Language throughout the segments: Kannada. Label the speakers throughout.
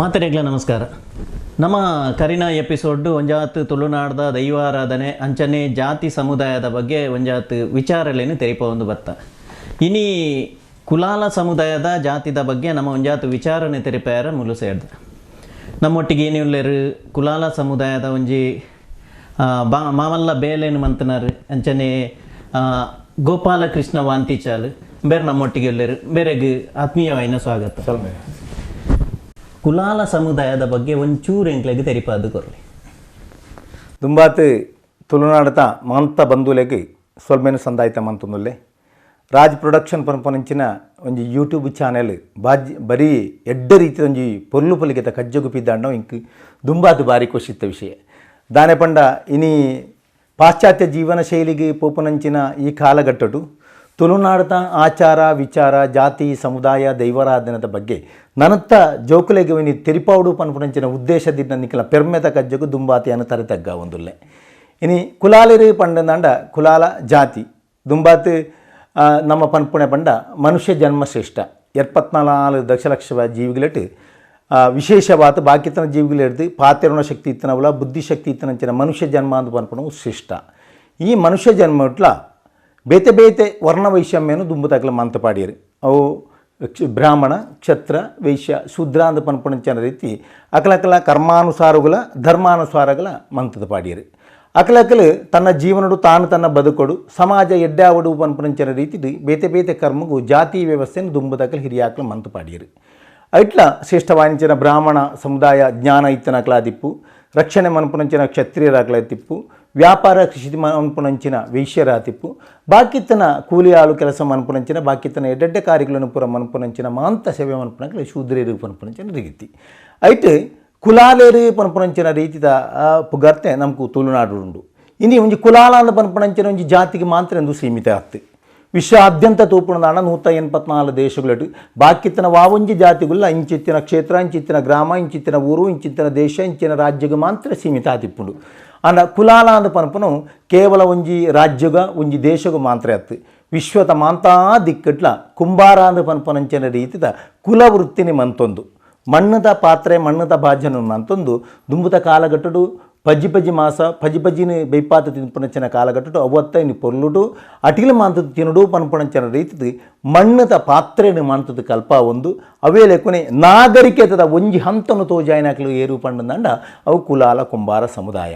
Speaker 1: ಮಾತರೆಗ್ಲ ನಮಸ್ಕಾರ. ನಮ್ಮ ಕರಿನ ಎಪಿಸೋಡ್ ಒಂಜಾತ್ ತುಳುನಾಡ್ದ ದೈವಾರಾಧನೆ ಅಂಚನೆ ಜಾತಿ ಸಮುದಾಯದ ಬಗ್ಗೆ ಒಂಜಾತ್ ವಿಚಾರಲೇನು ತೆರಿಪೊಂದು ಬತ್ತ. ಇನಿ ಕುಲಾಲ ಸಮುದಾಯದ ಜಾತಿದ ಬಗ್ಗೆ ನಮ್ಮ ಒಂಜಾತ್ ವಿಚಾರನೆ ತೆರಿಪಾರ ಮುಲು ಸೇರ್ದ. ನಮ್ಮೊಟ್ಟಿಗೆ ಏನಿಲ್ಲೇರು ಕುಲಾಲ ಸಮುದಾಯದ ಒಂಜಿ ಮಾಮಲ್ಲ ಬೇಲೇನು ಮಂತನಾರು ಅಂಚನೆ ಗೋಪಾಲಕೃಷ್ಣ ವಾಂತಿಚಾಲ್ ಬೇರೆ ನಮ್ಮೊಟ್ಟಿಗೆ ಎಲ್ಲರು ಬೇರೆಗೆ ಆತ್ಮೀಯವಾಯಿನ ಸ್ವಾಗತ. ಕುಲಾಲ ಸಮುದಾಯದ ಬಗ್ಗೆ ಒಂಚೂರು ಎಂಕ್ಲೆಗೆ ತೆರಿಪಾದು ಕೊರಲಿ
Speaker 2: ದುಂಬಾತ್ ತುಳುನಾಡತ ಮಂತ ಬಂಧುಲೆಗೆ ಸೊಲ್ಮೇನು ಸಂದಾಯಿತ ಮಂತುನುಲ್ಲೆ ರಾಜ್ ಪ್ರೊಡಕ್ಷನ್ ಪನ್ಪೊನಂಚಿನ ಒಂಜಿ ಯೂಟ್ಯೂಬ್ ಚಾನೆಲ್ ಬರೀ ಎಡ್ಡ ರೀತಿಯ ಒಂಜಿ ಪೊರ್ಲು ಪೊಲಿಗೆತ ಕಜ್ಜಗುಪಿದ್ದಾಂಡ ಇಂಕ್ ದುಂಬಾತ್ ಬಾರಿ ಖುಷಿತ್ತ ವಿಷಯ ದಾನೆ ಪಂಡ ಇನಿ ಪಾಶ್ಚಾತ್ಯ ಜೀವನ ಶೈಲಿಗೆ ಪೋಪುನಂಚಿನ ಈ ಕಾಲಘಟ್ಟಡು ತುಳುನಾಡತ ಆಚಾರ ವಿಚಾರ ಜಾತಿ ಸಮುದಾಯ ದೈವಾರಾಧನದ ಬಗ್ಗೆ ನನತ್ತ ಜೋಕುಲೆಗೆ ಇನಿ ತೆರಿಪಾವುಡು ಪನ್ಪುನಂಚಿನ ಉದ್ದೇಶದಿಂದ ನಿಖಲ ಪೆರ್ಮೆತ ಕಜ್ಜಗು ದುಂಬಾತಿಯನ್ನು ತರೆತಗ್ಗ ಒಂದುಲ್ಲೆ ಇನಿ ಕುಲಾಲಿರು ಪಂಡಂದಾಂಡ ಕುಲಾಲ ಜಾತಿ ದುಂಬಾತ್ ನಮ್ಮ ಪನ್ಪುಣೆ ಪಂಡ ಮನುಷ್ಯ ಜನ್ಮ ಶ್ರೇಷ್ಠ 74 ದಶಲಕ್ಷ ಜೀವಿಗಳಿಟ್ಟು ವಿಶೇಷವಾದ ಬಾಕಿತನ ಜೀವಿಗಳಿಡ್ದು ಪಾತೆರುಣ ಶಕ್ತಿ ಇತ್ತನವಲ ಬುದ್ಧಿಶಕ್ತಿ ಇತ್ತನಂಚಿನ ಮನುಷ್ಯ ಜನ್ಮ ಅಂತ ಪನ್ಪುಣವು ಶ್ರೇಷ್ಠ. ಈ ಮನುಷ್ಯ ಜನ್ಮ ಇಟ್ಲ ಬೇತೆ ಬೇತೆ ವರ್ಣ ವೈಷಮ್ಯನು ದುಂಬುತಕ್ಲ ಮಂತ ಪಾಡಿಯರು ಅವು ಬ್ರಾಹ್ಮಣ ಕ್ಷತ್ರ ವೈಶ್ಯ ಶೂದ್ರ ಅಂತ ಪನ್ಪುಣಂಚಿನ ರೀತಿ ಅಕಲಕಲ ಕರ್ಮಾನುಸಾರಗಳ ಧರ್ಮಾನುಸಾರಗಳ ಮಂತದ ಪಾಡಿಯರು ಅಕಲಕಲು ತನ್ನ ಜೀವನಡು ತಾನು ತನ್ನ ಬದುಕೊಡು ಸಮಾಜ ಎಡ್ಡಾವಡು ಪನ್ಪುಣಂಚಿನ ರೀತಿ ಬೇತೆ ಬೇತೆ ಕರ್ಮಗೂ ಜಾತಿ ವ್ಯವಸ್ಥೆಯನ್ನು ದುಂಬುತಕ್ಲ ಹಿರಿಯಾಕ್ಲ ಮಂತ ಪಾಡಿಯರು ಐಟ್ಲ ಶ್ರೇಷ್ಠವಾಯಿನ ಬ್ರಾಹ್ಮಣ ಸಮುದಾಯ ಜ್ಞಾನ ಇತ್ತನಕ್ಲ ದಿಪ್ಪು ರಕ್ಷಣೆ ಮನ್ಪುನಂಚಿನ ಕ್ಷತ್ರಿಯರಾಕ್ಲ ತಿಪ್ಪು ವ್ಯಾಪಾರ ಕೃಷಿ ಮನ್ಪುನಂಚಿನ ವೈಶ್ಯರ ತಿಪ್ಪು ಬಾಕಿತ್ತನ ಕೂಲಿ ಆಳು ಕೆಲಸ ಮನ್ಪುನಂಚಿನ ಬಾಕಿತ್ತನ ಎಡ್ಡೆಡ್ಡೆ ಕಾರ್ಯಗಳನ್ನು ಪುರ ಮನ್ಪುನಂಚಿನ ಮಾಂತ ಸೇವೆ ಮನ್ಪುನಕ್ಲ ಶೂದ್ರೇರು ಪನ್ಪುನಂಚಿನ ರೀತಿ ಐಟ್ ಕುಲಾಲೇರು ಪನ್ಪುನಂಚಿನ ರೀತಿದ ಪುಗರ್ತೆ ನಮಕು ತುಳುನಾಡು ಉಂಡು. ಇನಿ ಒಂಜಿ ಕುಲಾಲ ಅಂದ ಪನ್ಪುನಂಚಿನ ಒಂಜಿ ಜಾತಿಗೆ ಮಾತ್ರ ಎಂದು ಸೀಮಿತ ಆಗ್ತು. ವಿಶ್ವಾದ್ಯಂತ ತೂಪುಣದಾಂಡ 184 ದೇಶಗಳು ಬಾಕಿತ್ತಿನ ವಾವಂಜಿ ಜಾತಿಗುಲ್ಲ ಇಂಚಿತ್ತಿನ ಕ್ಷೇತ್ರ ಇಂಚಿತ್ತಿನ ಗ್ರಾಮ ಇಂಚಿತ್ತಿನ ಊರು ಇಂಚಿತ್ತಿನ ದೇಶ ಇಂಚಿನ ರಾಜ್ಯಗೆ ಮಾತ್ರ ಸೀಮಿತ ಆತಿಪ್ಪುಂಡು. ಅಂಡ ಕುಲಾಲ ಅಂದ ಪನ್ಪುನು ಕೇವಲ ಒಂಜಿ ರಾಜ್ಯಗ ಒಂಜಿ ದೇಶಗೂ ಮಾತ್ರ ಆಯ್ತು. ವಿಶ್ವದ ಮಾಂತಾ ದಿಕ್ಕಟ್ಲ ಕುಂಬಾರ ಅಂದ ಪನ್ಪುನಂಚಿನ ರೀತಿದ ಕುಲವೃತ್ತಿನಿ ಮಂತೊಂದು ಮಣ್ಣದ ಪಾತ್ರೆ ಮಣ್ಣದ ಭಾಜನ ಮಂತೊಂದು ದುಂಬುತ ಕಾಲಘಟ್ಟಡು ಪಜ್ಜಿ ಮಾಸ ಪಜ್ಜಿನಿ ಬೈಪಾತ ತಿನ್ಪುನಂಚಿನ ಕಾಲಘಟ್ಟಡು ಅವತ್ತೈನು ಪೊರ್ಲುಡು ಅಟಿಲು ಮಾಂತದ ತಿನುಡು ಪನ್ಪುನಂಚಿನ ರೀತಿ ಮಣ್ಣದ ಪಾತ್ರೆನು ಮಾಂತದ ಕಲ್ಪ ಒಂದು ಅವೇ ಲೆಕ್ಕನೆ ನಾಗರಿಕತೆದ ಒಂಜಿ ಹಂತನು ತೋಜಾಯನಕ್ಲು ಏರು ಪಂಡಂದಂಡ ಅವು ಕುಲಾಲ ಕುಂಬಾರ ಸಮುದಾಯ.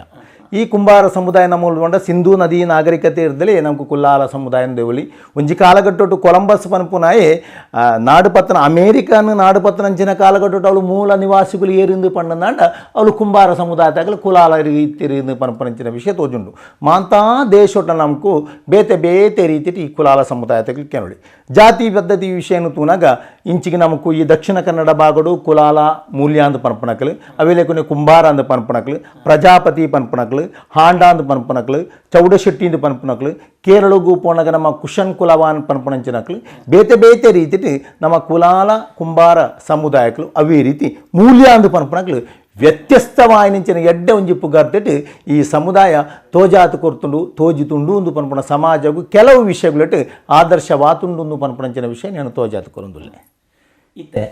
Speaker 2: ಈ ಕುಂಬಾರ ಸಮುದಾಯ ನಮ್ಮ ಸಿಂಧೂ ನದಿ ನಾಗರಿಕತೆ ಇರ್ದಲೇ ನಮ್ಗೆ ಕುಲಾಲ ಸಮುದಾಯ ದೇವಳಿ ಒಂಜಿ ಕಾಲಘಟ್ಟೊಟ್ಟು ಕೊಲಂಬಸ್ ಪನ್ಪುನಾಯೇ ನಾಡುಪತ್ತನ ಅಮೇರಿಕನ್ ನಾಡುಪತ್ತನಂಚಿನ ಕಾಲಘಟ್ಟೊಟ್ಟು ಅವಳು ಮೂಲ ನಿವಾಸಿಗಳು ಏರಿಂದು ಪಂಡಂದಾಂಡ ಅವಳು ಕುಂಬಾರ ಸಮುದಾಯದಾಗಲು ಕುಲಾಲ ಇತ್ತಿರಿಂದು ಪನ್ಪನಂಚಿನ ವಿಷಯ ತೋಜುಂಡು. ಮಾಂತಾ ದೇಶೊಟ್ಟ ನಮಕು ಬೇತೆ ಬೇತೆ ರೀತಿ ಈ ಕುಲಾಲ ಸಮುದಾಯದಲ್ಲಿ ಕೆನೊಳಿ ಜಾತಿ ಪದ್ಧತಿ ವಿಷಯನು ತೂನಾಗ ಇಂಚಿಗೆ ನಮಕು ಈ ದಕ್ಷಿಣ ಕನ್ನಡ ಭಾಗಡು ಕುಲಾಲ ಮೂಲ್ಯ ಅಂದ ಪನ್ಪನಕಲು ಅವೇಲೆ ಕೊನೆ ಕುಂಬಾರ ಅಂದ ಪನ್ಪನಕಲು ಪ್ರಜಾಪತಿ ಪನ್ಪನಕಲು ಹಾಂಡ ಅಂದ ಪನ್ಪನಕಲು ಚೌಡಶೆಟ್ಟಿ ಅಂದ ಪನ್ಪನಕಲು ಕೇರಳಗೂ ಪೋನಾಗ ನಮ್ಮ ಕುಶನ್ ಕುಲವಾನ್ ಪನ್ಪನಂಚಿನಕಲು ಬೇತೆ ಬೇತೆ ರೀತಿ ನಮ್ಮ ಕುಲಾಲ ಕುಂಬಾರ ಸಮುದಾಯಕಲು ಅವೇ ರೀತಿ ಮೂಲ್ಯ ಅಂದ ಪನ್ಪನಕಲು ವ್ಯತ್ಯಸ್ತವಾಯಿನಿಂಚಿನ ಎಡ್ಡೆ ಒಂಜಿ ಪುಗಾರ್ತಿಟ್ಟು ಈ ಸಮುದಾಯ ತೋಜಾತು ಕೊರ್ತುಂಡು ತೋಜಿತುಂಡು ಒಂದು ಪನ್ಪುಣ ಸಮಾಜಗೂ ಕೆಲವು ವಿಷಯಗಳಿಟ್ಟು ಆದರ್ಶವಾತುಂಡು ಒಂದು ಪನ್ಪುಣಂಚಿನ ವಿಷಯ ನಾನು ತೋಜಾತು ಕೊರೊಂದುಲ್ಲೆ.
Speaker 1: ಇತ್ತೆ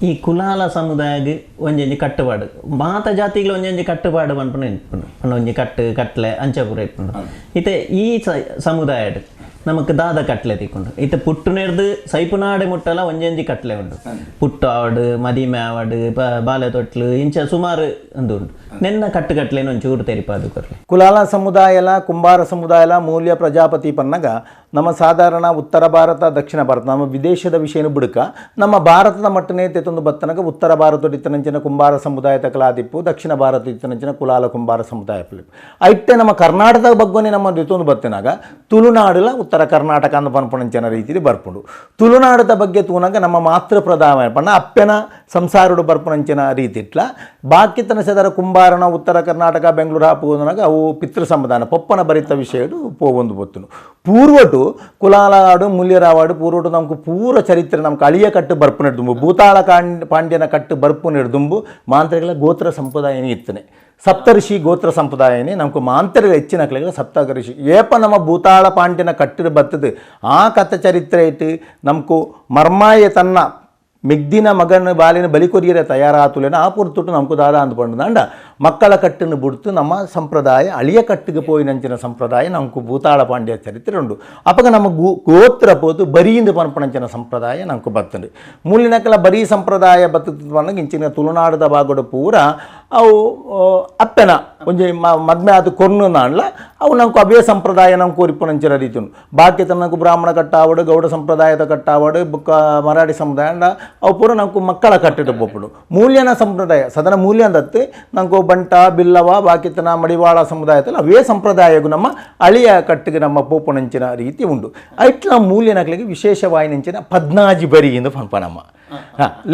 Speaker 1: ಈ ಕುಲಾಲ ಸಮುದಾಯಗೆ ಒಂಜೊಂಜಿ ಕಟ್ಟುಪಾಡು ಮಾತ ಜಾತಿಗಳು ಒಂಜೊಂಜಿ ಕಟ್ಟುಪಾಡು ಪನ್ಪುಣ ಇಟ್ಪುಂಡು ಒಂಜಿ ಕಟ್ಲೆ ಅಂಚಪುರ ಇಟ್ಪುಂಡು. ಇತ್ತೆ ಈ ಸಮುದಾಯಡ್ ನಮಕ್ ದಾದ ಕಟ್ಲೆ ತಿಕ್ಕೊಂಡು ಇತ್ತೆ ಪುಟ್ಟು ನೆಡ್ದು ಸೈಪುನಾಡೆ ಮುಟ್ಟಲ ಒಂಜೊಂಜಿ ಕಟ್ಲೆ ಉಂಡು. ಪುಟ್ಟು ಆವಡು ಮದಿಮೆ ಆವಡು ಬಾಲೆ ತೊಟ್ಲು ಇಂಚ ಸುಮಾರು ಒಂದು ಉಂಡು. ನೆನ್ನ ಕಟ್ಟುಗಟ್ಲೇನು ಒಂಚೂರು ತೆರಿಪಾದು ಕೊರಲಿ
Speaker 2: ಕುಲಾಲ ಸಮುದಾಯಲ ಕುಂಬಾರ ಸಮುದಾಯಲ ಮೂಲ್ಯ ಪ್ರಜಾಪತಿ ಪನ್ನಗ ನಮ್ಮ ಸಾಧಾರಣ ಉತ್ತರ ಭಾರತ ದಕ್ಷಿಣ ಭಾರತ ನಮ್ಮ ವಿದೇಶದ ವಿಷಯನು ಬುಡಕ ನಮ್ಮ ಭಾರತದ ಮಟ್ಟನೇ ತೆತ್ತೊಂದು ಬತ್ತನಗ ಉತ್ತರ ಭಾರತ ಇತ್ತನಂಚಿನ ಕುಂಬಾರ ಸಮುದಾಯ ತಕಲಾದಿಪ್ಪು ದಕ್ಷಿಣ ಭಾರತ ಇತ್ತನಂಚಿನ ಕುಲಾಲ ಕುಂಬಾರ ಸಮುದಾಯ ಐಟೆ ನಮ್ಮ ಕರ್ನಾಟಕದ ಬಗ್ಗನೆ ನಮ್ಮ ತೆತ್ತೊಂದು ಬತ್ತಿನಾಗ ತುಳುನಾಡುಲ ಉತ್ತರ ಕರ್ನಾಟಕ ಅಂದ ಪನ್ಪುಣಂಚಿನ ರೀತಿಯಲ್ಲಿ ಬರ್ಪುಂಡು. ತುಳುನಾಡದ ಬಗ್ಗೆ ತೂನಾಗ ನಮ್ಮ ಮಾತೃ ಪ್ರಧಾನ ಪಣ್ಣ ಅಪ್ಪೆನ ಸಂಸಾರುಡು ಬರ್ಪುಣಂಚಿನ ರೀತಿ ಇಟ್ಲ ಬಾಕಿತನ ಸದರ ಕುಂಬಾರನ ಉತ್ತರ ಕರ್ನಾಟಕ ಬೆಂಗಳೂರು ಹಾಪುವುದನಾಗ ಅವು ಪಿತೃ ಸಂಬಂಧಾನ ಪೊಪ್ಪನ ಭರಿತ ವಿಷಯಡು ಪೋವೊಂದು ಬತ್ತುನು ಪೂರ್ವಟು ಕುಲಾಲಾಡು ಮುಲ್ಯರಾವಾಡು ಪೂರ್ವಟು ನಮ್ಗೆ ಪೂರ ಚರಿತ್ರೆ ನಮ್ಗೆ ಅಳಿಯ ಕಟ್ಟು ಬರ್ಪು ನೆಡ್ದುಂಬು ಭೂತಾಳ ಪಾಂಡ್ಯನ ಕಟ್ಟು ಬರ್ಪು ನೆಡ್ದುಂಬು ಮಾಂತ್ರಿಗಳ ಗೋತ್ರ ಸಂಪ್ರದಾಯನೇ ಇತ್ತನೆ ಸಪ್ತಋಷಿ ಗೋತ್ರ ಸಂಪ್ರದಾಯನೇ ನಮ್ಗೆ ಮಾಂತ್ರಿಗಳ ಹೆಚ್ಚಿನ ಕಲೆಗಳ ಸಪ್ತಋಷಿ ಏಪ ನಮ್ಮ ಭೂತಾಳ ಪಾಂಡ್ಯನ ಕಟ್ಟಿರು ಬರ್ತದೆ ಆ ಕಥ ಚರಿತ್ರೆ ಇಟ್ಟು ನಮ್ಕು ಮರ್ಮಾಯ ತನ್ನ ಮಿಗ್ದಿನ ಮಗನ ಬಾಲಿನ ಬಲಿಕೊರಿಯರೆ ತಯಾರಾತುಲೇನ ಆ ಪುರ್ತುಟ್ಟು ನಮಕು ದಾದ ಅಂದ್ಕೊಂಡ ಮಕ್ಕಳ ಕಟ್ಟನ್ನು ಬಿಡ್ತು ನಮ್ಮ ಸಂಪ್ರದಾಯ ಅಳಿಯ ಕಟ್ಟಿಗೆ ಪೋಯಿನಂಚಿನ ಸಂಪ್ರದಾಯ ನಮಕು ಭೂತಾಳ ಪಾಂಡ್ಯ ಚರಿತ್ರೆ ಉಂಡು ಅಪಗ ನಮ್ಮ ಗೋತ್ರ ಪೋತು ಬರಿಯಿಂದ ಪನ್ಪಣಂಚಿನ ಸಂಪ್ರದಾಯ ನಮಕು ಬರ್ತಂಡು ಮೂಲಿನಕಲ ಬರೀ ಸಂಪ್ರದಾಯ ಬರ್ತದ ಇಂಚಿನ ತುಳುನಾಡದ ಭಾಗದ ಪೂರ ಅವು ಅಪ್ಪೆನ ಒಂಜಿ ಮದ್ಮೆ ಅದು ಕೊರ್ನು ನಾಣ್ಲ ಅವು ನಮಕು ಅವೇ ಸಂಪ್ರದಾಯ ನಮ್ಗೆ ಕೋರಿಪುಣಂಚಿನ ರೀತಿ ಉಂಟು ಬಾಕಿ ತನಕು ಬ್ರಾಹ್ಮಣ ಕಟ್ಟಾವಡು ಗೌಡ ಸಂಪ್ರದಾಯದ ಕಟ್ಟಾವಡು ಬುಕ್ಕ ಮರಾಠಿ ಸಮುದಾಯ ಅವು ಪೂರ ನಮಕು ಮಕ್ಕಳ ಕಟ್ಟಿಟ್ಟು ಪೊಪ್ಪುಡು ಮೂಲ್ಯನ ಸಂಪ್ರದಾಯ ಸದನ ಮೂಲ್ಯ ಅಂದತ್ತೆ ನಮಕು ಬಂಟ ಬಿಲ್ಲವ ಬಾಕಿತನ ಮಡಿವಾಳ ಸಮುದಾಯದಲ್ಲಿ ಅವೇ ಸಂಪ್ರದಾಯಗೂ ನಮ್ಮ ಅಳಿಯ ಕಟ್ಟಿಗೆ ನಮ್ಮ ಪೋಪುಣಂಚಿನ ರೀತಿ ಉಂಟು ಐಟ್ಲ ಮೂಲ್ಯನಗಳಿಗೆ ವಿಶೇಷವಾಯಿನಂಚಿನ ಪದ್ನಾಜಿ ಬರಿ ಎಂದು ಪನ್ಪನಮ್ಮ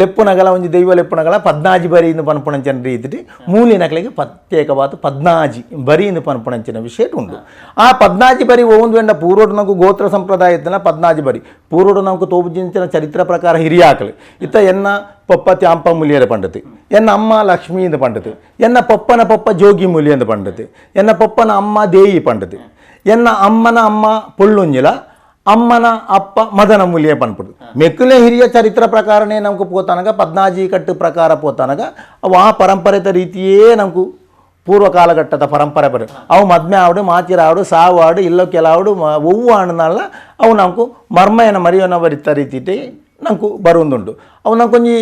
Speaker 2: ಲೆಪ್ಪುನಗಲ ಒಂಜಿ ದೈವ ಲೆಪ್ಪುನಗಲ ಪದ್ನಾಜಿ ಬರಿ ಎಂದು ಪನ್ಪುಣಂಚಿನ ರೀತಿ ಮೂಲ್ಯನಗಳಿಗೆ ಪ್ರತ್ಯೇಕವಾದ ಪದ್ನಾಜಿ ಬರಿ ಎಂದು ಪನ್ಪುಣಂಚಿನ ವಿಷಯ ಉಂಟು ಆ ಪದ್ನಾಜಿ ಬರಿ ಒಂದು ವೆಂಡ ಪೂರ್ವಡು ನಮಕು ಗೋತ್ರ ಸಂಪ್ರದಾಯ ಇತ್ತನ ಪದ್ನಾಜಿ ಬರಿ ಪೂರ್ವಡು ನಮಕು ತೋಬುಜಿಂಚಿನ ಚರಿತ್ರ ಪ್ರಕಾರ ಹಿರಿಯಾಕಲು ಇತ್ತ ಎನ್ನ ಪಪ್ಪ ತ್ಯಾಂಪ ಮುಲಿಯರ ಪಂಡತಿ ಎನ್ನ ಅಮ್ಮ ಲಕ್ಷ್ಮೀ ಎಂದು ಪಂಡತಿ ಎನ್ನ ಪಪ್ಪನ ಪಪ್ಪ ಜೋಗಿ ಮುಲಿ ಎಂದು ಪಂಡತಿ ಎನ್ನ ಪಪ್ಪನ ಅಮ್ಮ ದೇಯಿ ಪಂಡತಿ ಎನ್ನ ಅಮ್ಮನ ಅಮ್ಮ ಪೊಳ್ಳುಂಜಿಲ ಅಮ್ಮನ ಅಪ್ಪ ಮದನ ಮುಲಿಯ ಪನ್ಪುಡು ಮೆಕ್ಕುಲೆ ಹಿರಿಯ ಚರಿತ್ರ ಪ್ರಕಾರನೇ ನಮಕು ಪೋತಾನಗ ಪದ್ನಾಜಿ ಕಟ್ಟು ಪ್ರಕಾರ ಪೋತಾನಗ ಅವು ಆ ಪರಂಪರೆತ ರೀತಿಯೇ ನಮಕು ಪೂರ್ವ ಕಾಲಘಟ್ಟದ ಪರಂಪರೆ ಬರ ಅವು ಮದ್ಮೆ ಆವಡು ಮಾತಿರ ಆವಡು ಸಾವು ಆಡು ಇಲ್ಲೋ ಕೆಲವಾಡು ಒವ್ವು ಆಣನಲ್ಲ ಅವು ನಮಕು ಮರ್ಮಯನ ಮರಿಯೋನ ಬರಿತ ರೀತಿ ನಮಕು ಬರುವುದುಂಟು ಅವು ನಮಕೊಂಜಿ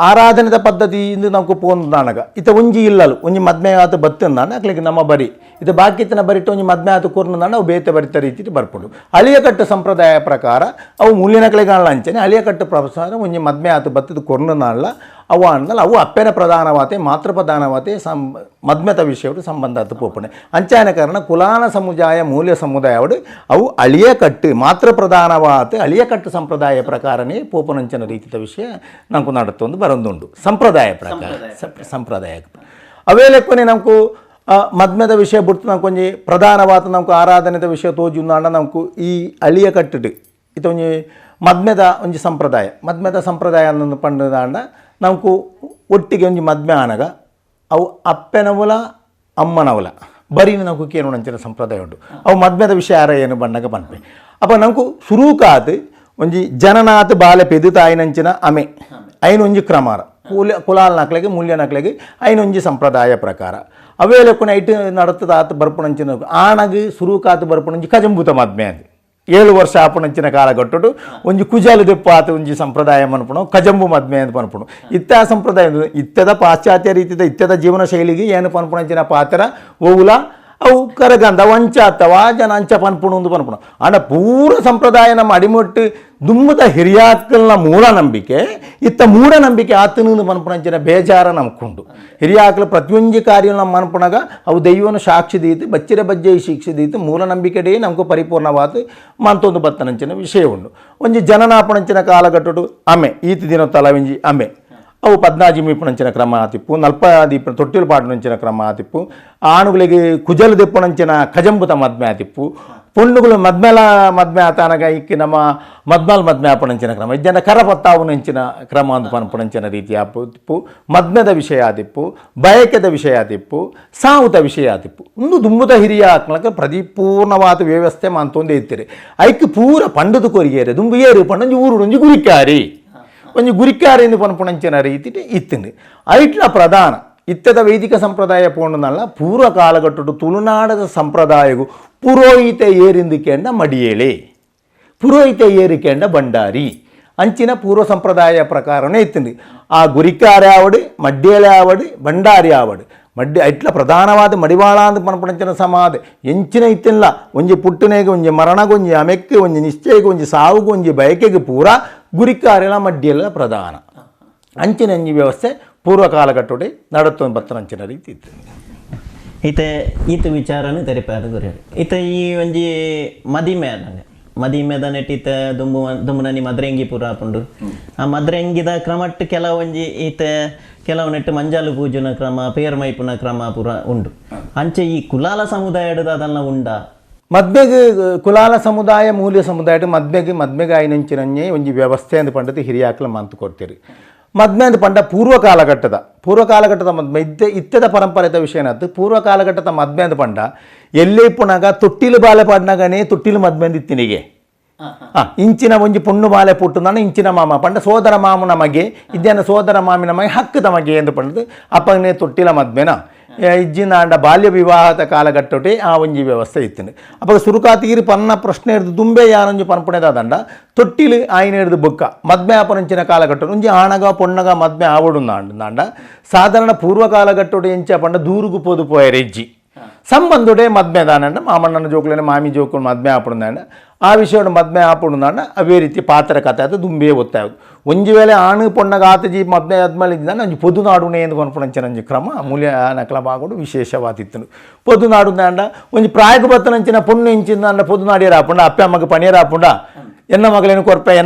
Speaker 2: ಆರಾಧನೆದ ಪದ್ಧತಿಯಿಂದ ನಮಕು ಪೋಂದಾನಗ ಇತ ಒಂಜಿ ಇಲ್ಲಲು ಒಂಜಿ ಮದ್ಮೆ ಆತು ಬತ್ತಂದಾನ ಅಕ್ಲಿಗೆ ನಮ್ಮ ಬರಿ ಇದು ಬಾಕಿತನ ಬರಿಟ್ಟು ಒಂಜಿ ಮದ್ಮೆ ಆತು ಕೂರ್ನದಾನ ಅವು ಬೇತೆ ಬರಿತ ರೀತಿ ಬರ್ಪಡು ಅಳಿಯಕಟ್ಟು ಸಂಪ್ರದಾಯ ಪ್ರಕಾರ ಅವು ಮುಳ್ಳಿನಕಲಿಗೆ ಅಂಚನೆ ಅಳಿಯಕಟ್ಟು ಪ್ರಸಾರ ಒಂಜಿ ಮದ್ಮೆ ಆತು ಬತ್ತದ ಕೊರ್ನದಾನಲ್ಲ ಅವು ಅನ್ನಲ್ಲ ಅವು ಅಪ್ಪೆನ ಪ್ರಧಾನವಾತೆ ಮಾತೃ ಪ್ರಧಾನವಾತೆ ಮದ್ಮೆತ ವಿಷಯಗಳು ಸಂಬಂಧ ಪೋಪಣೆ ಅಂಚಾಯನ ಕಾರಣ ಕುಲಾನ ಸಮುದಾಯ ಮೂಲ್ಯ ಸಮುದಾಯ ಅವಡು ಅವು ಅಳಿಯಕಟ್ಟು ಮಾತೃ ಪ್ರಧಾನವಾತೆ ಅಳಿಯಕಟ್ಟು ಸಂಪ್ರದಾಯ ಪ್ರಕಾರನೇ ಪೋಪನಂಚನ ರೀತಿಯ ವಿಷಯ ನಮಕು ನಡತ್ತೊಂದು ಬರೊಂದುಂಡು ಸಂಪ್ರದಾಯ ಪ್ರಕಾರ ಸಂಪ್ರದಾಯ ಅವೇ ಲೆಕ್ಕನೆ ನಮಕು ಮದ್ಮೆದ ವಿಷಯ ಬಿಟ್ಟು ನಮ್ಕೊಂಜಿ ಪ್ರಧಾನವಾದ ನಮಕು ಆರಾಧನೆದ ವಿಷಯ ತೋಜುಂದಾಂಡ ನಮಕು ಈ ಅಳಿಯ ಕಟ್ಟಿಡು ಇದು ಒಂಜಿ ಮದ್ಮೆದ ಒಂಜಿ ಸಂಪ್ರದಾಯ ಅನ್ನೊಂದು ಪಂಡದಾಂಡ ನಮಕು ಒಟ್ಟಿಗೆ ಒಂಜಿ ಮದ್ಮೆ ಆನಗ ಅವು ಅಪ್ಪೆನವುಲ ಅಮ್ಮನವುಲ ಬರೀನ ನಮಕು ಕೇನುಣಂಚಿನ ಸಂಪ್ರದಾಯ ಉಂಟು ಅವು ಮದ್ಮೆದ ವಿಷಯ ಯಾರ ಏನು ಬಣ್ಣಗ ಪನ್ಪೆ ಅಪ್ಪ ನಮಕು ಸುರೂಕಾತ್ ಒಂಜಿ ಜನನಾಥ್ ಬಾಲೆ ಪೆದು ತಾಯಿನಂಚಿನ ಅಮೆ ಐನು ಒಂಜಿ ಕ್ರಮಾರ ಕುಲಾಲ್ ನಕ್ಲೆಗೆ ಮೂಲ್ಯ ನಕ್ಲೆಗೆ ಐನು ಒಂಜಿ ಸಂಪ್ರದಾಯ ಪ್ರಕಾರ ಅವೇ ಲೆಕ್ಕನ ಐಟು ನಡತದ ಆತು ಬರ್ಪುಣಂಚಿನ ಆಣಗ್ ಸುರೂಕಾತ್ ಬರ್ಪುಣಂಜಿ ಕಜಂಭೂತ ಮದ್ಮೆ ಅದು 7 ವರ್ಷ ಆಪುಣಂಚಿನ ಕಾಲ ಕಟ್ಟುಡು ಒಂಜಿ ಕುಜಾಲು ದೆಪ್ಪ ಆತ ಒಂಜಿ ಸಂಪ್ರದಾಯ ಮನ್ಪುಣ ಕಜಂಬು ಮದ್ಮೆ ಅಂತ ಪನ್ಪುಣ ಇತ್ತ ಸಂಪ್ರದಾಯ ಇತ್ತದ ಪಾಶ್ಚಾತ್ಯ ರೀತಿಯ ಇತ್ತದ ಜೀವನ ಶೈಲಿಗೆ ಏನು ಪನ್ಪುಣಂಚಿನ ಪಾತ್ರ ಓವುಲ ಅವು ಕರಗಂಧ ವಂಚ ಅಥವಾ ಜನ ಅಂಚ ಪನ್ಪುಣ ಒಂದು ಪನ್ಪುಣ ಆಂಡ ಪೂರ ಸಂಪ್ರದಾಯ ನಮ್ಮ ಅಡಿಮೊಟ್ಟು ದುಮ್ಮದ ಹಿರಿಯಾಕಲ್ನ ಮೂಢನಂಬಿಕೆ ಇತ್ತ ಮೂಢನಂಬಿಕೆ ಆತನಿಂದ ಪನ್ಪುಣಂಚಿನ ಬೇಜಾರ ನಮ್ಕೊಂಡು ಹಿರಿಯಾಕಲು ಪ್ರತಿಯೊಂದು ಕಾರ್ಯ ನಮ್ಮ ಮನ್ಪುಣಗ ಅವು ದೈವನ ಸಾಕ್ಷಿ ದೀತು ಬಚ್ಚಿರ ಬಜ್ಜೆ ಶಿಕ್ಷೆ ದೀತು ಮೂಢನಂಬಿಕೆಡೇ ನಮಗೂ ಪರಿಪೂರ್ಣವಾದ ಮಂತೊಂದು ಬತ್ತನಂಚಿನ ವಿಷಯ ಉಂಡು ಒಂಜಿ ಜನನಾಪಣಂಚಿನ ಕಾಲಘಟ್ಟಡು ಅಮೆ ಈತ ದಿನ ತಲವಿಂಜಿ ಅಮೆ ಅವು ಪದ್ನಾಜಿ ಮೀಪುಣಂಚಿನ ಕ್ರಮ ಆತಿಪ್ಪು ನಲ್ಪದೀಪ ತೊಟ್ಟಿಲು ಪಾಟುನಂಚಿನ ಕ್ರಮ ಆತಿಪ್ಪು ಆಣುಗಳಿಗೆ ಕುಜಲು ದೆಪ್ಪುಣಂಚಿನ ಕಜಂಬುತ ಮದ್ಮೆ ಆತಿಪ್ಪು ಪೊಣ್ಣುಗಳು ಮದ್ಮೆ ಆತಾನಗ ಇಕ್ಕಿ ನಮ್ಮ ಮದ್ಮೆ ಆಪಣಂಚಿನ ಕ್ರಮ ಇಜ್ಜನ ಕರಪತ್ತಾವುನಂಚಿನ ಕ್ರಮ ಒಂದು ಪನ್ಪುಣಂಚಿನ ರೀತಿ ಆತಿಪ್ಪು ಮದ್ಮೆದ ವಿಷಯ ಆತಿಪ್ಪು ಬಯಕೆದ ವಿಷಯ ಆತಿಪ್ಪು ಸಾವುತ ವಿಷಯ ಆತಿಪ್ಪು ಒಂದು ದುಂಬುದ ಹಿರಿಯ ಆತ್ಮಕ ಪರಿಪೂರ್ಣವಾದ ವ್ಯವಸ್ಥೆ ಮಂತೊಂದು ಇರ್ತೀರಿ ಐಕ್ಕೆ ಪೂರ ಪಂಡದು ಕೊರಿಗೇರಿ ದುಂಬು ಏರು ಪಂಡಂಜಿ ಊರು ಒಂಜಿ ಗುರಿಕಾರಿ ಒಂಜಿ ಗುರಿಕಾರಿಂದ ಪನ್ಪುಣಂಚಿನ ರೀತಿ ಇತ್ತಂದು ಐಟ್ಲ ಪ್ರಧಾನ ಇತ್ತದ ವೈದಿಕ ಸಂಪ್ರದಾಯ ಪೋಣನಲ್ಲ ಪೂರ್ವ ಕಾಲಘಟ್ಟಡು ತುಳುನಾಡದ ಸಂಪ್ರದಾಯಗೂ ಪುರೋಹಿತ ಏರಿಂದಿಕೆಂಡ ಮಡಿಯೇಳೆ ಪುರೋಹಿತ ಏರಿಕೆಂಡ ಭಂಡಾರಿ ಅಂಚಿನ ಪೂರ್ವ ಸಂಪ್ರದಾಯ ಪ್ರಕಾರನೇ ಇತ್ತಂದು ಆ ಗುರಿಕಾರೆ ಆವಡು ಮಡ್ಯೇಳೆ ಆವಡು ಭಂಡಾರಿ ಆವಡು ಮಡ್ಡಿ ಐಟ್ಲ ಪ್ರಧಾನವಾದ ಮಡಿವಾಳ ಅಂತ ಪನ್ಪುಣಂಚಿನ ಸಮಾಧಿ ಎಂಚಿನ ಇತ್ತಿಲ್ಲ ಒಂಜಿ ಪುಟ್ಟನೆಗೆ ಒಂಜಿ ಮರಣಗೆ ಒಂಜಿ ಅಮೆಕ್ಕೆ ಒಂಜಿ ನಿಶ್ಚಯಕ್ಕೆ ಒಂಜಿ ಸಾವುಗೆ ಒಂಜಿ ಬಯಕೆಗೆ ಪೂರ ಗುರಿಕಾರೆಲ ಮಡ್ಯೆಲ್ಲ ಪ್ರಧಾನ ಅಂಚಿನ ಒಂಜಿ ವ್ಯವಸ್ಥೆ ಪೂರ್ವ ಕಾಲಘಟ್ಟೋಡೆ ನಡತ್ತೊಂದು ಬತ್ತನಂಚಿನ ರೀತಿ ಇತ್ತು
Speaker 1: ಈತ ವಿಚಾರನು ತೆರಿಪಾದ ಗುರಿ ಈತ ಈ ಒಂಜಿ ಮದಿಮೆ ಆದಂಗೆ ಮದಿಮೆದ ನೆಟ್ಟಿತ ದುಂಬುನನಿ ಮದ್ರೆಂಗಿ ಪೂರ ಆಪುಂಡು ಆ ಮದ್ರೆಂಗಿದ ಕ್ರಮಟ್ಟು ಕೆಲವೊಂಜಿ ಈತ ಕೆಲವು ನೆಟ್ಟು ಮಂಜಾಲು ಪೂಜನ ಕ್ರಮ ಪೇರ್ ಮೈಪುನ ಕ್ರಮ ಪೂರ ಉಂಡು ಅಂಚೆ ಈ ಕುಲಾಲ ಸಮುದಾಯದ ಅದನ್ನ ಉಂಡ
Speaker 2: ಮದ್ಮೆಗೆ ಕುಲಾಲ ಸಮುದಾಯ ಮೂಲ್ಯ ಸಮುದಾಯ ಮದ್ಮೆಗೆ ಆಯ್ನಂಚಿನಂಜೆ ಒಂಜಿ ವ್ಯವಸ್ಥೆ ಅಂತ ಪಂಡತಿ ಹಿರಿಯಾಕಲು ಮಂತು ಕೊಡ್ತೀರಿ ಮದ್ಮೆ ಅಂತ ಪಂಡ ಪೂರ್ವ ಕಾಲಘಟ್ಟದ ಮದ್ಮೆ ಇತ್ತದ ಪರಂಪರೆದ ವಿಷಯನತ್ತು ಪೂರ್ವ ಕಾಲಘಟ್ಟದ ಮದ್ಮೆ ಅಂತ ಪಂಡ ಎಲ್ಲೇ ಪುನಗ ತೊಟ್ಟಿಲು ಬಾಲೆ ಪಾಡ್ನಾಗನೇ ತೊಟ್ಟಿಲು ಮದ್ಮೆ ಅಂತ ಇತ್ತಿನಿಗೆ ಇಂಚಿನ ಒಂಜಿ ಪೊಣ್ಣು ಬಾಲೆ ಪುಟ್ಟುಂದಾಂಡ ಇಂಚಿನ ಮಾಮ ಪಂಡ ಸೋದರ ಮಾಮ ನಮಗೆ ಇದ್ದೇನ ಸೋದರ ಮಾಮಿ ನಮಗೆ ಹಕ್ಕು ತಮಗೆ ಎಂದು ಪಂಡದು ಅಪ್ಪನೇ ತೊಟ್ಟಿಲ ಮದ್ಮೆನ ಇಜ್ಜಿನ ಬಾಲ್ಯ ವಿವಾಹದ ಕಾಲಘಟ್ಟೊಟ್ಟೆ ಆ ಒಂಜಿ ವ್ಯವಸ್ಥೆ ಇತ್ತಿನ ಅಪ್ಪ ಸುರುಕಾತಿಗಿರಿ ಪನ್ನ ಪ್ರಶ್ನೆ ಹಿಡಿದು ದುಂಬೆ ಯಾನೊಂಜಿ ಪನ್ಪುಣೆದಾದಂಡ ತೊಟ್ಟಿಲು ಆಯ್ನ ಹಿಡಿದು ಬೊಕ್ಕ ಮದ್ಮೆ ಆಪರಂಚಿನ ಕಾಲಘಟ್ಟ ಒಂಜಿ ಆಣಗ ಪೊಣ್ಣಗ ಮದ್ಮೆ ಆವಡುಂದಾಂಡ ಸಾಧಾರಣ ಪೂರ್ವ ಕಾಲಘಟ್ಟೊಡೆ ಎಂಚ ಪಂಡ ದೂರುಗು ಪೋದು ಪೋಯರೆ ಇಜ್ಜಿ ಸಂಬಂಧುಡೆ ಮದ್ಮೆ ದಾನಂಡ ಮಾಮಣ್ಣನ ಜೋಕುಲೇನೆ ಮಾಮಿ ಜೋಕುಲು ಮದ್ಮೆ ಆಪುಂದಾಂಡ ಆ ವಿಷಯ ಮದ್ಮೆ ಆಪುಂದಾಂಡ ಅವೇ ರೀತಿ ಪಾತ್ರ ಕಥೆ ಅದು ದುಂಬೇ ಒತ್ತಾವುದು ಒಂಜಿ ವೇಳೆ ಆಣು ಪೊಣ್ಣಗ ಆತಜಿ ಮದ್ಮೆ ಆದ್ಮೇಲೆ ಇದ್ದಾನೆ ನಂಜಿ ಪೊದು ನಾಡುನೆ ಎಂದು ಪನ್ಪುಣಂಚ ನಂಜಿ ಕ್ರಮ ಮೂಲ್ಯ ನಕಲ ಬಾಗೋಡು ವಿಶೇಷವಾದಿತ್ತು ಪೊದು ನಾಡುಂದಾಂಡ ಒಂಜಿ ಪ್ರಾಯಕ್ಕೆ ಬತ್ತನಂಚಿನ ಪೊಣ್ಣು ಇಂಚಿಂದಾಂಡ ಪೊದು ನಾಡಿಯರ ಆಪುಂಡ ಅಪ್ಪ ಅಮ್ಮಗ ಪಣಿಯರ ಆಪುಂಡ ಎನ್ನ ಮಗಳೇನು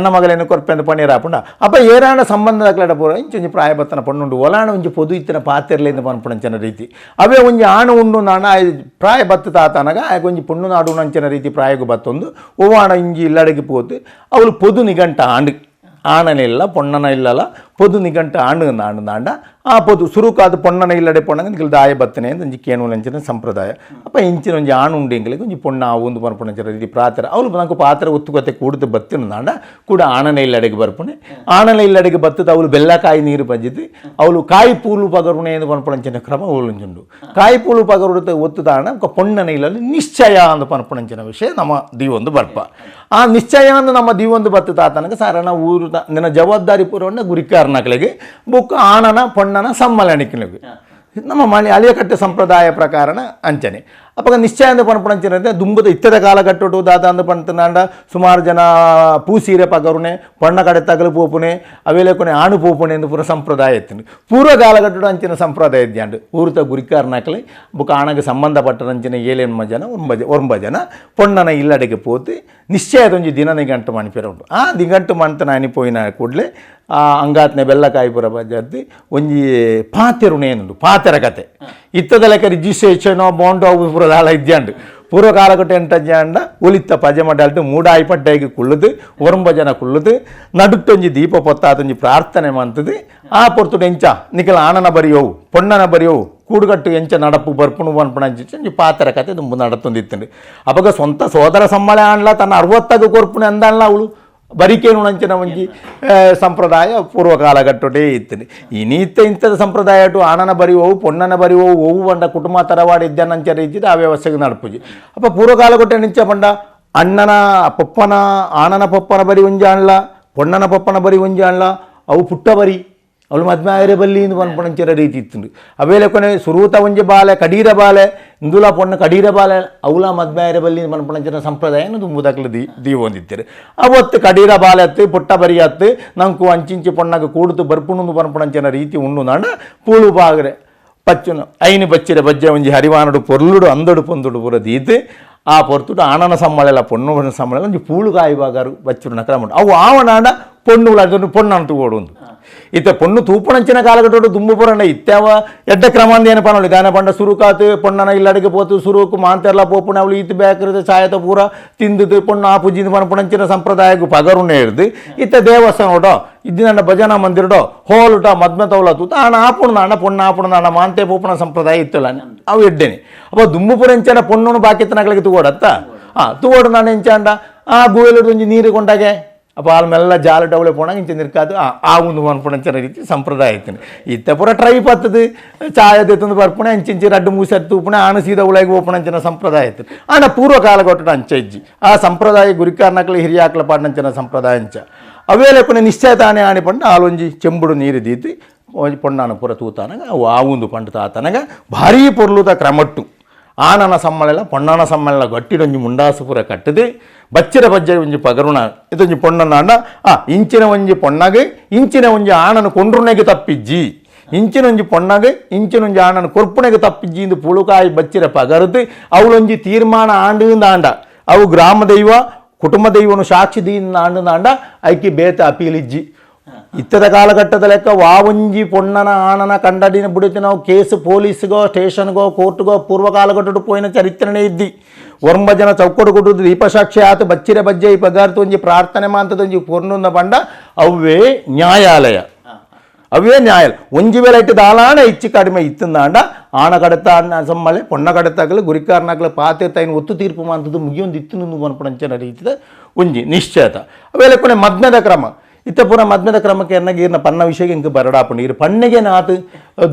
Speaker 2: ಕೊರ್ಪೆ ಅಂತ ಪಣಿಯರ ಆಪುಂಡ ಅಪ್ಪ ಏರಾಣ ಸಂಬಂಧ ಕಲಡ ಪೂರ ಇಂಚೊಂಜಿ ಪ್ರಾಯಬತ್ತನ ಪಣ್ಣುಂಡು ಒಲಾಣ ಒಂಜಿ ಪೊದು ಇತ್ತಿನ ಪಾತೆರ್ಲೆಂದು ಪನ್ಪುಣಂಚನ ರೀತಿ ಅವೇ ಒಂಜಿ ಆಣು ಉಂಡು ನಾಣ ಪ್ರಾಯ ಬತ್ತು ತಾತನಗ ಆಗ ಒಂಜಿ ಪೊಣ್ಣು ನಾಡು ನಂಚನ ರೀತಿ ಪ್ರಾಯಗೂ ಬತ್ತೊಂದು ಓವಾಣ ಇಂಜಿ ಇಲ್ಲಡಿಗೆ ಪೋತು ಅವಳು ಪೊದು ನಿಗಂಟ ಆಂಡು ಆಣನಿಲ್ಲ ಪೊಣ್ಣನ ಇಲ್ಲಲ್ಲ ಪೊದು ನಿಗಂಟ ಆಂಡು ಆ ಪೊದು ಸುರುಕಾದ ಪೊಣ್ಣನ ಇಲ್ಲಡೆ ಪೊಣ್ಣಗ ನಿಖಲ್ ದಾಯ ಬತ್ತನೆ ಅಂತ ಒಂಜಿ ಕೇನುಲಂಚಿನ ಸಂಪ್ರದಾಯ ಅಪ್ಪ ಇಂಚಿನ ಒಂಜಿ ಆಣು ಉಂಡೆಂಗಳಿಗೆ ಒಂಜಿ ಪೊಣ್ಣ ಆ ಒಂದು ಪನ್ಪುಣಂಚಿನ ರೀತಿ ಪ್ರಾತರ ಅವಳು ನಂಗೆ ಪಾತ್ರ ಒತ್ತುಗತೆ ಕೂಡಿದು ಬತ್ತಿನಾಂಡ ಕೂಡ ಆಣನ ಇಲ್ಲಡೆಗೆ ಬರ್ಪುಣೆ ಆಣನ ಇಲ್ಲಡೆಗೆ ಬತ್ತದ ಅವಳು ಬೆಲ್ಲಕಾಯಿ ನೀರು ಪಂಜಿದ್ದು ಅವಳು ಕಾಯಿ ಪೂಲು ಪಗರುಣೆ ಎಂದು ಪನ್ಪುಣಂಚಿನ ಕ್ರಮ ಅವಳುಂಜುಂಡು ಕಾಯಿ ಪೂಲು ಪಗರುಡ ಒತ್ತುದಾಣ ಪೊಣ್ಣನ ಇಲ್ಲಲ್ಲಿ ನಿಶ್ಚಯ ಅಂತ ಪನ್ಪುಣಂಚಿನ ವಿಷಯ ನಮ್ಮ ದೀವೊಂದು ಬರ್ಪ ಆ ನಿಶ್ಚಯ ಅಂದು ನಮ್ಮ ದೀವೊಂದು ಬತ್ತು ತಾತನಗೆ ಸಾರಣ ಊರು ನಿನ್ನ ಜವಾಬ್ದಾರಿ ಪೂರ್ವಣ್ಣ ಗುರಿಕಾರನಗಳಿಗೆ ಬುಕ್ ಆಣನ ಪೊಣ್ಣನ ಸಮ್ಮಲಣಿಕಲಿಗೆ ನಮ್ಮ ಮಳೆ ಅಳಿಯಕಟ್ಟೆ ಸಂಪ್ರದಾಯ ಪ್ರಕಾರನ ಅಂಚನೆ ಅಪ್ಪ ನಿಶ್ಚಯ ಅಂದ ಪನ್ಪುಣಂಚಿನ ದುಂಬದ ಇತ್ತದ ಕಾಲಘಟ್ಟೊಟ್ಟು ದಾದ ಅಂದ ಪಂತನಾಂಡ ಸುಮಾರು ಜನ ಪೂಸೀರೆ ಪಗರುಣೆ ಪೊಣ್ಣ ಕಡೆ ತಗಲು ಪೋಪುನೆ ಅವೇಲೆ ಆಣು ಪೋಪುಣೆ ಎಂದು ಪೂರ ಸಂಪ್ರದಾಯ ಎತ್ತಿನ ಪೂರ್ವ ಕಾಲಘಟ್ಟದ ಅಂಚಿನ ಸಂಪ್ರದಾಯ ಇದ್ಯಾಂಡು ಊರುತ ಗುರಿಕಾರನಾಕಲಿ ಬುಕ್ ಆಣಗೆ ಸಂಬಂಧಪಟ್ಟ ಅಂಚಿನ ಏಳೆನ್ಮ ಜನ ಒಂಬ ಜನ ಪೊಣ್ಣನ ಇಲ್ಲಡೆಗೆ ಪೋತು ನಿಶ್ಚಯದೊಂಜಿ ದಿನ ನಿಗಂಟು ಮಣಿಪೇರ ಉಂಟು ಆ ದಿಗಂಟು ಮಂತನ ಅನಿಪೋಯಿನ ಕೂಡಲೇ ಆ ಅಂಗಾತ್ನೆ ಬೆಲ್ಲಕಾಯಿ ಪುರ ಬಜ್ಜದ್ದು ಒಂಜಿ ಪಾತೆರುಣೆ ಏನುಂಡು ಪಾತೆರ ಕತೆ ಇತ್ತದ ಲೆಕ್ಕ ರಿಜಿಸ್ಟ್ರೇಷನೋ ಬಾಂಡೋ ಅವು ಪುರದಾಲ ಇದ್ಯಾಂಡು ಪೂರ್ವ ಕಾಲಘಟ್ಟ ಎಂಟಂಡ ಒಲಿತ್ತ ಪಜಮಡ್ಡಲ್ಟು ಮೂಡಾಯಿ ಪಡ್ಡಾಯಿಗೆ ಕುಳ್ಳುದು ಒರಂಬ ಜನ ಕುಳ್ಳುದು ನಡುಕ್ಟೊಂಜಿ ದೀಪ ಪೊತ್ತಾತೊಂಜಿ ಪ್ರಾರ್ಥನೆ ಮಂತದು ಆ ಪೊರ್ತುಡು ಎಂಚ ನಿಖಲ ಆಣನ ಬರಿಯೋವು ಪೊಣ್ಣನ ಬರಿಯೋವು ಕೂಡುಗಟ್ಟು ಎಂಚ ನಡಪು ಬರ್ಪುಣು ಪನ್ಪುಣಂಚಿ ಪಾತ್ರ ಕತೆ ತುಂಬ ನಡತೊಂದಿತ್ತಂಡು ಅವಾಗ ಸ್ವಂತ ಸೋದರ ಸಮ್ಮಳೆ ಆಣ್ಲ ತನ್ನ 60 ಕೊರ್ಪುಣೆ ಅಂದಲ್ಲ ಅವಳು ಬರಿಕೇನು ನಂಚಿನ ಒಂಜಿ ಸಂಪ್ರದಾಯ ಪೂರ್ವ ಕಾಲಘಟ್ಟೊಟೇ ಇತ್ತು ಇನ್ನಿತ್ತ ಇಂಥದ ಸಂಪ್ರದಾಯ ಆಣನ ಬರಿಯೋವು ಪೊಣ್ಣನ ಬರಿಯೋವು ಓವು ಬಂಡ ಕುಟುಂಬ ತರವಾಡಿ ಇದ್ದ ಇದ್ದಿದ್ದು ಆ ವ್ಯವಸ್ಥೆಗೆ ನಡಪುಜಿ ಅಪ್ಪ ಪೂರ್ವ ಕಾಲಘಟ್ಟ ನಿಂಚ ಬಂಡ ಅಣ್ಣನ ಪಪ್ಪನ ಆಣನ ಪಪ್ಪನ ಬರಿ ಒಂಜಿ ಆಣ್ಲ ಪೊಣ್ಣನ ಪಪ್ಪನ ಬರಿ ಒಂಜಿ ಆಣ್ಲ ಅವು ಪುಟ್ಟ ಬರಿ ಅವಳು ಮದ್ಮೆ ಆಯ್ರೆ ಬಲ್ಲಿ ಇಂದು ಪನ್ಪುಣಂಚಿನ ರೀತಿ ಇತ್ತು ಅವೇಲೆ ಕೊನೆ ಸುರೂತ ಒಂಜಿ ಬಾಲೆ ಕಡೀರ ಬಾಲೆ ಇಂದುಲ ಪೊಣ್ಣ ಕಡೀರ ಬಾಲೆ ಅವಳ ಮದ್ಮೆ ಆಯ್ರೆ ಬಲ್ಲಿ ಪನ್ಪುಣಂಚಿನ ಸಂಪ್ರದಾಯನ ತುಂಬುದಕ್ಲು ದೀವ ಹೊಂದಿತ್ತೇವೆ ಅವತ್ತು ಕಡೀರ ಬಾಲೆ ಹತ್ತು ಪುಟ್ಟ ಬರಿ ಹತ್ತು ನಂಕು ಅಂಚಿಂಚಿ ಪೊಣ್ಣಗೆ ಕೂಡುತ್ತು ಬರ್ಪುಣು ಪನ್ಪುಣಂಚಿನ ರೀತಿ ಉಣ್ಣು ನಾಡ ಪೂಳು ಬಾಗ್ರೆ ಪಚ್ಚುನು ಐನು ಬಚ್ಚಿರ ಬಜ್ಜೆ ಒಂಜಿ ಹರಿವಾನಡು ಪೊರ್ಲುಡು ಅಂದಡು ಪೊಂದುಡು ಪೂರ ದೀತು ಆ ಪೊರ್ತುಡು ಆಣನ ಸಮ್ಮಳೆಲ್ಲ ಪೊಣ್ಣು ಸಮ್ಮಳೆಲ್ಲ ಒಂಜಿ ಪೂಳು ಕಾಯಿ ಬಾಗಾರು ಬಚ್ಚುಡು ನಕರ ಮಾಡು ಅವು ಆವನಾಡ ಪೊಣ್ಣುಗಳು ಅದನ್ನು ಪೊಣ್ಣನ್ನು ತಗೋಡು ಇತ್ತ ಪೊಣ್ಣು ತೂಪಣಂಚಿನ ಕಾಲಘಟ್ಟ ದುಂಬು ಪುರಂಡ ಇತ್ತವ ಎಡ್ಡ ಕ್ರಮಾಂದ ಏನು ಪನೋಳಿ ದಾನ ಪಂಡ ಸುರುಕಾತು ಪೊಣ್ಣನ ಇಲ್ಲಡಿಗೆ ಪೋತು ಸುರುಕು ಮಾಂತೆರ್ಲ ಪೋಪುಣ ಅವಳು ಈತು ಬೇಕರಿದ ಛಾಯತ ಪೂರ ತಿಂದು ಪೊಣ್ಣು ಆ ಪೂಜಿಂದ ಪನಪುಣಂಚಿನ ಸಂಪ್ರದಾಯಕ್ಕೂ ಪಗರುನೇ ಹಿಡ್ದು ಇತ್ತ ದೇವಸ್ಥಾನೋಡೋ ಇದ್ದಿನ ಭಜನಾ ಮಂದಿರಡೋ ಹೋಲುಟ ಮದ್ಮೆ ತೌಲತ್ತು ಆಣ ಆಪುಣ ಪೊಣ್ಣ ಆಪುಣ ನಾಣ ಮಾಂತೆ ಪೋಪುಣ ಸಂಪ್ರದಾಯ ಇತ್ತಲ್ಲ ಅವು ಎಡ್ಡೆನೆ ಅಪ್ಪ ದುಂಬು ಪುರಂಚನ ಪೊಣ್ಣು ಬಾಕಿತ್ತನಗಳಿಗೆ ತಗೋಡತ್ತ ತಗೋಡು ನಾನು ಎಂಚಾಂಡ ಆ ಗೂವೆಲು ಒಂಜಿ ನೀರು ಕೊಂಡಾಗೆ അപ്പോൾ ആൾമെല്ലാം ജാലിട്ടവളെ പോകണം ഇഞ്ചി നിൽക്കാതെ ആവുന്നു പണപ്പണ ರೀತಿ ಸಂಪ್ರದಾಯത്തിന് ಇತ್ತ ಪುರ ಟ್ರೈ ಪತ್ತದು ಚಾಯ ತೆತ್ತೊಂದು ಬರ್ಪಣೆ ಅಂಚಿಂಚಿ ರಡ್ಡು ಮೂಸೆತ್ತು ತೂಪಣೆ ಆಣ ಸೀದ ಉಳಗೆ ಓಪಣಂಚಿನ ಸಂಪ್ರದಾಯത്തിന് ಆಣ ಪೂರ್ವ ಕಾಲಘಟ್ಟ ಅಂಚಜ್ಜಿ ಆ ಸಂಪ್ರದಾಯ ಗುರಿಕಾರ್ನಕ್ಲೆ ಹಿರಿಯಾಕ್ಲ ಪಾಡಂಚಿನ ಸಂಪ್ರದಾಯ ಅಂಚ ಅವೇಲೆ ಕೊನೆ ನಿಶ್ಚಯ ತಾನೇ ಆಣಿ ಪಂಡ ಆಲೊಂಜಿ ಚೆಂಬುಡು ನೀರು ದೀತಿ ಪೊಣ್ಣಾನ ಪುರ ತೂತಾನಗ ಅವು ಆವುಂದು ಪಂಡ ತಾತನಗ ಭಾರೀ ಪೊರ್ಲುದ ಕ್ರಮಟ್ಟು ಆನನ ಸಮ್ಮಳೆಲ್ಲ ಪೊಣ್ಣನ ಸಮ್ಮಳೆಲ್ಲ ಗಟ್ಟಿಡೊಂಜಿ ಮುಂಡಾಸು ಪುರ ಕಟ್ಟದೆ ಬಚ್ಚಿರ ಬಜ್ಜೆ ಒಂಜಿ ಪಗರುಣ ಇದೊಂಜಿ ಪೊಣ್ಣನ ಆಂಡ ಇಂಚಿನ ಒಂಜಿ ಪೊಣ್ಣಗೆ ಇಂಚಿನ ಒಂಜಿ ಆಣನ ಕೊಂಡ್ರುನೆಗೆ ತಪ್ಪಿಜ್ಜಿ ಇಂಚಿನೊಂಜಿ ಪೊಣ್ಣಗೆ ಇಂಚಿನೊಂಜಿ ಆಣನ ಕೊರ್ಪುನೆಗೆ ತಪ್ಪಿಜ್ಜಿ ಇಂದು ಪುಳುಕಾಯಿ ಬಚ್ಚಿರ ಪಗರುದು ಅವಳೊಂಜಿ ತೀರ್ಮಾನ ಆಂಡಿಂದ ಆಂಡ ಅವು ಗ್ರಾಮ ದೈವ ಕುಟುಂಬ ದೈವನು ಸಾಕ್ಷಿ ದೀನ ಆಂಡ ಐಕಿ ಬೇತ ಅಪೀಲಿಜ್ಜಿ ಇತ್ತದ ಕಾಲಘಟ್ಟದ ಲೆಕ್ಕ ವಾವಂಜಿ ಪೊಣ್ಣನ ಆಣನ ಕಂಡಡಿನ ಬಿಡುತ್ತೆ ನಾವು ಕೇಸು ಪೊಲೀಸ್ಗೋ ಸ್ಟೇಷನ್ಗೋ ಕೋರ್ಟ್ಗೋ ಪೂರ್ವ ಕಾಲಘಟ್ಟದ ಪೋಯಿನ ಚರಿತ್ರೆನೇ ಇದ್ದಿ ಒರ್ಂಬ ಜನ ಚೌಕಟ್ಟು ಕೊಟ್ಟದ್ದು ದೀಪಸಾಕ್ಷಿ ಆತು ಬಚ್ಚಿರ ಬಜ್ಜೆ ಈ ಪದಾರ್ಥ ಒಂಜಿ ಪ್ರಾರ್ಥನೆ ಮಾಂತದೊಂಜಿ ಪೊರ್ನುಂದ ಬಂಡ ಅವೇ ನ್ಯಾಯಾಲಯ ಒಂಜಿ ವೇಳೆ ಇಟ್ಟು ದಾಲಾಣ ಹೆಚ್ಚು ಕಡಿಮೆ ಇತ್ತಂದಾಂಡ ಆಣ ಕಡತ ಸಮ್ಮಳೆ ಪೊಣ್ಣ ಕಡತಾಗಲಿ ಗುರಿಕಾರನಾಗಲಿ ಪಾತಿರ್ತ ಇನ್ನು ಒತ್ತು ತೀರ್ಪು ಅಂತದ್ದು ಮುಗಿಯೊಂದು ಇತ್ತು ಅನ್ಪಣಂಚನ ರೀತಿದ ಒಂಜಿ ನಿಶ್ಚಯತ ಅವೆಲ್ಲ ಕೊನೆ ಮದ್ಮೆದ ಕ್ರಮ ಇತ್ತ ಪೂರ ಮದ್ಮೆದ ಕ್ರಮಕ್ಕೆ ಎನ್ನಾಗ ಈರ್ನ ಪನ್ನ ವಿಷಯಕ್ಕೆ ಇಂಕ ಬರಡಾಪುಂಡು ಇರು ಪಣ್ಣಗೆ ನಾತು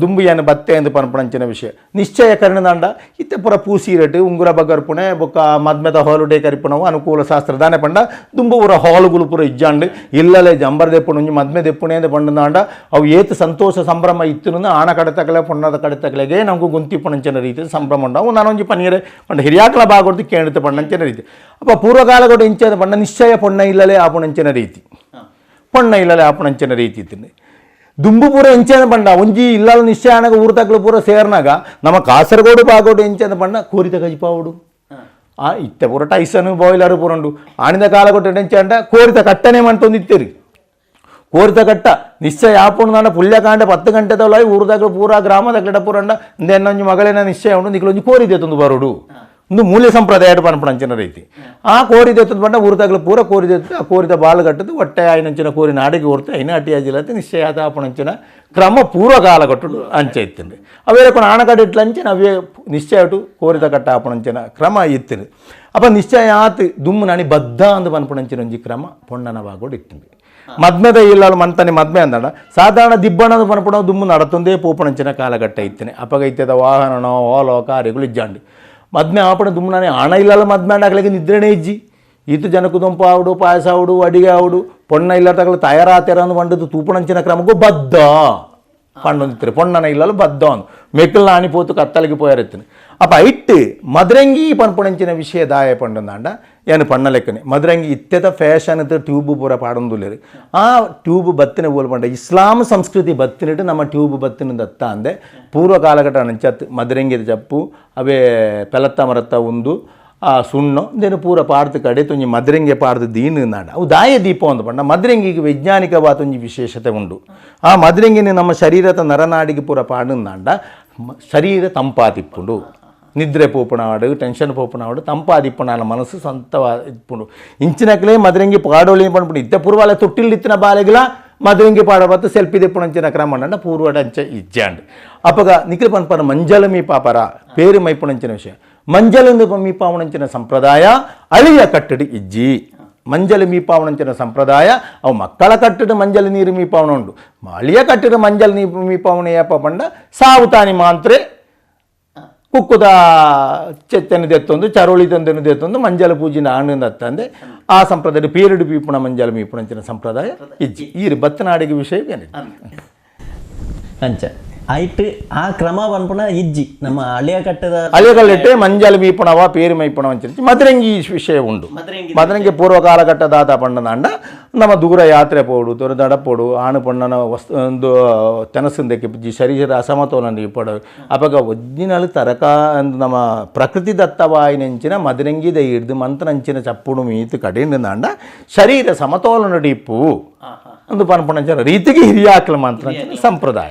Speaker 2: ದುಂಬುಯನ್ನು ಬತ್ತೆ ಎಂದು ಪನ್ಪಣಂಚಿನ ವಿಷಯ ನಿಶ್ಚಯ ಕರ್ಣದಾಂಡ ಇತ್ತ ಪೂರ ಪೂಸೀರಟ್ಟು ಉಂಗುರ ಬಗರ್ಪುಣೆ ಬೊಕ್ಕ ಮದ್ಮೆದ ಹಾಲಿಡೇ ಕರಿಪುಣವು ಅನುಕೂಲ ಶಾಸ್ತ್ರ ದಾನೆ ಪಂಡ ದುಂಬು ಪೂರ ಹಾಲುಗಳು ಪೂರ ಇಜ್ಜಾಂಡು ಇಲ್ಲಲೇ ಜಂಬರ್ ದೆಪ್ಪುಣು ಮದ್ಮೆ ದೆಪ್ಪುಣೆ ಎಂದು ಪಂಡದಾಂಡ ಅವು ಏತು ಸಂತೋಷ ಸಂಭ್ರಮ ಇತ್ತು ಆಣ ಕಡೆತಕಲೆ ಪೊಣ್ಣದ ಕಡೆತಕಲೆಗೆ ನಮಗೂ ಗುಂತಿ ಪಣಂಚನ ರೀತಿ ಸಂಭ್ರಮ ಉಂಡವು ನಾನೊಂಜಿ ಪನ್ನೀರೆ ಪಂಡ ಹಿರಿಯಾಕಲ ಬಾಗೊಡ್ದು ಕೇಳಿತು ಪಣ್ಣಂಚನ ರೀತಿ ಅಪ್ಪ ಪೂರ್ವಕಾಲಗಳು ಇಂಚದ ಪಂಡ ನಿಶ್ಚಯ ಪೊಣ್ಣ ಇಲ್ಲಲೇ ಆ ಪುಣಂಚನ ರೀತಿ ಪೊಣ್ಣ ಇಲ್ಲಲೇ ಆಪಣಂಚನ ರೀತಿ ಇತ್ತು ದುಂಬು ಪೂರ ಎಂಚನ ಪಂಡ ಒಂಜಿ ಇಲ್ಲಲ ನಿಶ್ಚಯ ಆನಾಗ ಊರು ತಕ್ಕಲು ಪೂರ ಸೇರ್ನಾಗ ನಮ್ಮ ಕಾಸರಗೋಡು ಬಾಗೋಡು ಎಂಚನ ಪಂಡ ಕೋರಿತ ಗಜಿಪಾವುಡು ಇತ್ತೆ ಪೂರ ಟೈಸನ್ ಬಾಯ್ಲರ್ ಪೂರ ಉಂಡು ಆಣಿದ ಕಾಲ ಕೊಟ್ಟು ಎಂಚಂಡ ಕೋರಿತ ಕಟ್ಟನೆ ಮಂಟೊಂದಿತ್ತೇರಿ ಕೋರಿತ ಕಟ್ಟ ನಿಶ್ಚಯ ಆಪುಂಡು ಪುಲ್ಯಕಾಂಡ 10 ಗಂಟೆ ತೊಲಾಯಿ ಊರದಾಗ ಪೂರ ಗ್ರಾಮದ ಪೂರಂಡ ಇನ್ನೊಂದು ಮಗಳೇನ ನಿಶ್ಚಯ ಉಂಡು ನಿಕ್ಲೊಂಜಿ ಕೋರಿದೆ ತಂದು ಬರೋಡು ಒಂದು ಮೂಲ್ಯ ಸಂಪ್ರದಾಯ ಪನ್ಪಣಂಚಿನ ರೀತಿ ಆ ಕೋರಿದೆ ಬಂಡ ಊರದಾಗಲು ಪೂರ ಕೋರಿದೆ ಆ ಕೋರಿದ ಬಾಳು ಕಟ್ಟದು ಹೊಟ್ಟೆ ಆಯ್ನಂಚಿನ ಕೋರಿನ ಅಡಿಗೆ ಹೊರ್ತು ಐನ ಅಟಿ ಅಜಿಲತ್ತೆ ನಿಶ್ಚಯ ಆಪಣಂಚಿನ ಕ್ರಮ ಪೂರ್ವಕಾಲ ಕಟ್ಟುಡು ಅಂಚೆ ಇತ್ತಂడి ಅವೇ ಕೊನ ಆಣಕಡೆ ಇಟ್ಲಂಚೆ ಅವೇ ನಿಶ್ಚಯ ಅಟು ಕೋರಿದ ಕಟ್ಟ ಆಪಣಂಚಿನ ಕ್ರಮ ಇತ್ತಂడి ಅಪ್ಪ ನಿಶ್ಚಯ ಆತು ದುಮ್ಮು ನಾನಿ ಬದ್ಧ ಅಂದು ಪನ್ಪಣಂಚಿನ ಒಂಜಿ ಕ್ರಮ ಪೊಣ್ಣನ ಬಾಗೋಡು ಇತ್ತಂడి ಮದ್ಮೆದ ಇಲ್ಲಲು ಮಂತನೆ ಮದ್ಮೆ ಅಂದಡ ಸಾಧಾರಣ ದಿಬ್ಬಣದ ಪನ್ಪಣ ದುಮ್ಮು ನಡತೊಂದೇ ಪೋಪಣಂಚಿನ ಕಾಲಘಟ್ಟ ಇತ್ತನೆ ಅಪಗೈತ್ಯದ ವಾಹನನೋ ಓಲೋ ಕಾರ್ಯಗಳು ಇಜ್ಜಾಂಡಿ ಮದ್ಮೆ ಆಪಣ ದುಮ್ಮನೆ ಹಣ ಇಲ್ಲಲ್ಲ ಮದ್ಮೆ ಆಡಾಗಲಿಗೆ ನಿದ್ರೆನೇ ಇಜ್ಜಿ ಈತು ಜನಕ್ಕೆ ದುಂಪ ಆವುಡು ಪಾಯಸ ಆವುಡು ಅಡಿಗೆ ಆವುಡು ಪೊಣ್ಣ ಇಲ್ಲ ತಗಲು ತಯಾರಾತೆರ ಅಂದು ಬಂಡದು ತೂಪಣಂಚಿನ ಕ್ರಮಕ್ಕೂ ಬದ್ಧ ಪಂಡೊಂದಿತ್ತಾರೆ ಪೊಣ್ಣನ ಇಲ್ಲಲು ಬದ್ಧ ಅಂದು ಮೆಕ್ಕಲ್ ನಾಣಿಪೋತು ಕತ್ತಲಿಗೆ ಪೋಯರೆತ್ತನೆ ಅಪ್ಪ ಇಟ್ಟು ಮದ್ರಂಗಿ ಪನ್ಪುಣಂಚಿನ ವಿಷಯ ದಾಯ ಪಂಡಂದಾಂಡ ಏನು ಪಣ್ಣ ಲೆಕ್ಕನೆ ಮದ್ರಂಗಿ ಇತ್ತೆದ ಫ್ಯಾಷನ್ ಟ್ಯೂಬ್ ಪೂರ ಪಾಡೊಂದುಲ್ಲೇರಿ ಆ ಟ್ಯೂಬ್ ಬತ್ತಿನ ಬೋಲ್ ಪಂಡ ಇಸ್ಲಾಂ ಸಂಸ್ಕೃತಿ ಬತ್ತಿನಿಟ್ಟು ನಮ್ಮ ಟ್ಯೂಬ್ ಬತ್ತಿನ ದತ್ತ ಅಂದೆ ಪೂರ್ವ ಕಾಲಘಟ್ಟ ನಂಚತ್ ಮದ್ರಂಗಿದ ಚಪ್ಪು ಅವೇ ಪೆಲತ್ತ ಮರತ್ತ ಉಂದು ಆ ಸುಣ್ಣು ದೇನು ಪೂರ ಪಾಡ್ದು ಕಡೆ ತುಂಜಿ ಮದ್ರಂಗೆ ಪಾಡ್ದು ದೀನು ನಾಡ ಅವು ದಾಯ ದೀಪ ಒಂದು ಪಂಡ ಮದ್ರಂಗಿಗೆ ವೈಜ್ಞಾನಿಕವಾದ ಒಂಜಿ ವಿಶೇಷತೆ ಉಂಡು ಆ ಮದ್ರಂಗಿನ ನಮ್ಮ ಶರೀರದ ನರನಾಡಿಗೆ ಪೂರ ಪಾಡಂದಾಂಡ ಶರೀರ ತಂಪಾತಿಪ್ಪುಂಡು ನಿದ್ರೆ ಪೋಪುಣಾಡು ಟೆನ್ಷನ್ ಪೋಪುಣಾಡು ತಂಪಾದಿಪ್ಪುಣಾಲ ಮನಸ್ಸು ಸ್ವಂತವಾ ಇಪ್ಪುಂಡು ಇಂಚಿನಕ್ಲೇ ಮದ್ರಂಗಿ ಪಾಡೋಳಿ ಪಂಪುಂಡು ಇತ್ತೆ ಪೂರ್ವಾಲ ತೊಟ್ಟಿಲ್ದಿತ್ತಿನ ಬಾಲೆಗಿಲ ಮದ್ರಂಗಿ ಪಾಡಬತ್ತು ಸೆಲ್ಫಿ ದಿಪ್ಪುಣಂಚಿನ ಕ್ರಮ ಅಂಡ ಪೂರ್ವಡಂಚ ಇಜ್ಜಾಂಡು ಅಪ್ಪಗ ನಿಖಿಲ್ ಪನ್ಪನ ಮಂಜಲ ಮೀಪಾಪರ ಪೇರು ಮೈಪುಣಂಚಿನ ವಿಷಯ ಮಂಜಲೆಂದು ಮೀಪಾವಣಂಚಿನ ಸಂಪ್ರದಾಯ ಅಳಿಯ ಕಟ್ಟಡಿ ಇಜ್ಜಿ ಮಂಜಲು ಮೀಪಾವಣಂಚಿನ ಸಂಪ್ರದಾಯ ಅವು ಮಕ್ಕಳ ಕಟ್ಟಡ ಮಂಜಲು ನೀರು ಮೀಪಾವಣ ಉಂಡು ಅಳಿಯ ಕಟ್ಟಡ ಮಂಜಲು ನೀರು ಮೀಪಾವಣ ಯಪ್ಪ ಪಂಡ ಸಾವುತಾನಿ ಮಾತ್ರೆ ಕುಕ್ಕುದ ಚೆತ್ತನ್ನು ತೆತ್ತೊಂದು ಚರೋಳಿ ತಂದೆನು ತೆತ್ತೊಂದು ಮಂಜಲ ಪೂಜಿನ ಆನಂದ ತಂದೆ ಆ ಸಂಪ್ರದಾಯ ಪೀರಿಯಡ್ ಪೀಪುಣ ಮಂಜಲ ಮೀಪುಣಂಚಿನ ಸಂಪ್ರದಾಯ ಇಜ್ಜಿ ಈ ಬತ್ತನಾಡಿಗೆ ವಿಷಯ
Speaker 1: ಅಂಚ ಐಟ್ ಆ ಕ್ರಮ ಪನ್ಪುಣ ಇಜ್ಜಿ ನಮ್ಮ ಹಳೆಯ ಕಟ್ಟದ
Speaker 2: ಹಳೆಗಲ್ಲಿಟ್ಟೆ ಮಂಜಲ ಮೀಪುಣವ ಪೇರು ಮೈಪುಣವ ಅಂತ ಮದ್ರಂಗಿ ಈ ವಿಷಯ ಉಂಡು ಮದ್ರಂಗಿ ಪೂರ್ವ ಕಾಲಘಟ್ಟದಾತ ಪಂಡನಾಂಡ ನಮ್ಮ ದೂರ ಯಾತ್ರೆ ಪೋಡು ತೊರೆದಡ ಪೋಡು ಆಣು ಪಣ್ಣನ ವಸ್ತು ಒಂದು ತೆನಸಂದಕ್ಕೆ ಪುಜ್ಜಿ ಶರೀರ ಅಸಮತೋಲನ ಪಡ ಅಪಗ ಒಜ್ಜಿನಳು ತರಕ ಅಂದು ನಮ್ಮ ಪ್ರಕೃತಿ ದತ್ತವಾಯಿನಂಚಿನ ಮದ್ರಂಗಿದ ಹಿಡ್ದು ಮಂತ್ರನಂಚಿನ ಚಪ್ಪುಡು ಮೀತು ಕಡೆಯಿಂದಾಂಡ ಶರೀರ ಸಮತೋಲನ ಡಿಪ್ಪು ಒಂದು ಪನ್ಪಣಂಚಿನ ರೀತಿಗೆ ಹಿರಿಯಾಕಲ ಮಂತ್ರ ಸಂಪ್ರದಾಯ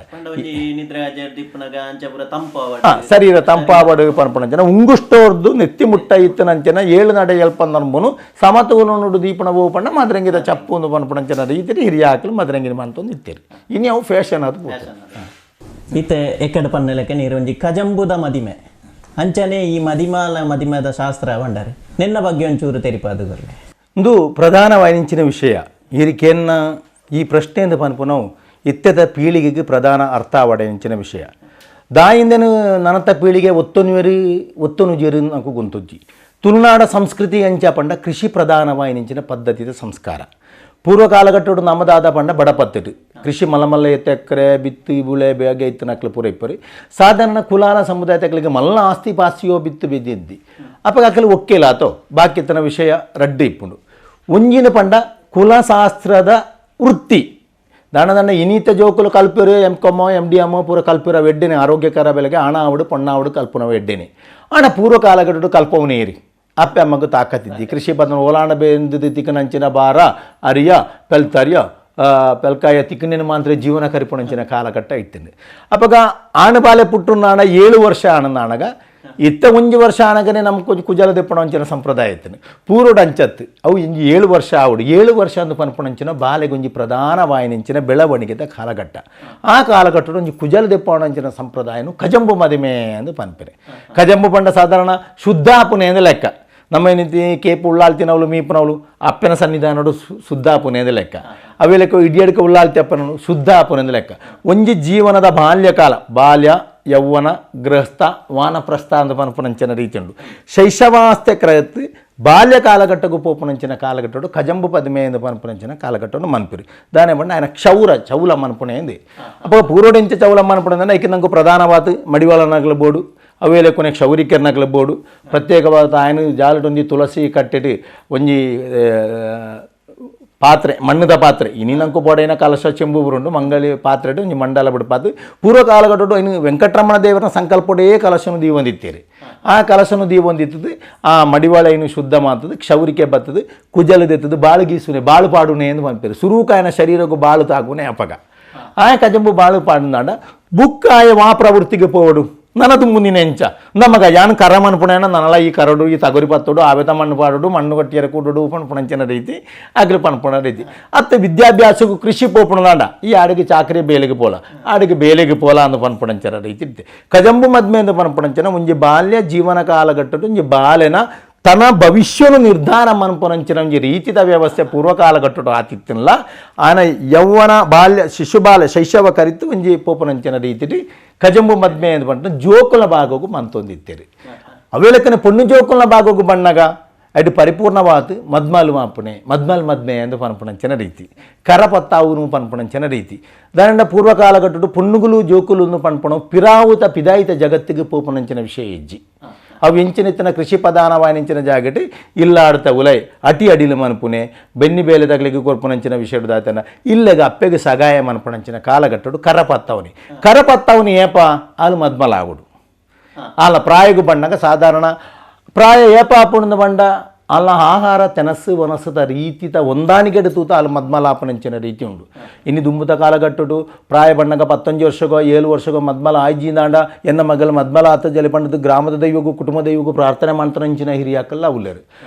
Speaker 2: ಶರೀರ ತಂಪಾವಡು ಪನ್ಪಣಂಚನ ಉಂಗುಷ್ಟೋರ್ದು ನೆತ್ತಿ ಮುಟ್ಟ ಇತ್ತನಂಚನ 7 ನಡೆ ಎಲ್ಪಂದನ್ಬುನು ಸಮತೋಲನುಡು ದೀಪಣವು ಪಂಡ ಮದ್ರಂಗಿದ ಚಪ್ಪು ಒಂದು ಪನ್ಪಣಂಚನ ರೀತಿ ಹಿರಿಯಾಕಲು ಮದ್ರಂಗಿನ ಮಂತೊಂದು ಇತ್ತೇರಿ ಇನ್ಯಾವು ಫ್ಯಾಷನ್ ಅದು
Speaker 1: ಈತೆ ಎಕ್ಕಡ ಪನ್ನಲೆಕ್ಕ ನೀರು ಒಂಜಿ ಕಜಂಬುದ ಮದಿಮೆ ಅಂಚನೆ ಈ ಮದಿಮದ ಶಾಸ್ತ್ರ ಬಂಡರೆ ನಿನ್ನ ಬಗ್ಗೆ ಒಂಚೂರು ತೆರಿಪಾದುಗಳು
Speaker 2: ಒಂದು ಪ್ರಧಾನವಾಯಿನಿಂಚಿನ ವಿಷಯ ಈರಿಕೆನ್ನ ಈ ಪ್ರಶ್ನೆಯಿಂದ ಪನ್ಪುನವು ಇತ್ತೆದ ಪೀಳಿಗೆಗೆ ಪ್ರಧಾನ ಅರ್ಥ ಅವಡೆಂಚಿನ ವಿಷಯ ದಾಯಿಂದನು ನನತ ಪೀಳಿಗೆ ಒತ್ತೊನು ಜೇರು నాకు గుంతొచ్చి ತುಳುನಾಡ ಸಂಸ್ಕೃತಿ ಅಂಚ ಪಂಡ ಕೃಷಿ ಪ್ರಧಾನವಾಯಿನಿಂಚಿನ ಪದ್ಧತಿದ ಸಂಸ್ಕಾರ ಪೂರ್ವ ಕಾಲಘಟ್ಟಡು ನಮ್ಮದಾದ ಪಂಡ ಬಡಪತ್ತಿಟ್ಟು ಕೃಷಿ ಮಲ್ಲ ಎತ್ತೆಕ್ಕರೆ ಬಿತ್ತು ಬುಳೆ ಬೇಗ ಇತ್ತು ನಕ್ಲು ಪೂರ ಇಪ್ಪರಿ ಸಾಧಾರಣ ಕುಲಾಲ ಸಮುದಾಯ ತಕ್ಕಲಿಗೆ ಮಲ್ಲ ಆಸ್ತಿ ಪಾಸ್ತಿಯೋ ಬಿತ್ತು ಬಿದ್ದಿದ್ದಿ ಅಪ್ಪ ಅಕ್ಕಲು ಒಕ್ಕೆಲಾತೋ ಬಾಕಿತ್ತನ ವಿಷಯ ರಡ್ಡು ಇಪ್ಪುಂಡು ಒಂಜಿನ ಪಂಡ ಕುಲಶಾಸ್ತ್ರದ ವೃತ್ತಿ ದಾನದಂಡ ಇನೀತ ಜೋಕುಲು ಕಲ್ಪಿರು MCom MDM ಪೂರ ಕಲ್ಪಿರ ವೆಡ್ಡೆನೆ ಆರೋಗ್ಯಕರ ಬೆಲೆಗೆ ಹಣ ಆವಡು ಪೊಣ್ಣ ಆವಡು ಕಲ್ಪನ ವೆಡ್ಡೆನೆ ಹಣ ಪೂರ್ವ ಕಾಲಘಟ್ಟಡು ಕಲ್ಪವನೇರಿ ಅಪ್ಪೆ ಅಮ್ಮಗೂ ತಾಕತ್ತಿದ್ದಿ ಕೃಷಿ ಪದ ಓಲಾಣ ಬೇಂದು ತಿಕ್ಕನಂಚಿನ ಬಾರ ಅರಿಯ ಪೆಲ್ತರಿಯ ಪೆಲ್ಕಾಯ ತಿಕ್ಕನಿನ ಮಾತ್ರ ಜೀವನ ಕರಿಪುಣಂಚಿನ ಕಾಲಘಟ್ಟ ಇತ್ತಿಂದೆ ಅಪ್ಪಗ ಆಣಬಾಲೆ ಪುಟ್ಟು ನಾಣ 7 ವರ್ಷ ಆನಂದಾಣಗ ಇತ್ತ ಒಂಜಿ ವರ್ಷ ಆನಗನೆ ನಮ್ಗೆ ಕೊಂಚ ಕುಜಲ ದೆಪ್ಪಣಂಚಿನ ಸಂಪ್ರದಾಯ ಇತ್ತು ಪೂರೋಡು ಅಂಚತ್ತು ಅವು ಇಂಜಿ 7 ವರ್ಷ ಆವಡು 7 ವರ್ಷ ಅಂದು ಪನ್ಪಣಂಚಿನ ಬಾಲೆಗೊಂಜಿ ಪ್ರಧಾನವಾಯಿನಿಂಚಿನ ಬೆಳವಣಿಗೆದ ಕಾಲಘಟ್ಟ ಆ ಕಾಲಘಟ್ಟದ ಒಂಜಿ ಕುಜಲ ದೆಪ್ಪಣಂಚಿನ ಸಂಪ್ರದಾಯನು ಕಜಂಬು ಮದಿಮೆ ಎಂದು ಪನ್ಪೆರೆ ಕಜಂಬು ಪಂಡ ಸಾಧಾರಣ ಶುದ್ಧಾಪುನೆ ಎಂದು ಲೆಕ್ಕ ನಮ್ಮ ಏನೈತಿ ಕೇಪು ಉಳ್ಳಾಲ್ತಿನವಳು ಮೀಪನವಳು ಅಪ್ಪನ ಸನ್ನಿಧಾನಡು ಶುದ್ಧಾಪುನೆ ಎಂದು ಲೆಕ್ಕ ಅವೆಲೆಕ್ಕ ಇಡಿಯಡ್ಕ ಉಳ್ಳಾಲ್ತಿ ಅಪ್ಪನವಳು ಶುದ್ಧಾಪುನೆ ಎಂದು ಲೆಕ್ಕ ಒಂಜಿ ಜೀವನದ ಬಾಲ್ಯಕಾಲ ಬಾಲ್ಯ ಯೌವನ ಗೃಹಸ್ಥ ವಾನಪ್ರಸ್ಥ ಅಂತ ಪನ್ಪನಂಚಿನ ರೀತಿ ಉಂಟು ಶೈಶವಾಸ್ತೆ ಕ್ರಯತ್ ಬಾಲ್ಯ ಕಾಲಘಟ್ಟಕ್ಕೂ ಪೋಪುನಂಚಿನ ಕಾಲಘಟ್ಟಡು ಕಜಂಬು ಪದ್ಮೆ ಎಂದು ಪನ್ಪನಂಚಿನ ಕಾಲಘಟ್ಟವನ್ನು ಮನ್ಪಿರಿ ದಾನೆ ಬಂಡ ఆయన ಚೌಲ ಮನ್ಪುಣೆ ಎಂದಿ ಅಪ್ಪ ಪೂರೋಡೆಂಚ ಚೌಲ ಮನ್ಪುಣೆ ಅಂದ್ರೆ ಐಕೆ ನಂಗೆ ಪ್ರಧಾನವಾದ ಮಡಿವಾಳ ನಗಲ ಬೋಡು ಅವೇಲೆ ಕೊನೆಗೆ ಕ್ಷೌರಿಕರ ನಗಲ ಬೋಡು ಪ್ರತ್ಯೇಕವಾದ ఆయన ಜಾಲಟೊಂದಿ ತುಳಸಿ ಕಟ್ಟೆಟಿ ಒಂಜಿ ಪಾತ್ರೆ ಮಣ್ಣದ ಪಾತ್ರೆ ಇನ್ನಿನಂಕು ಬೋಡೈನ ಕಲಶ ಚೆಂಬು ಬರುಂಡು ಮಂಗಳಿ ಪಾತ್ರೆ ಒಂಜಿ ಮಂಡಲ ಬಿಡ್ಪಾತು ಪೂರ್ವ ಕಾಲಘಟ್ಟಡು ಇನ್ನು ವೆಂಕಟರಮಣ ದೇವರ ಸಂಕಲ್ಪಡೇ ಕಲಶನು ದೀವೊಂದಿತ್ತೀರಿ ಆ ಕಲಶನು ದೀವೊಂದಿತ್ತದು ಆ ಮಡಿವಾಳ ಏನು ಶುದ್ಧ ಮಾತದು ಕ್ಷೌರಿಕೆ ಬತ್ತದು ಕುಜಲದೆತ್ತದು ಬಾಳು ಗೀಸುನೆ ಬಾಳು ಪಾಡುನೆ ಎಂದು ಪಂಪೇರು ಸುರೂಕಾಯನ ಶರೀರಕ್ಕೂ ಬಾಳು ತಾಗುನೆ ಅಪಗ ಆ ಕಜಂಬು ಬಾಳು ಪಾಡುನಾಡ ಬುಕ್ಕಾಯ ವಾ ಪ್ರವೃತ್ತಿಗೆ ಪೋಡು ನನ್ನದು ಮುಂದಿನ ಎಂಚ ನಮಗ ಯಾನು ಕರ ಮನ್ಪುಣೇನ ನನ್ನಲ್ಲ ಈ ಕರಡು ಈ ತಗೊರಿ ಪತ್ತೋಡು ಆವೇತ ಮಣ್ಣು ಪಾಡೋಡು ಮಣ್ಣು ಕಟ್ಟಿಯರ ಕೂಡೋಡು ಪನ್ಪುಣಂಚಿನ ರೀತಿ ಅಗ್ರಿ ಪನ್ಪುಣ ರೀತಿ ಅತ್ತ ವಿದ್ಯಾಭ್ಯಾಸಕ್ಕೂ ಕೃಷಿ ಪೋಪುಣದಾಂಡ ಈ ಆಡಿಗೆ ಚಾಕರಿ ಬೇಲೆಗೆ ಪೋಲ ಆಡಿಗೆ ಬೇಲೆಗೆ ಪೋಲ ಅಂದು ಪನ್ಪುಣಂಚನ ರೀತಿ ಇತ್ತೆ ಕಜಂಬು ಮದ್ಮೆ ಎಂದು ಪನ್ಪುಣಂಚನ ಒಂಜಿ ಬಾಲ್ಯ ಜೀವನ ಕಾಲಘಟ್ಟಡು ಒಂಜಿ ಬಾಲೆನ ತನ್ನ ಭವಿಷ್ಯನು ನಿರ್ಧಾರ ಮನ್ಪುನಂಚಿನ ಒಂಜಿ ರೀತಿದ ವ್ಯವಸ್ಥೆ ಪೂರ್ವಕಾಲಘಟ್ಟಡು ಆತಿತ್ತಿನಲ್ಲ ಆನ ಯೌವನ ಬಾಲ್ಯ ಶಿಶುಬಾಲ್ಯ ಶೈಶವ ಕರಿತು ಒಂಜಿ ಪೋಪುನಂಚಿನ ರೀತಿ ಕಜಂಬು ಮದ್ಮೆ ಎಂದು ಬಂಟ ಜೋಕುಲ ಭಾಗಗೂ ಮಂತೊಂದಿತ್ತೇರಿ ಅವೇಲಕ್ಕನೆ ಪೊಣ್ಣು ಜೋಕುಲ ಭಾಗಗೂ ಬಣ್ಣಗ ಅಡು ಪರಿಪೂರ್ಣವಾದ ಮದ್ಮಾಲು ಮಾಪುಣೆ ಮದ್ಮಲ್ ಮದ್ಮೆ ಎಂದು ಪನ್ಪುಣಂಚಿನ ರೀತಿ ಕರಪತ್ತಾವುನು ಪನ್ಪುಣಂಚಿನ ರೀತಿ ದಾಂಡ ಪೂರ್ವಕಾಲಘಟ್ಟಡು ಪೊಣ್ಣುಗುಲು ಜೋಕುಲು ಪನ್ಪುಣ ಪಿರಾವುತ ಪಿದಾಯಿತ ಜಗತ್ತಿಗೆ ಪೋಪುನಂಚಿನ ವಿಷಯ ಹೆಜ್ಜಿ ಅವು ಎಂಚಿನೆತ್ತಿನ ಕೃಷಿ ಪ್ರಧಾನವಾಯಿನಿಂಚಿನ ಜಾಗಟಿ ಇಲ್ಲಾಡ್ತ ಉಲೈ ಅಟಿ ಅಡಿಲು ಮನ್ಪುನೆ ಬೆನ್ನಿ ಬೇಲೆ ತಗಲಿಗೆ ಕೊರ್ಪುನಂಚಿನ ವಿಷಯಡು ದಾತನ ಇಲ್ಲಗ ಅಪ್ಪೆಗೆ ಸಗಾಯ ಮನ್ಪುನಂಚಿನ ಕಾಲಘಟ್ಟಡು ಕರಪತ್ತವನಿ ಏಪ ಅದು ಮದ್ಮಲಾಗುಡು ಅಲ್ಲ ಪ್ರಾಯಗೂ ಬಣ್ಣಗ ಸಾಧಾರಣ ಪ್ರಾಯ ಏಪ ಅಪ್ಪುಣದ ಬಂಡ ಅಲ್ಲ ಆಹಾರ ತೆನಸ್ಸು ವನಸದ ರೀತಿತ ಹೊಂದಾಣಿಕೆಡು ತೂತ ಅಲ್ಲಿ ಮದ್ಮಲಾಪನಂಚಿನ ರೀತಿ ಉಂಡು ಇನ್ನು ದುಂಬುತ ಕಾಲಘಟ್ಟಡು ಪ್ರಾಯ ಬಣ್ಣಗ 15 ವರ್ಷಗೋ 7 ವರ್ಷಗೋ ಮದ್ಮಲ ಆಯ್ಜಿಂದಾಂಡ ಎನ್ನ ಮಗಲು ಮದ್ಮಲ ಆತ ಜಲಿ ಪಂಡದು ಗ್ರಾಮದ ದೈವಗೂ ಕುಟುಂಬ ದೈವಗೂ ಪ್ರಾರ್ಥನೆ ಮಾಡ್ತಾನಂಚಿನ ಹಿರಿಯಾಕಲ್ಲ ಉಳ್ಳರು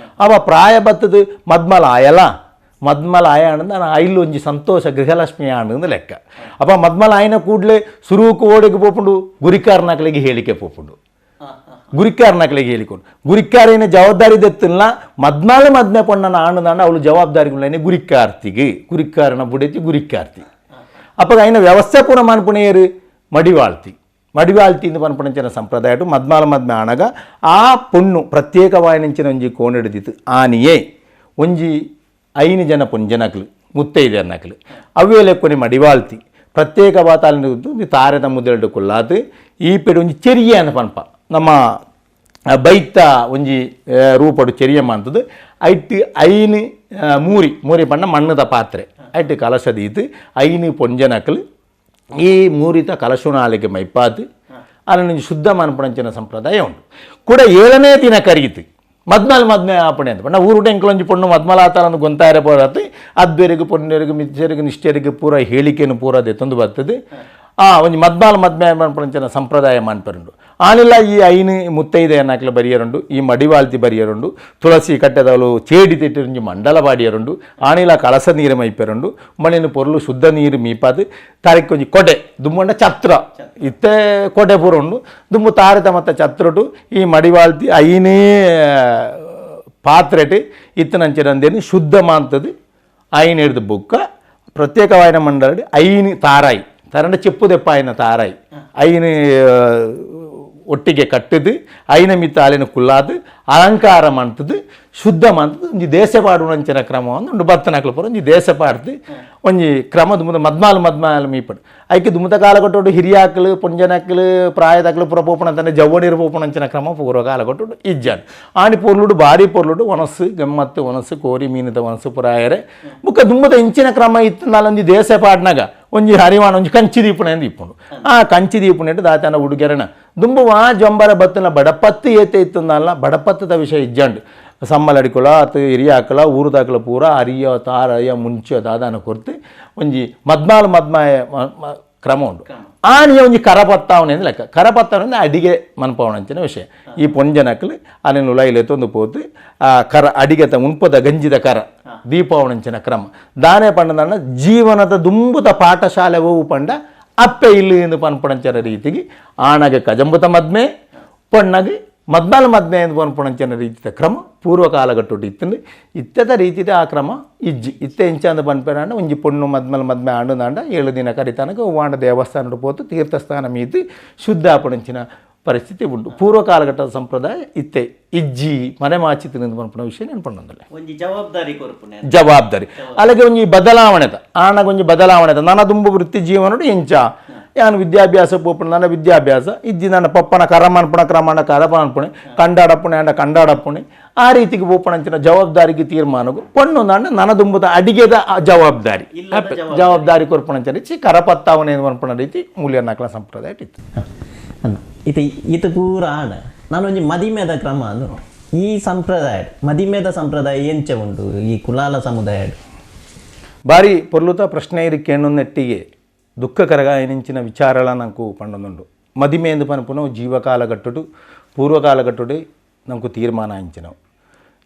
Speaker 2: ಅವ ಪ್ರಾಯ ಬತ್ತದು ಮದ್ಮಲ ಆಯಲ್ಲ ಮದ್ಮಲ ಆಯ ಅನ್ನೋದು ನಾನು ಐಲು ಒಂಜಿ ಸಂತೋಷ ಗೃಹಲಕ್ಷ್ಮಿ ಅನ್ನೋದು ಲೆಕ್ಕ ಅಪ್ಪ ಮದ್ಮಲ ಆಯ್ನ ಕೂಡಲೇ ಸುರುಕು ಓಡಿಗೆ ಪೋಪುಂಡು ಗುರಿಕಾರನಕಲಿಗೆ ಹೇಳಿಕೆ ಪೋಪುಂಡು ಗುರಿಕಾರನಕಲಿಗೆ ಹೇಳಿಕೊಂಡು ಗುರಿಕಾರೇನ ಜವಾಬ್ದಾರಿ ದೆತ್ತಿಲ್ಲ ಮದ್ನಾಳು ಮದ್ನೆ ಪೊಣ್ಣನ ಆಣದಾಂಡ ಅವಳು ಜವಾಬ್ದಾರಿಗಳೇನೆ ಗುರಿಕಾರ್ತಿಗೆ ಗುರಿಕಾರನ ಬುಡೈತಿ ಗುರಿಕಾರ್ತಿ ಅಪ್ಪ ಆಯ್ನ ವ್ಯವಸ್ಥೆ ಪೂರ ಮನ್ಪುಣೇರು ಮಡಿವಾಳ್ತಿ ಇಂದು ಪನ್ಪುಣಂಚಿನ ಸಂಪ್ರದಾಯ ಮದ್ನಾಳ ಮದ್ಮೆ ಆಣಗ ಆ ಪೊಣ್ಣು ಪ್ರತ್ಯೇಕವಾಯಿನಂಚಿನ ಒಂಜಿ ಕೋಣಿಡಿದಿತ್ತು ಆನಿಯೇ ಒಂಜಿ 5 ಜನ ಪುಂಜನಕಲು ಮುತ್ತೈದೆ ಅನ್ನಕಲು ಅವೇಲೆ ಕೊನೆ ಮಡಿವಾಳ್ತಿ ಪ್ರತ್ಯೇಕವಾದ ಅಲ್ಲಿ ತಾರೆದ ಮುದ್ದೆರಡು ಕುಲ್ಲಾತು ಈ ಪೆಡು ಒಂಜಿ ಚೆರಿಯ ಅನ್ನ ಪನ್ಪ ನಮ್ಮ ಬೈತ ಒಂಜಿ ರೂಪಡು ಚೆರಿಯಮ್ಮ ಅಂತದ್ದು ಐಟ್ ಐನು ಮೂರಿ ಪಂಡ ಮಣ್ಣದ ಪಾತ್ರೆ ಐಟ್ ಕಲಶದೀತು 5 ಪೊಂಜನಕಲು ಈ ಮೂರಿತ ಕಲಶುನಾಲಿಗೆ ಮೈಪಾತು ಅಲ್ಲಿ ಶುದ್ಧ ಮನ್ಪುಣಂಚಿನ ಸಂಪ್ರದಾಯ ಉಂಟು ಕೂಡ 7ನೇ ದಿನ ಕರೀತು ಮದ್ಮೆ ಆಪಣೆ ಅಂತ ಪಂಡ ಊರುಟ ಎಂಕ್ಲೊಂಜಿ ಪೊಣ್ಣು ಮದ್ಮಲಾತಾರನ್ನು ಗೊಂತಾಯರೆ ಪೋರತ್ತು ಅದ್ಬೇರಿಗೆ ಪೊಣ್ಣರಿಗೆ ಮಿಚ್ಚರಿಗೆ ನಿಷ್ಠರಿಗೆ ಪೂರ ಹೇಳಿಕೆಯನ್ನು ಪೂರ ದೆತ್ತೊಂದು ಬರ್ತದೆ ಒಂಜಿ ಮದ್ಮೆ ಮನ್ಪುಣಂಚಿನ ಸಂಪ್ರದಾಯ ಮನ್ಪರುಂಡು ಆನಿಲ್ಲ ಈ 5 ಮುತ್ತೈದೆ ಅನ್ನಕ್ಲ ಬರಿಯರುಂಡು ಈ ಮಡಿವಾಳ್ತಿ ಬರಿಯರುಂಡು ತುಳಸಿ ಕಟ್ಟೆದವಳು ಚೇಡಿ ತಿಟ್ಟಿರುಂಜಿ ಮಂಡಲ ಬಾಡಿಯರುಂಡು ಆನಿಲ ಕಳಸ ನೀರು ಮೈಪೆರುಂಡು ಮಣ್ಣಿನ ಪೊರ್ಲು ಶುದ್ಧ ನೀರು ಮೀಪಾದು ತಾರಿಕ್ ಒಂಜಿ ಕೊಡೆ ದುಮ್ಮಂಡ ಛತ್ರ ಇತ್ತೆ ಕೊಡೆ ಪೂರ ಉಂಡು ದುಮ್ಮು ತಾರಿತ ಮತ್ತು ಛತ್ರಟು ಈ ಮಡಿವಾಳ್ತಿ 5ನೇ ಪಾತ್ರೆಟ್ ಇತ್ತನಂಚಿರಂದೇನು ಶುದ್ಧ ಮಾಂತದು 5 ಹಿಡ್ದು ಬುಕ್ಕ ಪ್ರತ್ಯೇಕವಾಯಿನ ಮಂಡಲಡಿ 5 ತಾರಾಯಿ ತರಂಡ ಚೆಪ್ಪು ದೆಪ್ಪ ಆಯ್ನ ತಾರಾಯಿ 5 ಒಟ್ಟಿಗೆ ಕಟ್ಟದು 5 ಮಿತ್ತ ಅಲ್ಲಿನ ಕುಲ್ಲಾದು ಅಲಂಕಾರ ಮಾಡ್ತದು ಶುದ್ಧ ಮಾಡ್ತದು ಒಂಜಿ ದೇಶ ಪಾಡುವಂಚಿನ ಕ್ರಮವನ್ನು ಒಂದು ಬತ್ತನಕ್ಲು ಪೂರ ಒಂಜಿ ದೇಶ ಪಾಡ್ದು ಒಂಜಿ ಕ್ರಮದ ಮುಂದೆ ಮದ್ಮಾಲು ಮೀಪಡು ಐಕೆ ದುಮ್ಮತ ಕಾಲಘಟ್ಟೋಡು ಹಿರಿಯಾಕಲು ಪುಂಜನಕಲು ಪ್ರಾಯದಕಲು ಪುರ ಪೋಪಣ ತಂದೆ ಜವ್ವಡಿರು ಪೋಪಣಂಚಿನ ಕ್ರಮ ಪೂರ್ವ ಕಾಲಘಟ್ಟೋಡು ಇಜ್ಜಾನ್ ಆಣಿ ಪೊರ್ಲುಡು ಭಾರಿ ಪೊರ್ಲುಡು ಒನಸ್ಸು ಗಮ್ಮತ್ತು ಒನಸ್ಸು ಕೋರಿ ಮೀನದ ಒನಸ್ಸು ಪುರಾಯರೆ ಬುಕ್ಕ ದುಮ್ಮತ ಇಂಚಿನ ಕ್ರಮ ಇತ್ತು ನಾಲೊಂಜಿ ದೇಶ ಪಾಡ್ನಾಗ ಒಂಜಿ ಹರಿವಾಣ ಒಂಜಿ ಕಂಚಿ ದೀಪುಣ ಎಂದು ಇಪ್ಪುಂಡು ಆ ಕಂಚಿ ದೀಪುಣ ಇಟ್ಟು ದಾತನ ಉಡುಗೆರಣ ದುಂಬುವ ಜೊಂಬರ ಬತ್ತನ ಬಡಪತ್ತು ಏತೆ ಇತ್ತು ನಾಲ ಬಡಪತ್ತದ ವಿಷಯ ಇಜ್ಜಂಡು ಸಮ್ಮಲಡಿಕೊಳ ಅತು ಹಿರಿಯಾಕಲ ಊರುದಾಕಲ ಪೂರ ಅರಿಯ ತಾರಯ ಮುಂಚೆ ದಾದಾನ ಕೊರ್ತು ಒಂಜಿ ಮದ್ಮಾಯ ಕ್ರಮ ಉಂಟು ಆನೆಯ ಒಂಜಿ ಕರಪತ್ತಾವನೆ ಲೆಕ್ಕ ಕರಪತ್ತಾವನೆ ಅಡಿಗೆ ಮನ್ಪವನಂಚಿನ ವಿಷಯ ಈ ಪೊಂಜನಕ್ಲು ಅಲ್ಲಿನ ಉಲೈಲೆ ತೊಂದು ಪೋತು ಆ ಕರ ಅಡಿಗೆತ ಉಣ್ಪದ ಗಂಜಿದ ಕರ ದೀಪಾವಣಂಚಿನ ಕ್ರಮ ದಾನೆ ಪಂಡದನ್ನ ಜೀವನದ ದುಂಬುದ ಪಾಠಶಾಲೆ ಹೋವು ಪಂಡ ಅಪ್ಪೆ ಇಲ್ಲಿ ಎಂದು ಪನ್ಪಣಂಚನ ರೀತಿಗೆ ಆಣಗೆ ಕಜಂಬುತ ಮದ್ಮೆ ಪೊಣ್ಣಗೆ ಮದ್ನಾಲ್ ಮದ್ಮೆ ಎಂದು ಪನ್ಪಣಂಚನ ರೀತಿಯ ಕ್ರಮ ಪೂರ್ವಕಾಲಘಟ್ಟೊಟ್ಟು ಇತ್ತಂದು ಇತ್ತದ ರೀತಿದ ಆ ಕ್ರಮ ಇಜ್ಜಿ ಇತ್ತೆ ಇಂಚಾಂದ ಪನ್ಪೇನಾಂಡ ಒಂಜಿ ಪೊಣ್ಣು ಮದ್ಮಲ್ ಮದ್ಮೆ ಆಂಡುದಾಂಡ 7 ದಿನ ಕರಿತಾನಕ ಹೂವಾಂಡ ದೇವಸ್ಥಾನಡು ಪೋತು ತೀರ್ಥಸ್ಥಾನ ಮೀತಿ ಶುದ್ಧಾಪಣಂಚಿನ ಪರಿಸ್ಥಿತಿ ಉಂಟು ಪೂರ್ವಕಾಲಘಟ್ಟದ ಸಂಪ್ರದಾಯ ಇತ್ತೆ ಇಜ್ಜಿ ಮನೆ ಮಾಚಿತಿನಿಂದ ಪನ್ಪಣ ವಿಷಯ ನಾನು ಪಣ್ಣೊಂದಲ್ಲ ಜವಾಬ್ದಾರಿ ಅಲ್ಲಿಗೆ ಒಂಜಿ ಬದಲಾವಣೆದ ಆಣಗ ಒಂಜಿ ಬದಲಾವಣೆದ ನನ್ನ ದುಂಬು ವೃತ್ತಿ ಜೀವನಡು ಎಂಚ ಯಾನು ವಿದ್ಯಾಭ್ಯಾಸ ಪೋಪುಣ ನನ್ನ ವಿದ್ಯಾಭ್ಯಾಸ ಇಜ್ಜಿ ನನ್ನ ಪಪ್ಪನ ಕರಮನ್ಪುಣ ಕ್ರಮಣ ಕರಪನ್ಪುಣೆ ಕಂಡಾಡಪ್ಪುಣೆ ಅಂಡ ಕಂಡಾಡಪ್ಪುಣೆ ಆ ರೀತಿಗೆ ಪೋಪಣಂಚಿನ ಜವಾಬ್ದಾರಿಗೆ ತೀರ್ಮಾನಗು ಪಣ್ಣೊಂದಾಂಡ ನನ್ನ ದುಂಬುದ ಅಡಿಗೆದ ಜವಾಬ್ದಾರಿ ಕೊರ್ಪಣಂಚ ರೀತಿ ಕರಪತ್ತಾವನೆ ಪನ್ಪಣ ರೀತಿ ಮೂಲ್ಯ ನಕಲ ಸಂಪ್ರದಾಯ ಇತ್ತು
Speaker 1: ಇದು ಪೂರ ಆಡ ನಾನು ಒಂಜಿ ಮದಿಮೆದ ಕ್ರಮ ಅಂದರು ಈ ಸಂಪ್ರದಾಯ ಮದಿಮೆದ ಸಂಪ್ರದಾಯ ಎಂಚ ಉಂಟು ಈ ಕುಲಾಲ ಸಮುದಾಯ
Speaker 2: ಬಾರಿ ಪೊರ್ಲುತ ಪ್ರಶ್ನೆ ಇರಿಕೇನು ನೆಟ್ಟಿಗೆ ದುಃಖಕರಗ ಏನಿಂಚಿನ ವಿಚಾರಗಳ ನಂಕು ಪಂಡೊಂದುಂಡು ಮದಿಮೆ ಎಂದು ಪನ್ಪುನ ಜೀವಕಾಲಘಟ್ಟುಡು ಪೂರ್ವಕಾಲಘಟ್ಟುಡು ನಂಕು ತೀರ್ಮಾನ ಇಂಚಿನವು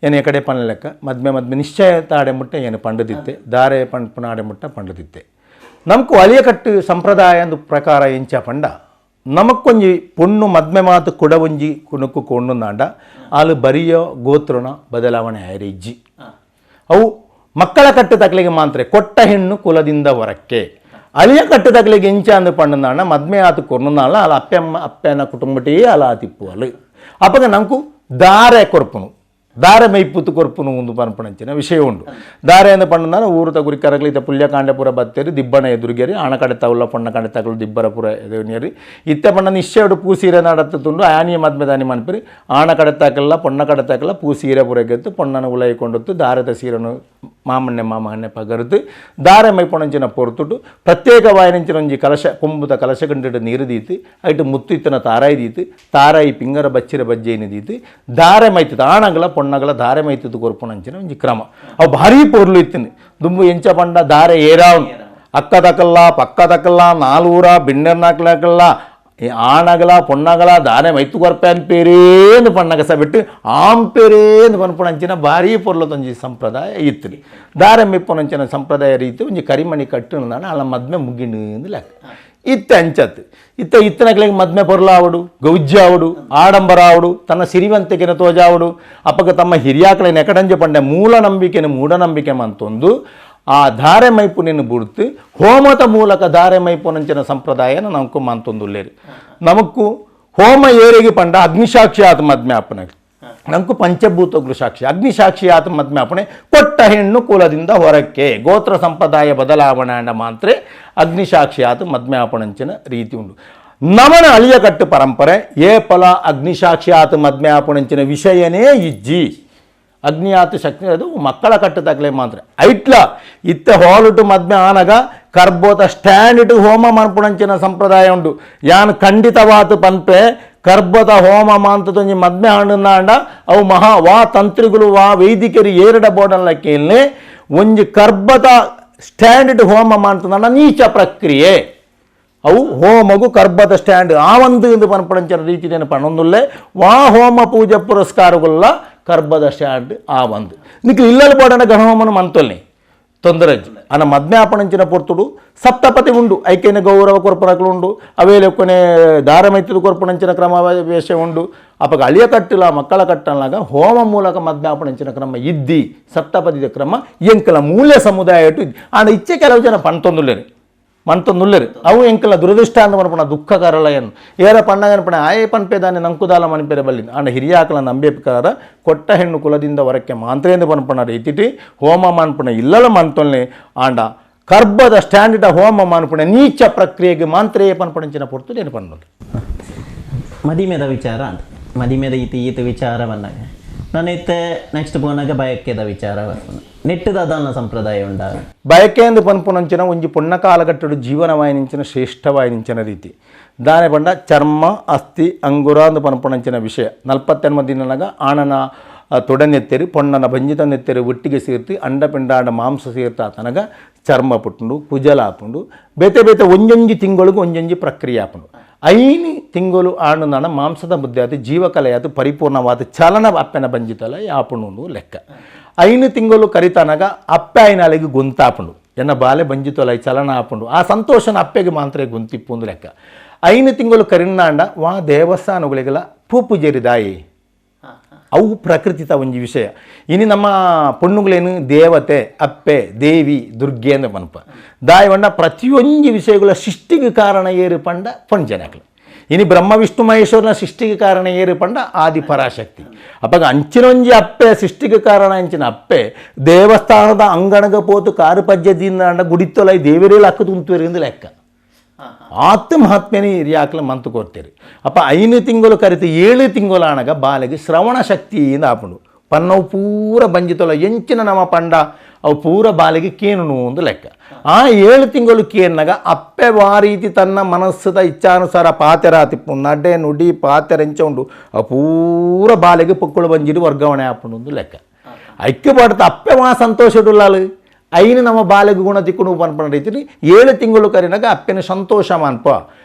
Speaker 2: ಏನು ಕಡೆ ಪಣ ಲೆಕ್ಕ ಮದ್ಮೆ ನಿಶ್ಚಯತ ಆಡೆಮುಟ್ಟ ಏನು ಪಂಡದಿತ್ತೆ ದಾರೆ ಪಂಪುನ ಆಡೆಮುಟ್ಟ ಪಂಡದಿತ್ತೆ ನಮಕು ಅಳಿಯಕಟ್ಟು ಸಂಪ್ರದಾಯ ಅಂದು ಪ್ರಕಾರ ಎಂಚ ಪಂಡ ನಮಕ್ಕೊಂಜಿ ಪೊಣ್ಣು ಮದ್ಮೆ ಮಾತು ಕೊಡ ಒಂಜಿ ಕುಣುಕು ಕೊಂಡುಂದಾಂಡ ಆಲು ಬರಿಯೋ ಗೋತ್ರಣ ಬದಲಾವಣೆ ಆಯ್ರಿ ಇಜ್ಜಿ ಅವು ಮಕ್ಕಳ ಕಟ್ಟು ತಕ್ಲಿಗೆ ಮಾತ್ರ ಕೊಟ್ಟ ಹೆಣ್ಣು ಕುಲದಿಂದ ಹೊರಕ್ಕೆ ಅಳಿಯ ಕಟ್ಟು ತಕ್ಲಿಗೆ ಎಂಚ ಅಂದು ಪಂಡುಂದಾಂಡ ಮದ್ಮೆ ಆತು ಕೊರ್ನುಂದಾಳ ಅಲ್ಲ ಅಪ್ಪನ ಕುಟುಂಬಟೇ ಅಲ ತಿಪ್ಪು ಅಲು ಅಪ್ಪಗ ನಂಕು ದಾರೆ ಕೊರ್ಪುನು ದಾರೆ ಮೈಪುತ್ತು ಕೊರ್ಪುನು ಒಂದು ಪನ್ಪಣಂಚಿನ ವಿಷಯ ಉಂಟು ದಾರೆ ಎಂದು ಪಂಡ ಊರು ತಗುರಿ ಕರಗಲಿತ ಪುಲ್ಯಕಾಂಡಪುರ ಬತ್ತೇರಿ ದಿಬ್ಬಣ ಎದುರುಗೇರಿ ಆಣ ಕಡೆ ತವಲ್ಲ ಪೊಣ್ಣ ಕಡೆ ತಗಲು ದಿಬ್ಬರಪುರ ಎದುರುನೇರಿ ಇತ್ತೆ ಪಂಡ ನಿಶ್ಚಯಡು ಪೂಸೀರೆ ನಡತ್ತುಂಡು ಆನಿಯ ಮದ್ಮೆ ದಾನಿ ಮನ್ಪಿರಿ ಆಣ ಕಡೆ ತಾಕಲ್ಲ ಪೊಣ್ಣ ಕಡೆ ತಾಕಲ್ಲ ಪೂಸೀರೆ ಪುರಗೆತ್ತು ಪೊಣ್ಣನ ಉಲೈಕೊಂಡೊತ್ತು ದಾರದ ಸೀರನು ಮಾಮಣ್ಣೆ ಪಗರುದು ದಾರೆ ಮೈಪೊಣಂಚಿನ ಪೊರ್ತುಟ್ಟು ಪ್ರತ್ಯೇಕವಾಯಿನಂಚಿನ ಒಂಜಿ ಕಲಶ ಕೊಂಬುದ ಕಲಶ ಗಂಟಿಟ್ಟು ನೀರು ದೀತು ಐಟು ಮುತ್ತು ಇತ್ತನ ತಾರಾಯಿ ದೀತು ತಾರಾಯಿ ಪಿಂಗರ ಬಚ್ಚಿರ ಬಜ್ಜೆಯನ್ನು ದೀತು ದಾರೆ ಮೈತದ ಆಣಗಳ ಪೊಣ್ಣಗಳ ದಾರೆ ಮೈತದ್ದು ಕೊರ್ಪುಣಂಚಿನ ಒಂಜಿ ಕ್ರಮ ಅವು ಭಾರಿ ಪೊರ್ಲು ಇತ್ತಿನಿ ದುಂಬು ಎಂಚ ಪಂಡ ದಾರೆ ಏರಾವ್ ಅಕ್ಕ ತಕಲ್ಲ ಪಕ್ಕ ತಕಲ್ಲ ನಾಲ್ವೂರ ಬಿಣ್ಣರ್ ನಾಕ್ಲಕಲ್ಲ ಆಣಗಲ ಪೊಣ್ಣಗಲ ದಾರೆ ಮೈತು ಕೊರ್ಪೆ ಅನ್ಪೇರೇಂದು ಪಣ್ಣಗಸ ಬಿಟ್ಟು ಆಂಪೇರೇಂದು ಪನ್ಪುಣಂಚಿನ ಭಾರಿ ಪೊರ್ಲದೊಂಜಿ ಸಂಪ್ರದಾಯ ಇತ್ತು ದಾರೆ ಮೆಪ್ಪುಣಂಚಿನ ಸಂಪ್ರದಾಯ ರೀತಿ ಒಂಜಿ ಕರಿಮಣಿ ಕಟ್ಟುನಾಣ ಅಲ್ಲ ಮದ್ಮೆ ಮುಗಿಂಡು ಲೆಕ್ಕ ಇತ್ತ ಅಂಚತ್ತು ಇತ್ತನಕ್ಲೆಗೆ ಮದ್ಮೆ ಪೊರ್ಲಾವಡು ಗೌಜ್ಜಾವಡು ಆಡಂಬರ ಆವಡು ತನ್ನ ಸಿರಿವಂತಿಕೆನ ತೋಜಾವಡು ಅಪ್ಪಗ ತಮ್ಮ ಹಿರಿಯಾಕಳ ನೆಕಡಂಜ ಪಂಡೆ ಮೂಢನಂಬಿಕೆ ಮಂತೊಂದು ಆ ಧಾರೆ ಮೈಪುನಿನ ಬುಡ್ತು ಹೋಮದ ಮೂಲಕ ಧಾರೆ ಮೈಪುನಂಚಿನ ಸಂಪ್ರದಾಯನ ನಮಕು ಮಂತೊಂದುಲ್ಲೇರಿ ನಮಕು ಹೋಮ ಏರಿಗೆ ಪಂಡ ಅಗ್ನಿಸಾಕ್ಷಿ ಆತ ಮದ್ಮೆ ಅಪ್ಪನಾಗ ನಮಕು ಪಂಚಭೂತಗಳು ಸಾಕ್ಷಿ ಅಗ್ನಿಸಾಕ್ಷಿ ಆತ ಮದ್ಮೆ ಅಪ್ಪಣೆ ಕೊಟ್ಟ ಹೆಣ್ಣು ಕುಲದಿಂದ ಹೊರಕ್ಕೆ ಗೋತ್ರ ಸಂಪ್ರದಾಯ ಬದಲಾವಣೆ ಅಂಡ ಮಾತ್ರ ಅಗ್ನಿಸಾಕ್ಷಿ ಆತ ಮದ್ಮೆ ಅಪ್ಪಣಂಚಿನ ರೀತಿ ಉಂಟು ನಮನ ಅಳಿಯ ಕಟ್ಟು ಪರಂಪರೆ ಏ ಫಲ ಅಗ್ನಿಸಾಕ್ಷಿ ಆತ ಮದ್ಮೆ ಅಪ್ಪಣಂಚಿನ ವಿಷಯನೇ ಇಜ್ಜಿ ಅಗ್ನಿಯಾತು ಶಕ್ತಿ ಅದು ಮಕ್ಕಳ ಕಟ್ಟು ತಕ್ಕಲೆ ಮಾತ್ರ ಐಟ್ಲ ಇತ್ತ ಹೋಲುಟು ಮದ್ಮೆ ಆನಗ ಕರ್ಬೋತ ಸ್ಟ್ಯಾಂಡ್ ಇಟ್ಟು ಹೋಮ ಮನ್ಪುಣಂಚಿನ ಸಂಪ್ರದಾಯ ಉಂಟು ಯಾನ್ ಖಂಡಿತವಾತು ಪನ್ಪೆ ಕರ್ಬದ ಹೋಮ ಮಾಂತದೊಂಜಿ ಮದ್ಮೆ ಹಣ್ಣುಂದಾಂಡ ಅವು ವಾ ತಂತ್ರಿಗಳು ವಾ ವೈದಿಕರು ಏರಡ ಬೋರ್ಡಲ್ಲ ಕೇಳಿ ಒಂಜಿ ಕರ್ಬದ ಸ್ಟ್ಯಾಂಡ್ ಇಟ್ಟು ಹೋಮ ಮಾಡ್ತದಂಡ ನೀಚ ಪ್ರಕ್ರಿಯೆ ಅವು ಹೋಮಗು ಕರ್ಬದ ಸ್ಟ್ಯಾಂಡ್ ಆ ಒಂದು ಪನ್ಪುಣಂಚಿನ ರೀತಿ ಪಣ್ಣೊಂದುಲ್ಲೆ ವಾ ಹೋಮ ಪೂಜೆ ಪುರಸ್ಕಾರಗಳ್ಲ ಕರ್ಬದ ಸ್ಟ್ಯಾಂಡ್ ಆ ಒಂದು నీకు ఇళ్ళలు పోడన గణహోమను మంతొల్ని తొందరజ్జు అన్న మద్మ్యాపణించిన పొర్తుడు సప్తపతి ఉండు ఐక్యన గౌరవ కొర్పరకులు ఉండు అవేలొక్కనే దారమైతుడు కొర్పణించిన క్రమ వేష ఉండు అప్పగ అಳಿಯ కట్టుల మక్కల కట్టలాగా హోమ మూలక మద్మ్యాపణించిన క్రమ ఇద్ది సప్తపతి క్రమ ఎంకల మూల్య సముదాయటు ఆడ ఇచ్చే ಕೆಲವು ಜನ ಪಣ್ತೊಂದುಲ್ಲೇರಿ ಮಂತೊಂದುಲ್ಲೇರಿ ಅವು ಎಂಕಲ ದುರದೃಷ್ಟಾಂತ ಮನ್ಪಣ ದುಃಖಕರಳಯನ್ ಏರ ಪಣ್ಣಗನ್ಪಣ ಆಯೇ ಪನ್ಪೇದಾನೆ ನಂಕುದಾಲ ಮನ್ಪೇರೆ ಬಲ್ಲಿನ ಆಂಡ ಹಿರಿಯಾಕಲ ನಂಬೇಕಾರ ಕೊಟ್ಟ ಹೆಣ್ಣು ಕುಲದಿಂದ ಹೊರಕ್ಕೆ ಮಾಂತ್ರೇಂದು ಪನ್ಪಣ ರೀತಿಟಿ ಹೋಮ ಮನ್ಪಣ ಇಲ್ಲಲ ಮಂತೊಲ್ನೆ ಆಂಡ ಕರ್ಬದ ಸ್ಟ್ಯಾಂಡಿಟ ಹೋಮ ಮನ್ಪಣ ನೀಚ ಪ್ರಕ್ರಿಯೆಗೆ ಮಾಂತ್ರೇಯ ಪನ್ಪಣಿಂಚಿನ ಪೊರ್ತು ಏನು ಪನ್ನೋದು
Speaker 1: ಮದಿಮೆದ ವಿಚಾರ ಅಂತ ಮದಿಮೆದ ಈತ ವಿಚಾರ ಬಂದಾಗ ನಾನು ಇತ್ತೆ ನೆಕ್ಸ್ಟ್ ಪೋನಾಗ ಬಯಕೆದ ವಿಚಾರ ಬರ್ತಾನೆ ನೆಟ್ಟದಾದನ ಸಂಪ್ರದಾಯ ಉಂಡ
Speaker 2: ಬಯಕೆಂದು ಪನ್ಪುನಂಚಿನ ಒಂಜಿ ಪುಣ್ಣ ಕಾಲಘಟ್ಟಡು ಜೀವನವಾಯಿನಿಂಚಿನ ಶ್ರೇಷ್ಠವಾಯಿನಿಂಚಿನ ರೀತಿ ದಾನೆ ಬಂಡ ಚರ್ಮ ಅಸ್ಥಿ ಅಂಗುರ ಅಂದು ಪನ್ಪುನಂಚಿನ ವಿಷಯ 48 ದಿನನಾಗ ಆಣನ ತೊಡನೆತ್ತೆರಿ ಪೊಣ್ಣನ ಬಂಜಿತ ನೆತ್ತೆರಿ ಒಟ್ಟಿಗೆ ಸೇರ್ತಿ ಅಂಡಪಿಂಡಾಂಡ ಮಾಂಸ ಸೇರ್ತಾ ತನಗ ಚರ್ಮ ಪುಟ್ಟುಂಡು ಕುಜಲಾಪುಂಡು ಬೇತೆ ಬೇತೆ ಒಂಜೊಂಜಿ ತಿಂಗಳಿಗೆ ಒಂಜೊಂಜಿ ಪ್ರಕ್ರಿಯೆ ಆಪುಂಡು 5 ತಿಂಗಳು ಆಂಡುಂದಾಂಡ ಮಾಂಸದ ಮುದ್ದೆ ಆತು ಜೀವಕಲೆ ಆತು ಪರಿಪೂರ್ಣವಾದ ಚಲನ ಅಪ್ಪೆನ ಬಂಜಿತಲ್ಲ ಆಪುಂಡು ಲೆಕ್ಕ 5 ತಿಂಗಳು ಕರಿತಾನಾಗ ಅಪ್ಪೆ ಐನಾಲಿಗೆ ಗುಂತಾಪುಂಡು ಎನ್ನ ಬಾಲೆ ಬಂಜಿತೋಲ ಚಲನ ಆಪುಂಡು ಆ ಸಂತೋಷನ ಅಪ್ಪೆಗೆ ಮಾತ್ರ ಗುಂತಿಪ್ಪುಂದು ಲೆಕ್ಕ 5 ತಿಂಗಳು ಕರಿನಾಂಡ ವಾ ದೇವಸ್ಥಾನಗಳಿಗೆಲ್ಲ ಪೂಪು ಜೇರಿದಾಯಿ ಅವು ಪ್ರಕೃತಿತ ಒಂಜಿ ವಿಷಯ ಇನಿ ನಮ್ಮ ಪೊಣ್ಣುಗಳೇನು ದೇವತೆ ಅಪ್ಪೆ ದೇವಿ ದುರ್ಗೆ ಅಂತ ಪನ್ಪ ದಾಯವಣ್ಣ ಪ್ರತಿಯೊಂದು ವಿಷಯಗಳ ಸೃಷ್ಟಿಗೆ ಕಾರಣ ಏರು ಪಂಡ ಪಂಚನಾಕ್ಲು ಇನಿ ಬ್ರಹ್ಮ ವಿಷ್ಣು ಮಹೇಶ್ವರನ ಸೃಷ್ಟಿಗೆ ಕಾರಣ ಏರು ಪಂಡ ಆದಿ ಪರಾಶಕ್ತಿ ಅಪ್ಪಾಗ ಅಂಚಿನೊಂಜಿ ಅಪ್ಪೆ ಸೃಷ್ಟಿಗೆ ಕಾರಣ ಅಂಚಿನ ಅಪ್ಪೆ ದೇವಸ್ಥಾನದ ಅಂಗಣಗ ಪೋತು ಕಾರು ಪಜ್ಜದಿಂದ ಗುಡಿತ್ತೊಲೈ ದೇವರೇಲಿ ಹಕ್ಕು ತುಂತುವರಿಂದ ಲೆಕ್ಕ ಆತ ಮಹಾತ್ಮೆನೇ ಹಿರಿಯಾಕ್ಲ ಮಂತು ಕೊಡ್ತೀರಿ ಅಪ್ಪ 5 ತಿಂಗಳು ಕರಿತು 7 ತಿಂಗಳು ಆಣಗ ಬಾಲೆಗೆ ಶ್ರವಣ ಶಕ್ತಿಯಿಂದ ಆಪುಂಡು ಪನ್ನವು ಪೂರ ಬಂಜಿತೋಲ ಎಂಚಿನ ನಮ್ಮ ಪಂಡ ಅವು ಪೂರ ಬಾಲೆಗೆ ಕೇನು ಒಂದು ಲೆಕ್ಕ ಆ 7 ತಿಂಗಳು ಕೇನ್ನಾಗ ಅಪ್ಪೆ ವಾರೀತಿ ತನ್ನ ಮನಸ್ಸದ ಇಚ್ಛಾನುಸಾರ ಪಾತೆರ ತಿಪ್ಪು ನಡೆ ನುಡಿ ಪಾತೆರೆಂಚ ಉಂಡು ಅವು ಪೂರ ಬಾಲೆಗೆ ಪುಕ್ಕಳು ಬಂಜಿರು ವರ್ಗಾವಣೆ ಆಪುಂಡು ಒಂದು ಲೆಕ್ಕ ಐಕ್ಯ ಪಡ್ತ ಅಪ್ಪೆ ವಾ ಸಂತೋಷಡುಲ್ಲಾಲು 5 ನಮ್ಮ ಬಾಲೆಗೆ ಗುಣ ತಿಕ್ಕೊಂಡು ಪನ್ಪಣ ರೀತಿ 7 ತಿಂಗಳು ಕರಿನಾಗ ಅಪ್ಪನ ಸಂತೋಷ ಮಾನ್ಪ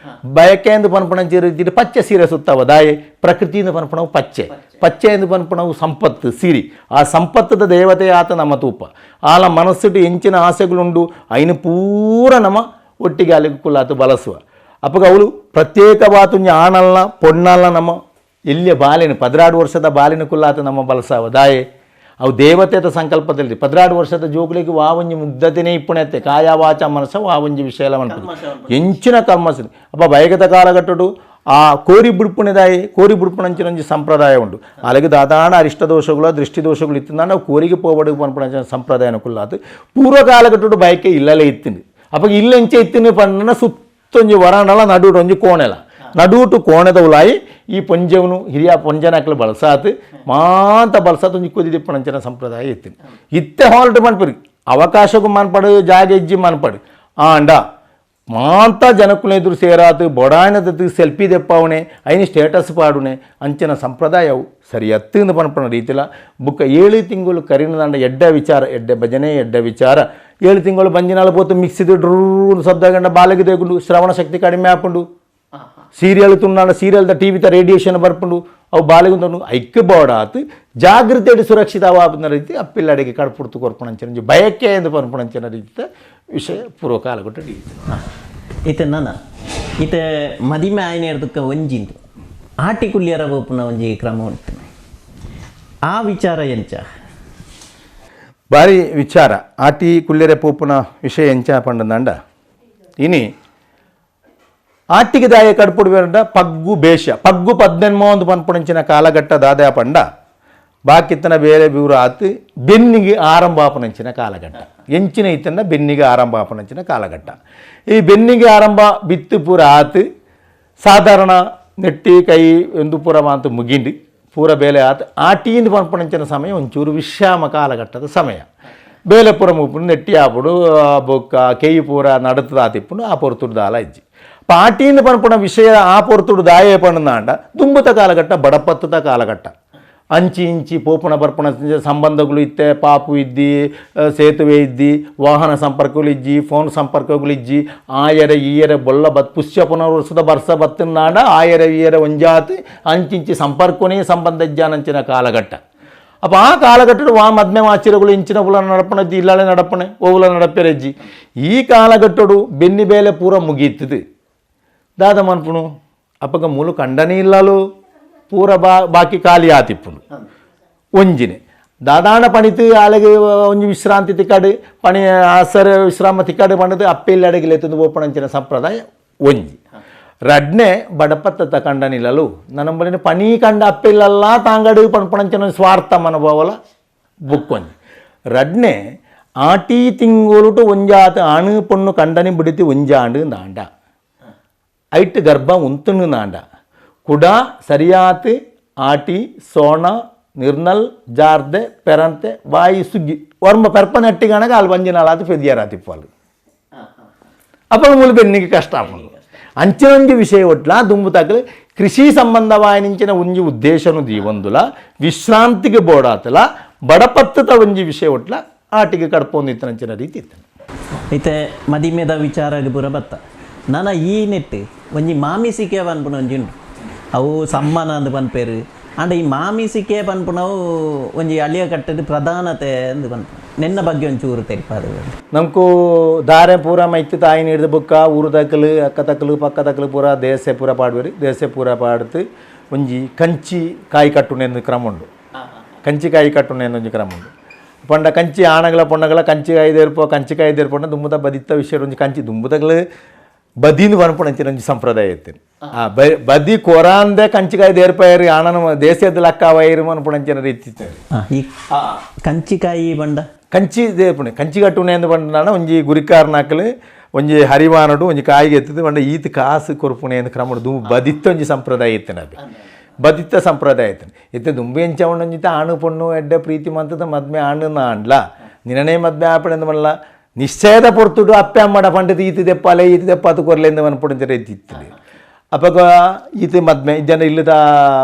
Speaker 2: ಬಯಕೆಂದು ಪನ್ಪಣ ರೀತಿ ಪಚ್ಚೆ ಸೀರೆ ಸುತ್ತವ ದಾಯಿ ಪ್ರಕೃತಿಯಿಂದ ಪನ್ಪಣವು ಪಚ್ಚೆಂದು ಪನ್ಪಣವು ಸಂಪತ್ತು ಸಿರಿ ಆ ಸಂಪತ್ತದ ದೇವತೆ ಆತ ನಮ್ಮ ತೂಪ ಆಲ ಮನಸ್ಸಿಟ್ಟು ಎಂಚಿನ ಆಸೆಗಳುಂಡು ಐನು ಪೂರ ನಮ್ಮ ಒಟ್ಟಿಗೆ ಅಲ್ಲಿಗೆ ಕುಲ್ಲಾತು ಬಳಸುವ ಅಪ್ಪಗ ಅವಳು ಪ್ರತ್ಯೇಕವಾತು ಆಣಲ್ಲ ಪೊಣ್ಣಲ್ಲ ನಮ್ಮ ಎಲ್ಲಿಯ ಬಾಲಿನ 16 ವರ್ಷದ ಬಾಲಿನ ಕುಲ್ಲಾತು ನಮ್ಮ ಬಳಸವ ದಾಯೆ ಅವು ದೇವತೆದ ಸಂಕಲ್ಪದಲ್ಲಿ 16 ವರ್ಷದ ಜೋಗುಳಿಗೆ ವಾವಂಜಿ ಮುಗ್ಧತೆನೇ ಇಪ್ಪಣೆತ್ತೆ ಕಾಯ ವಾಚ ಮನಸ್ಸ ವಾವಂಜಿ ವಿಷಯ ಎಲ್ಲ ಎಂಚಿನ ಕರ್ಮಸ ಅಪ್ಪ ಬಯಗದ ಕಾಲಘಟ್ಟಡು ಆ ಕೋರಿ ಬಿಡ್ಪುಣೆದಾಯಿ ಕೋರಿ ಬಿಡ್ಪುಣಂಚಿನೊಂಜಿ ಸಂಪ್ರದಾಯ ಉಂಟು ಅಲ್ಲಿಗೆ ದಾದಾಣ ಅರಿಷ್ಟ ದೋಷಗಳು ದೃಷ್ಟಿ ದೋಷಗಳು ಇತ್ತು ನಾವು ಕೋರಿಗೆ ಪೋಬಡಿಗೆ ಪನ್ಪುಣಂಚಿನ ಸಂಪ್ರದಾಯನ ಕುಲ್ಲಾತು ಪೂರ್ವ ಕಾಲಘಟ್ಟಡು ಬಯಕೆ ಇಲ್ಲಲೇ ಇತ್ತಿಂದು ಅಪ್ಪ ಇಲ್ಲೆಂಚೆ ಇತ್ತಿನ ಪಂಡನ ಸುತ್ತೊಂಜಿ ವರಾಂಡಲ ನಡುಡು ಒಂಜಿ ಕೋಣೆಲ ನಡುಟು ಕೋಣೆದ ಉಲಾಯಿ ಈ ಪೊಂಜವನು ಹಿರಿಯ ಪೊಂಜನಾಕ್ಲು ಬಳಸಾತು ಮಾಂತ ಬಳಸಾತು ಒಂಜಿ ಕುದಿ ದಿಪ್ಪಣಂಚಿನ ಸಂಪ್ರದಾಯ ಇತ್ತಿನ ಇತ್ತೆ ಹಾಲ್ಟ್ ಮನ್ಪರಿ ಅವಕಾಶಕ್ಕೂ ಮನ್ಪಡು ಜಾಗ ಇಜ್ಜಿ ಮನ್ಪಡು ಆಂಡ ಮಾಂತ ಜನಕ್ಕುನ ಎದುರು ಸೇರಾತು ಬೊಡಾಣದ ಸೆಲ್ಫಿ ದೆಪ್ಪವಣೆ ಐನಿ ಸ್ಟೇಟಸ್ ಪಾಡುನೆ ಅಂಚಿನ ಸಂಪ್ರದಾಯವು ಸರಿ ಹತ್ತಿಂದ ಪನ್ಪಣ ರೀತಿಲ ಬುಕ್ಕ 7 ತಿಂಗಳು ಕರಿನದಾಂಡ ಎಡ್ಡೆ ವಿಚಾರ ಎಡ್ಡೆ ಭಜನೆ ಎಡ್ಡೆ ವಿಚಾರ 7 ತಿಂಗಳು ಬಂಜಿನಾಳು ಪೋತು ಮಿಕ್ಸಿದು ಡ್ರೂ ಸದ್ದಗಂಡ ಬಾಲಗೆ ದೇಗುಂಡು ಶ್ರವಣ ಶಕ್ತಿ ಕಡಿಮೆ ಹಾಕೊಂಡು ಸೀರಿಯಲ್ ತುನ್ನಾಡ ಸೀರಿಯಲ್ದ ಟಿವಿತ ರೇಡಿಯೇಷನ್ ಬರ್ಪುಂಡು ಅವು ಬಾಲಿಗುಂದು ಐಕ್ಯ ಬೋಡಾತು ಜಾಗೃತಿ ಸುರಕ್ಷಿತವಾದ ರೀತಿ ಅಪ್ಪಿಲ್ಲಡಿಗೆ ಕಡ್ಪುಡ್ತು ಕೊರ್ಪಣಂಚಿನ ಬಯಕೆ ಎಂದು ಪನ್ಪಣಂಚಿನ ರೀತಿ ವಿಷಯ ಪೂರ್ವ ಕಾಲಘಟ್ಟ
Speaker 1: ಈತ ನನ್ನ ಈತ ಮದಿಮೆ ಆಯ್ನೆ ಇರೋದಕ್ಕೆ ಒಂಜಿಂದು ಆಟಿ ಕುಲ್ಲಿಯರ ಬೋಪುನ ಒಂಜಿ ಕ್ರಮ ಉಂಟು ಆ ವಿಚಾರ ಎಂಚ
Speaker 2: ಭಾರಿ ವಿಚಾರ ಆಟಿ ಕುಲ್ಲಿಯರ ಪೋಪುನ ವಿಷಯ ಎಂಚ ಪಂಡಂದ ಇನಿ ಆಟಿಗೆ ದಾಯ ಕಡ್ಪುಡು ಬೇಡ ಪಗ್ಗು ಬೇಷ ಪಗ್ಗು 18 ಪನ್ಪುಣಂಚಿನ ಕಾಲಘಟ್ಟ ದಾದ ಪಂಡ ಬಾಕಿತ್ತನ ಬೇರೆ ಬಿವ್ರ ಆತು ಬೆನ್ನಿಗೆ ಆರಂಭ ಆಪನಂಚಿನ ಕಾಲಘಟ್ಟ ಎಂಚಿನ ಇತ್ತನ್ನ ಬೆನ್ನಿಗೆ ಆರಂಭ ಆಪನಂಚಿನ ಕಾಲಘಟ್ಟ ಈ ಬೆನ್ನಿಗೆ ಆರಂಭ ಬಿತ್ತು ಪೂರ ಆತು ಸಾಧಾರಣ ನೆಟ್ಟಿ ಕೈ ಒಂದು ಪೂರ ಮಾತು ಮುಗಿಂಡು ಪೂರ ಬೇಲೆ ಆತು ಆಟಿಯಿಂದ ಪನ್ಪುಣಂಚಿನ ಸಮಯ ಒಂಚೂರು ವಿಶ್ರಾಮ ಕಾಲಘಟ್ಟದ ಸಮಯ ಬೇಲೆ ಪೂರ ಮುಪ್ಪುಡು ನೆಟ್ಟಿ ಆಪುಡು ಬೊಕ್ಕ ಕೈ ಪೂರ ನಡತದ ಆತಿಪ್ಪುಡು ಆ ಪೊರ್ತುಡು ದಾಲ ಇಜ್ಜಿ ಪಾಟಿಯಿಂದ ಪನ್ಪುಣ ವಿಷಯ ಆ ಪೊರ್ತುಡು ದಾಯ ಪಣ್ಣಾಂಡ ದುಂಬುತ ಕಾಲಘಟ್ಟ ಬಡಪತ್ತದ ಕಾಲಘಟ್ಟ ಅಂಚಿ ಇಂಚಿ ಪೋಪುಣ ಬರ್ಪಣ ಸಂಬಂಧಗಳು ಇತ್ತೆ ಪಾಪು ಇದ್ದಿ ಸೇತುವೆ ಇದ್ದಿ ವಾಹನ ಸಂಪರ್ಕಗಳು ಇಜ್ಜಿ ಫೋನ್ ಸಂಪರ್ಕಗಳು ಇಜ್ಜಿ ಆಯರೆ ಈಯರೆ ಬೊಲ್ಲ ಪುಷ್ಯ ಪುನರ್ವರ್ಷದ ಬರ್ಸ ಬತ್ತನಾಡ ಆಯರೆ ಈಯರೆ ಒಂಜಾತಿ ಅಂಚಿಂಚಿ ಸಂಪರ್ಕನೇ ಸಂಬಂಧ ಇಜ್ಜಾನಂಚಿನ ಕಾಲಘಟ್ಟ ಅಪ್ಪ ಆ ಕಾಲಘಟ್ಟದ ವಾ ಮದ್ಮೆ ಆಚಿರಗಳು ಇಂಚಿನ ಪುಲ ನಡಪಣಜ್ಜಿ ಇಲ್ಲಾಳೆ ನಡಪಣೆ ಓವುಲ ನಡಪೆರಜ್ಜಿ ಈ ಕಾಲಘಟ್ಟಡು ಬೆನ್ನಿ ಬೇಲೆ ಪೂರ ಮುಗೀತದೆ ದಾದ ಮನ್ಪುಣು ಅಪ್ಪಗ ಮೂಲು ಕಂಡನೇ ಇಲ್ಲಲು ಪೂರ ಬಾಕಿ ಖಾಲಿ ಆತಿಪ್ಪುನು ಒಂಜಿನೆ ದಾದಾಣ ಪಣಿತು ಆಳೆಗೆ ಒಂಜಿ ವಿಶ್ರಾಂತಿ ತಿಕ್ಕಾಡು ಪಣಿ ಆಸರ ವಿಶ್ರಾಮ ತಿಕ್ಕಾಡು ಪಂಡದು ಅಪ್ಪೆಲ್ಲಡೆಗೆ ಲೆತ್ತದು ಓಪಣಂಚಿನ ಸಂಪ್ರದಾಯ ಒಂಜಿ ರಡ್ನೆ ಬಡಪತ್ತ ಕಂಡನಿಲ್ಲಲು ನನ್ನ ಪಣಿ ಕಂಡ ಅಪ್ಪೆಲ್ಲ ತಾಂಗಡು ಪಣಪಣಂಚಿನ ಸ್ವಾರ್ಥ ಮನೋಭಾವಲ ಬುಕ್ಕೊಂಜಿ ರಡ್ನೆ ಆಟಿ ತಿಂಗಳು ಒಂಜಾತ ಅಣು ಪೊಣ್ಣು ಕಂಡನಿ ಬಿಡಿತಿ ಒಂಜಾಂಡು ನಾಂಡ ಐಟ್ ಗರ್ಭ ಉಂತುನು ನಾಂಡ ಕುಡ ಸರಿಯಾತು ಆಟಿ ಸೋಣ ನಿರ್ನಲ್ ಜಾರ್ದೆ ಪೆರಂತೆ ಬಾಯಿ ಸುಗ್ಗಿ ವರ್ಮ ಪೆರ್ಪನಟ್ಟಿಗಣಗ ಅಲ್ಲಿ ಬಂಜಿನಾಳಾತು ಫೆದಿಯರಾತಿಪ್ಪಲು ಅಪ್ಪ ಮೂಲ ಬೆನ್ನಿಗೆ ಕಷ್ಟ ಆಪುಂಡು ಅಂಚಿನೊಂಜಿ ವಿಷಯ ಒಟ್ಲ ದುಂಬುತಾಕಲು ಕೃಷಿ ಸಂಬಂಧವಾಯಿನಿಂಚಿನ ಒಂಜಿ ಉದ್ದೇಶನು ದೀವಂದುಲ ವಿಶ್ರಾಂತಿಗೆ ಬೋಡಾತಲ ಬಡಪತ್ತದ ಒಂಜಿ ವಿಷಯ ಒಟ್ಲ ಆಟಿಗೆ ಕಡ್ಪೊಂದಿತ್ತನಂಚಿನ ರೀತಿ ಇತ್ತು
Speaker 1: అయితే ಮದಿ ಮೇದ ವಿಚಾರಗೆ ಪೂರ ಬತ್ತ ನನ್ನ ಈ ನೆಟ್ಟು ಒಂಜಿ ಮಾಮಿಸಿಕೆ ಪನ್ಪುನ ಒಂಜಿಂಡು ಅವು ಸಮ್ಮಾನ ಅಂದು ಪನ್ಪೇರು ಅಂಡ್ ಈ ಮಾಮಿಸಿಕೆ ಪನ್ಪುನವು ಒಂಜಿ ಅಳಿಯ ಕಟ್ಟದ ಪ್ರಧಾನತೆ ಅಂದು ಪನ್ಪು ನೆನ್ನ ಬಗ್ಗೆ ಒಂಚೂರು ತೆರಿಪಾದು
Speaker 2: ನಮ್ಕು ದಾರೆ ಪೂರ ಮೈತಿ ತಾಯಿ ಹಿಡಿದ ಬುಕ್ಕ ಊರು ತಕ್ಕಲು ಅಕ್ಕ ತಕ್ಕಲು ಪಕ್ಕ ತಕ್ಕಲು ಪೂರ ದೇಸೆ ಪೂರ ಪಾಡುವರಿ ದೇಸೆ ಪೂರ ಪಾಡ್ತು ಒಂಜಿ ಕಂಚಿ ಕಾಯಿ ಕಟ್ಟುನೆಂದು ಕ್ರಮ ಉಂಡು ಕಂಚಿ ಕಾಯಿ ಕಟ್ಟುನೆಂದು ಒಂಜಿ ಕ್ರಮ ಉಂಡು ಪಂಡ ಕಂಚಿ ಆಣಗಳ ಪೊಣ್ಣಗಳ ಕಂಚಿಕಾಯಿ ಕಂಚಿಕಾಯಿ ದೇರ್ಪೊಂಡ ದುಂಬುದ ಬದಿತ್ತ ವಿಷಯ ಒಂಜಿ ಕಂಚಿ ದುಂಬುದಗಳು ಬದಿನ ಬನ್ಪುಣಂಚಿನ ಒಂಜಿ ಸಂಪ್ರದಾಯ ಇತ್ತೇನೆ ಬದಿ ಕೊರಾಂದೆ ಕಂಚಿಕಾಯಿ ದೇರ್ಪಾಯರಿ ಆಣನ ದೇಶದ ಲಕ್ಕ ವೈರು ಮನ್ಪುಣಂಚಿನ ರೀತಿ
Speaker 1: ಈ ಕಂಚಿಕಾಯಿ ಬಂಡ
Speaker 2: ಕಂಚಿ ದೇರ್ಪುಣೆ ಕಂಚಿ ಕಟ್ಟುನೆ ಎಂದು ಬಂಡ ಒಂಜಿ ಗುರಿಕಾರ್ನಾಕಲು ಒಂಜಿ ಹರಿವಾನಡು ಒಂಜಿ ಕಾಯಿಗೆ ಎತ್ತದು ಬಂಡ ಈತ ಕಾಸು ಕೊರ್ಪುಣೆ ಎಂದು ಕ್ರಮ ಬದಿತ್ತ ಒಂಜಿ ಸಂಪ್ರದಾಯ ಇತ್ತೇನೆ ಅದು ಬದಿತ್ತ ಸಂಪ್ರದಾಯ ಇತ್ತೇನೆ ಇತ್ತೆ ದುಂಬಿ ಎಂಚವೊಂಜಿತ ಆಣು ಪೊಣ್ಣು ಎಡ್ಡೆ ಪ್ರೀತಿ ಮಂತದ ಮದ್ಮೆ ಆಣನ ಆಂಡ್ಲ ನಿನನೇ ಮದ್ಮೆ ಆಪಡೆಂದು ಮಲ್ಲ ನಿಶ್ಚಯದ ಪೊರ್ತುಡು ಅಪ್ಪೆ ಅಮ್ಮಡ ಪಂಡಿತ ಈತ ದೆಪ್ಪಲೆ ಈತ ದೆಪ್ಪ ಅದು ಕೊರ್ಲೆಂದು ಮನ್ಪುಣಂಚರ ಇತ್ತಿತ್ತದೆ ಅವಾಗ ಈತ ಮದ್ಮೆ ಜನ ಇಲ್ಲದ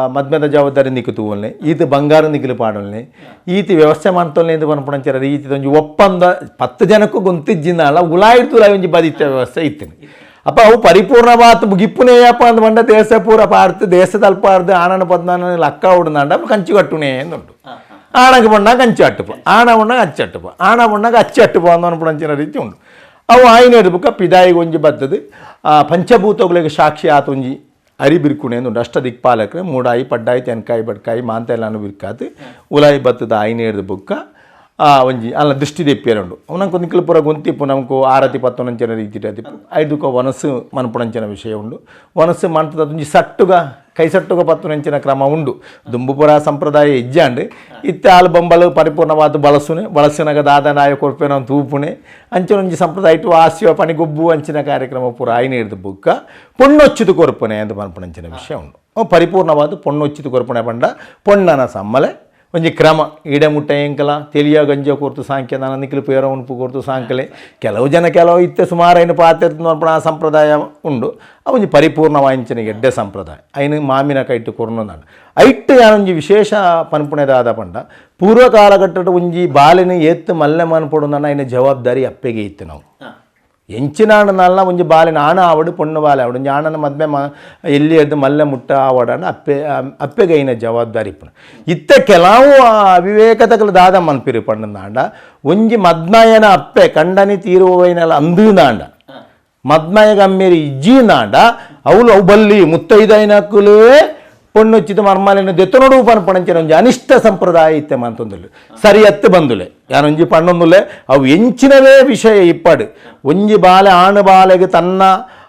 Speaker 2: ಮದ್ಮೆದ ಜವಾಬ್ದಾರಿ ನಿಕ್ಕು ಒಲ್ಲೆ ಈತ ಬಂಗಾರ ನಿಖಲು ಪಾಡೊಲ್ಲೆ ಈತ ವ್ಯವಸ್ಥೆ ಮಾಡ್ತೊಲ್ಲೆ ಎಂದು ಮನ್ಪುಣಂಚರ ಈತ ಒಂಜಿ ಒಪ್ಪಂದ 10 ಜನಕ್ಕೂ ಗೊಂತಿಜ್ಜಿನಾಳ ಉಲಾಯಿಡ್ತು ಒಂಜಿ ಬದಿತ್ತ ವ್ಯವಸ್ಥೆ ಇತ್ತೇನೆ ಅಪ್ಪ ಅವು ಪರಿಪೂರ್ಣವಾದ ಮುಗಿಪ್ಪುನೇಯಪ್ಪ ಅಂದ ಬಂಡ ದೇಶ ಪೂರ ಪಾಡ್ತು ದೇಶದಲ್ಲಿ ಪಾಡ್ದು ಆಣನ ಪದ್ನಾನ ಲಕ್ಕ ಉಡ್ದಾಂಡ ಕಂಚಿ ಕಟ್ಟುನೇ ಎಂದುಂಟು ಆಣಗೆ ಬಣ್ಣಾಗ ಕಂಚಿ ಅಟ್ಟುಪ ಆಣ ಬಣ್ಣಾಗ ಅಚ್ಚಿ ಅಟ್ಟುಪ ಆಣ ಬಣ್ಣಾಗ ಅಚ್ಚಿ ಅಟ್ಟುಪ ಅಂದ ಅನ್ಪುಣಂಚಿನ ರೀತಿ ಉಂಟು ಅವು ಆಯ್ನ ಹಿಡ್ಬೇಕ ಪಿದಾಯಿಗೆ ಒಂಜಿ ಬರ್ತದೆ ಪಂಚಭೂತಗಳಿಗೆ ಸಾಕ್ಷಿ ಆತ ಒಂಜಿ ಅರಿ ಬಿರ್ಕುಣೆ ಎಂದು ಅಷ್ಟ ದಿಕ್ಪಾಲಕರು ಮೂಡಾಯಿ ಪಡ್ಡಾಯಿ ತೆನ್ಕಾಯಿ ಬಡ್ಕಾಯಿ ಮಾಂತ ಎಲ್ಲಾನು ಬಿರ್ಕಾತು ಉಲಾಯಿ ಬತ್ತದ ಆಯ್ನ ಹಿಡ್ದು ಬುಕ್ಕ ಒಂಜಿ ಅಲ್ಲ ದೃಷ್ಟಿ ದೆಪ್ಪೇರುಂಡು ಅವನಂಕು ನಿಕ್ಲು ಪೂರ ಗೊಂತಿಪ್ಪು ನಮಕು ಆರತಿ ಪತ್ತೊಂದಂಚಿನ ರೀತಿ ಅದಿಪ್ಪು ಐದುಕ ವನಸ್ಸು ಮನ್ಪುಣಂಚಿನ ವಿಷಯ ಉಂಡು ವನಸ್ಸು ಮಂತದ ಒಂಜಿ ಸಟ್ಟುಗ ಕೈ ಸಟ್ಟುಗ ಪತ್ತೊಂದಂಚಿನ ಕ್ರಮ ಉಂಡು ದುಂಬುಪುರ ಸಂಪ್ರದಾಯ ಇಜ್ಜಾಂಡು ಇತ್ತೆ ಆಲು ಬೊಂಬಲು ಪರಿಪೂರ್ಣವಾದ ಬಳಸುನಗ ದಾದನಾಯ ಕೊರ್ಪೇನ ತೂಪುಣೆ ಅಂಚಿನ ಒಂಜಿ ಸಂಪ್ರದಾಯ ಇಟ್ಟು ಹಾಸ್ಯ ಪಣಿಗೊಬ್ಬು ಅಂಚಿನ ಕಾರ್ಯಕ್ರಮ ಪೂರ ಆಯ್ನ ಹಿಡಿದು ಬುಕ್ಕ ಪೊಣ್ಣೊಚ್ಚಿದು ಕೊರ್ಪನೆ ಎಂದು ಮನ್ಪುಣಂಚಿನ ವಿಷಯ ಉಂಡು ಪರಿಪೂರ್ಣವಾದ ಪೊಣ್ಣೊಚ್ಚಿದು ಕೊರ್ಪಣೆ ಬಂಡ ಪೊಣ್ಣನ ಸಮ್ಮಲೆ ಒಂಜಿ ಕ್ರಮ ಈಡೆ ಮುಟ್ಟ ಎಂಕಲ ತಿಳಿಯ ಗಂಜ ಕೊರ್ತು ಸಾಂಖ್ಯ ನಾನು ನಿಖಲು ಪೇರ ಉಣಪು ಕೊರ್ತು ಸಾಂಕಲೆ ಕೆಲವು ಜನ ಕೆಲವು ಇತ್ತೆ ಸುಮಾರು ಐನು ಪಾತ್ರೆ ನೋಡ್ಪಣ ಆ ಸಂಪ್ರದಾಯ ಉಂಡು ಒಂಜಿ ಪರಿಪೂರ್ಣವಾಂಚನೆ ಎಡ್ಡೆ ಸಂಪ್ರದಾಯ ಐನು ಮಾಮಿನ ಕೈಟ್ಟು ಕೊರ್ನೊಂದಾಂಡ ಐಟ್ಟು ಯಾನೊಂಜಿ ವಿಶೇಷ ಪನ್ಪುಣೆದಾದ ಪಂಡ ಪೂರ್ವ ಕಾಲಘಟ್ಟದ ಒಂಜಿ ಬಾಲಿನ ಎತ್ತು ಮಲ್ಲೆ ಮನ್ಪೊಡು ಐನ ಜವಾಬ್ದಾರಿ ಅಪ್ಪೆಗೆ ಇತ್ತು ನಾವು ಎಂಚಿನಾಡನಲ್ಲ ಒಂಜಿ ಬಾಲಿನ ಆಣ ಆವಡು ಪೊಣ್ಣು ಬಾಲೆ ಆವಡು ಒಂಜಿ ಆಣನ ಮದ್ಮೆ ಎಲ್ಲಿ ಎದ್ದು ಮಲ್ಲೆ ಮುಟ್ಟ ಆವಡನ ಅಪ್ಪೆಗೆ ಐನ ಜವಾಬ್ದಾರಿ ಇಪ್ಪಣ ಇತ್ತ ಕೆಲವು ಅವಿವೇಕತಗಳು ದಾದ ಮನ್ಪಿರಿ ಪಣ್ಣನಾಂಡ ಒಂಜಿ ಮದ್ಮಯನ ಅಪ್ಪೆ ಕಂಡನಿ ತೀರುವೈನಲ್ಲ ಅಂದೂನಾಂಡ ಮದ್ಮಯಗ ಅಮ್ಮೇರಿ ಇಜ್ಜಿನಾಂಡ ಅವಳು ಅವು ಬಲ್ಲಿ ಮುತ್ತೈದೈನಕ್ಕಲೇ ಪೊಣ್ಣೊಚ್ಚಿದ ಮರ್ಮಾಲಿನ ದೆತ್ತನೋಡು ಪಣಪಣಂಚಿನ ಒಂಜಿ ಅನಿಷ್ಟ ಸಂಪ್ರದಾಯ ಇತ್ತೆ ಮಂತೊಂದುಲ್ಲೆ ಸರಿ ಎತ್ತು ಬಂದುಲೆ ಯಾನೊಂಜಿ ಪಣ್ಣೊಂದುಲ್ಲೆ ಅವು ಎಂಚಿನವೇ ವಿಷಯ ಇಪ್ಪಡು ಒಂಜಿ ಬಾಲೆ ಆಣು ಬಾಲೆಗೆ ತನ್ನ